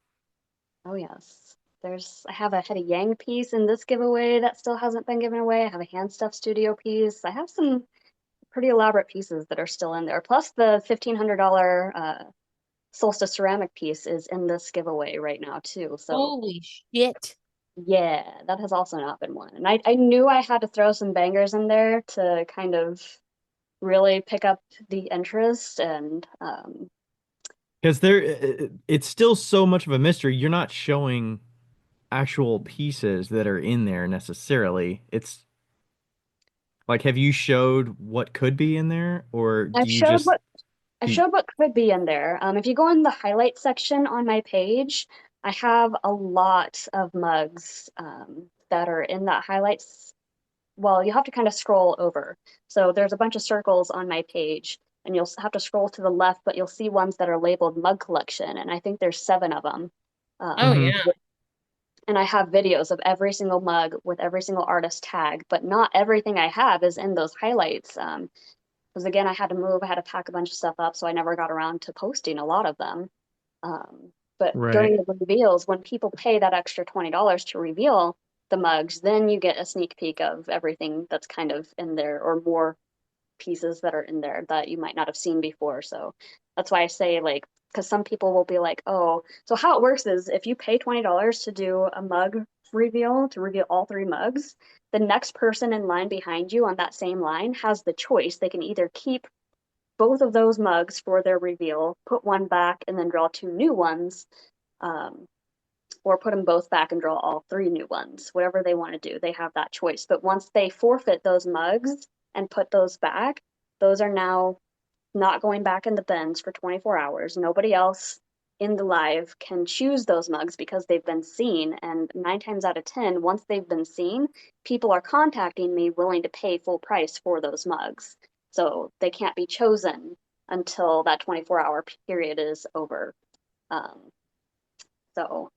oh yes. I have a Hetty Yang piece in this giveaway that still hasn't been given away. I have a hand stuffed studio piece. I have some pretty elaborate pieces that are still in there. Plus the $1,500 Solstice ceramic piece is in this giveaway right now too. So Holy shit. yeah, that has also not been won. And I knew I had to throw some bangers in there to kind of really pick up the interest and Because it's still so much of a mystery. You're not showing actual pieces that are in there necessarily. It's like, have you showed what could be in there, or I've do you showed just what I do you, showed what could be in there. If you go in the highlights section on my page, I have a lot of mugs that are in that highlights. Well, you have to kind of scroll over. So there's a bunch of circles on my page, and you'll have to scroll to the left, but you'll see ones that are labeled mug collection, and I think there's 7 of them. Oh Um, Mhm. yeah. And I have videos of every single mug with every single artist tag, but not everything I have is in those highlights. Because again, I had to move, I had to pack a bunch of stuff up, so I never got around to posting a lot of them. But during Right. the reveals, when people pay that extra $20 to reveal the mugs, then you get a sneak peek of everything that's kind of in there, or more pieces that are in there that you might not have seen before. So that's why I say, like, because some people will be like, oh, so how it works is if you pay $20 to do a mug reveal, to reveal all three mugs, the next person in line behind you on that same line has the choice. They can either keep both of those mugs for their reveal, put one back, and then draw two new ones, um, or put them both back and draw all three new ones. Whatever they want to do, they have that choice. But once they forfeit those mugs and put those back, those are now not going back in the bins for 24 hours. Nobody else in the live can choose those mugs because they've been seen. And 9 times out of 10, once they've been seen, people are contacting me willing to pay full price for those mugs. So they can't be chosen until that 24-hour period is over. Um, so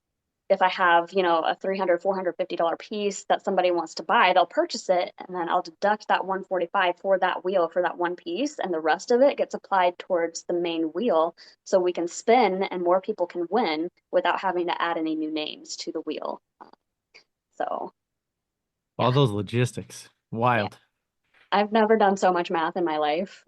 if I have, a $300, $450 piece that somebody wants to buy, they'll purchase it, and then I'll deduct that 145 for that wheel for that one piece, and the rest of it gets applied towards the main wheel so we can spin and more people can win without having to add any new names to the wheel. So All yeah, those logistics. yeah. Wild. I've never done so much math in my life.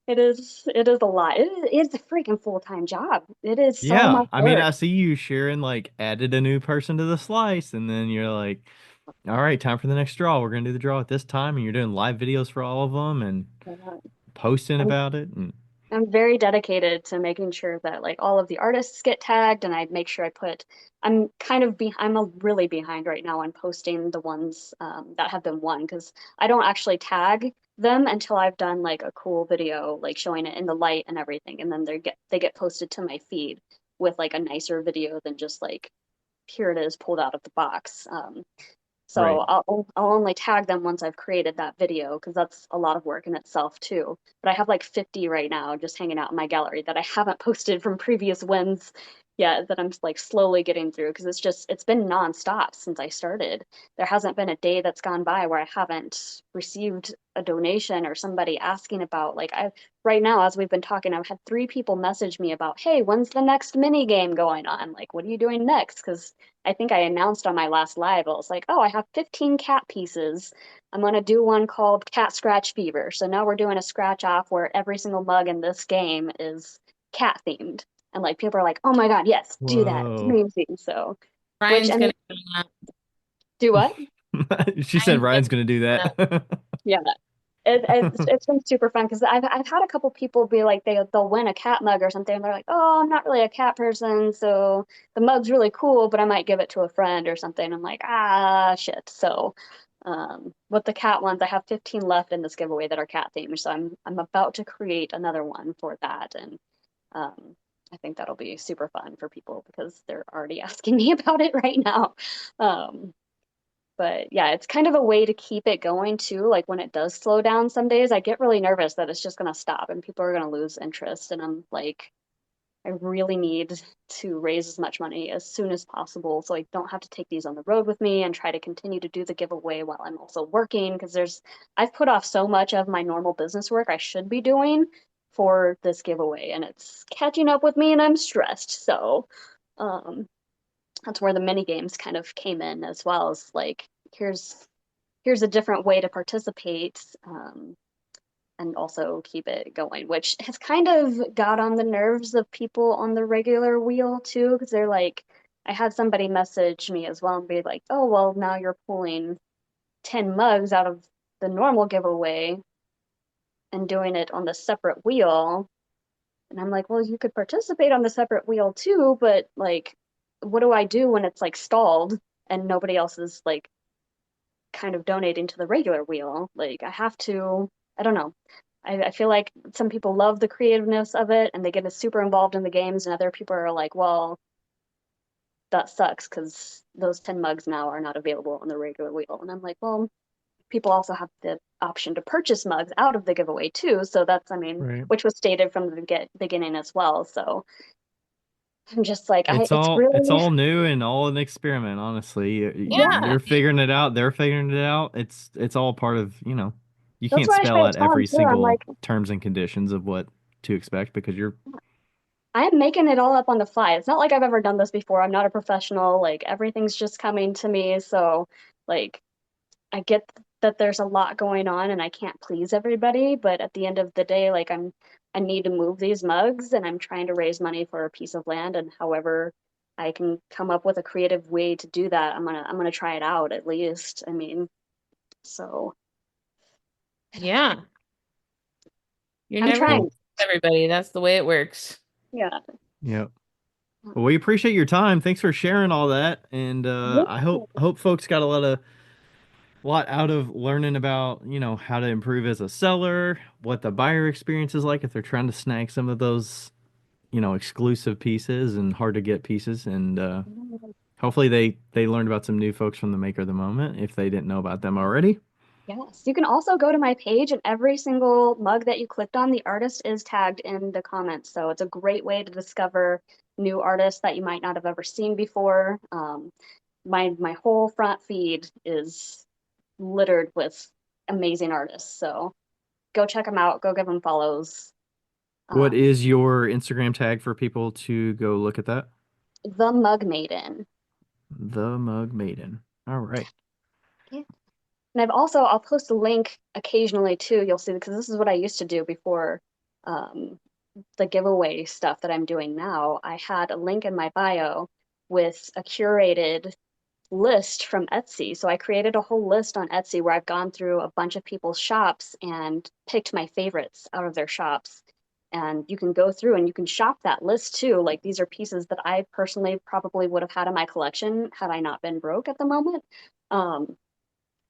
It is a lot. It's a freaking full-time job. It is so Yeah. much I mean, work. I see you sharing like added a new person to the slice, and then you're like, all right, time for the next draw. We're gonna do the draw at this time, and you're doing live videos for all of them and posting I'm about it. And I'm very dedicated to making sure that like all of the artists get tagged, and I make sure I'm really behind right now on posting the ones that have been won, because I don't actually tag them until I've done like a cool video like showing it in the light and everything, and then they get posted to my feed with like a nicer video than just like here it is pulled out of the box. So right. I'll only tag them once I've created that video, because that's a lot of work in itself too. But I have like 50 right now just hanging out in my gallery that I haven't posted from previous wins yet, that I'm like slowly getting through, because it's been nonstop since I started. There hasn't been a day that's gone by where I haven't received a donation or somebody asking about, like, I right now as we've been talking, I've had 3 people message me about, hey, when's the next mini game going on? Like, what are you doing next? Because I think I announced on my last live, I was like, oh, I have 15 cat pieces. I'm going to do one called Cat Scratch Fever. So now we're doing a scratch off where every single mug in this game is cat themed. And like people are like, oh my God, yes, do that. It's Whoa. amazing. So, which, Ryan's and gonna do that. do what? She said Ryan's gonna Ryan's gonna do do that. that. Yeah. It's been super fun because I've had a couple people be like they'll win a cat mug or something, and they're like, oh, I'm not really a cat person, so the mug's really cool, but I might give it to a friend or something. I'm like, ah, shit. So with the cat ones, I have 15 left in this giveaway that are cat themed, so I'm about to create another one for that, and I think that'll be super fun for people because they're already asking me about it right now. Um, but yeah, it's kind of a way to keep it going too. Like when it does slow down some days, I get really nervous that it's just going to stop and people are going to lose interest. And I'm like, I really need to raise as much money as soon as possible so I don't have to take these on the road with me and try to continue to do the giveaway while I'm also working. Because I've put off so much of my normal business work I should be doing for this giveaway, and it's catching up with me and I'm stressed. So, um, that's where the mini games kind of came in, as well as like here's a different way to participate, and also keep it going, which has kind of got on the nerves of people on the regular wheel too, because they're like, I had somebody message me as well and be like, oh well, now you're pulling 10 mugs out of the normal giveaway and doing it on the separate wheel. And I'm like, well, you could participate on the separate wheel too, but like, what do I do when it's like stalled and nobody else is like kind of donating to the regular wheel? Like, I don't know. I feel like some people love the creativeness of it and they get super involved in the games, and other people are like, well, that sucks because those 10 mugs now are not available on the regular wheel. And I'm like, well, people also have the option to purchase mugs out of the giveaway too. So that's, I mean, Right. which was stated from the beginning as well. So I'm just like, it's It's really, all new and all an experiment, honestly. Yeah. You're figuring it out, they're figuring it out. It's all part of, you that's can't what I try spell to out tell them every too. I'm single like, terms and conditions of what to expect because you're I'm making it all up on the fly. It's not like I've ever done this before. I'm not a professional. Like everything's just coming to me. So like I get that there's a lot going on and I can't please everybody, but at the end of the day, like I need to move these mugs and I'm trying to raise money for a piece of land and however I can come up with a creative way to do that, I'm gonna try it out at least. I mean, so Yeah. You're I'm never gonna trying. well. please everybody. That's the way it works. Yeah. Yep. Well, we appreciate your time. Thanks for sharing all that, and I hope folks got a lot out of learning about how to improve as a seller, what the buyer experience is like if they're trying to snag some of those exclusive pieces and hard to get pieces, and hopefully they learned about some new folks from the Maker of the Moment if they didn't know about them already. Yes, you can also go to my page and every single mug that you clicked on, the artist is tagged in the comments. So it's a great way to discover new artists that you might not have ever seen before. My whole front feed is littered with amazing artists. So go check them out, go give them follows. What Um, is your Instagram tag for people to go look at that? the Mug Maiden. The Mug Maiden. All right. Yeah. And I'll post a link occasionally too. You'll see because this is what I used to do before um, the giveaway stuff that I'm doing now. I had a link in my bio with a curated list from Etsy. So I created a whole list on Etsy where I've gone through a bunch of people's shops and picked my favorites out of their shops. And you can go through and you can shop that list too. Like these are pieces that I personally probably would have had in my collection had I not been broke at the moment. Um,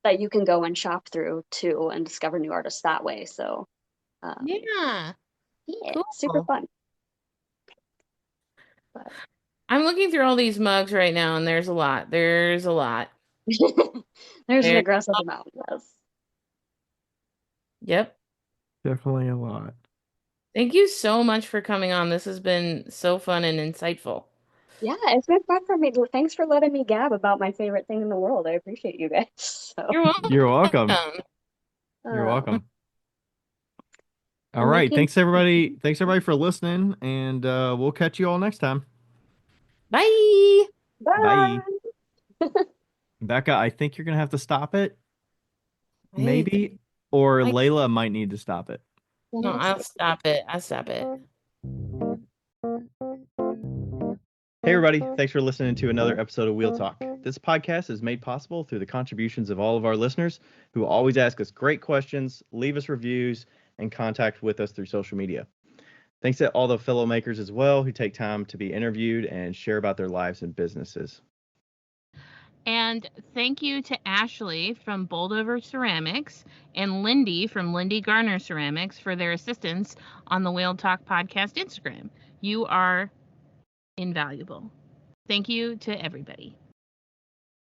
that you can go and shop through too and discover new artists that way. So Yeah. yeah, super Cool. fun. But I'm looking through all these mugs right now, and there's a lot. There's a lot. there's an There. aggressive amount, yes. Yep. Definitely a lot. Thank you so much for coming on. This has been so fun and insightful. Yeah, it's been fun for me. Thanks for letting me gab about my favorite thing in the world. I appreciate you guys. So, You're You're welcome. welcome. You're uh, welcome. All I'm right. making. Thanks everybody. Thanks everybody for listening, and we'll catch you all next time. Bye. Bye. bye. Becca, I think you're gonna have to stop it, I, maybe, or I, Layla might need to stop it. Let no, me I'll see. stop it. I'll stop it. Hey, everybody. Thanks for listening to another episode of Wheel Talk. This podcast is made possible through the contributions of all of our listeners who always ask us great questions, leave us reviews, and contact with us through social media. Thanks to all the fellow makers as well who take time to be interviewed and share about their lives and businesses. And thank you to Ashley from Boldover Ceramics and Lindy from Lindy Garner Ceramics for their assistance on the Whale Talk Podcast Instagram. You are invaluable. Thank you to everybody.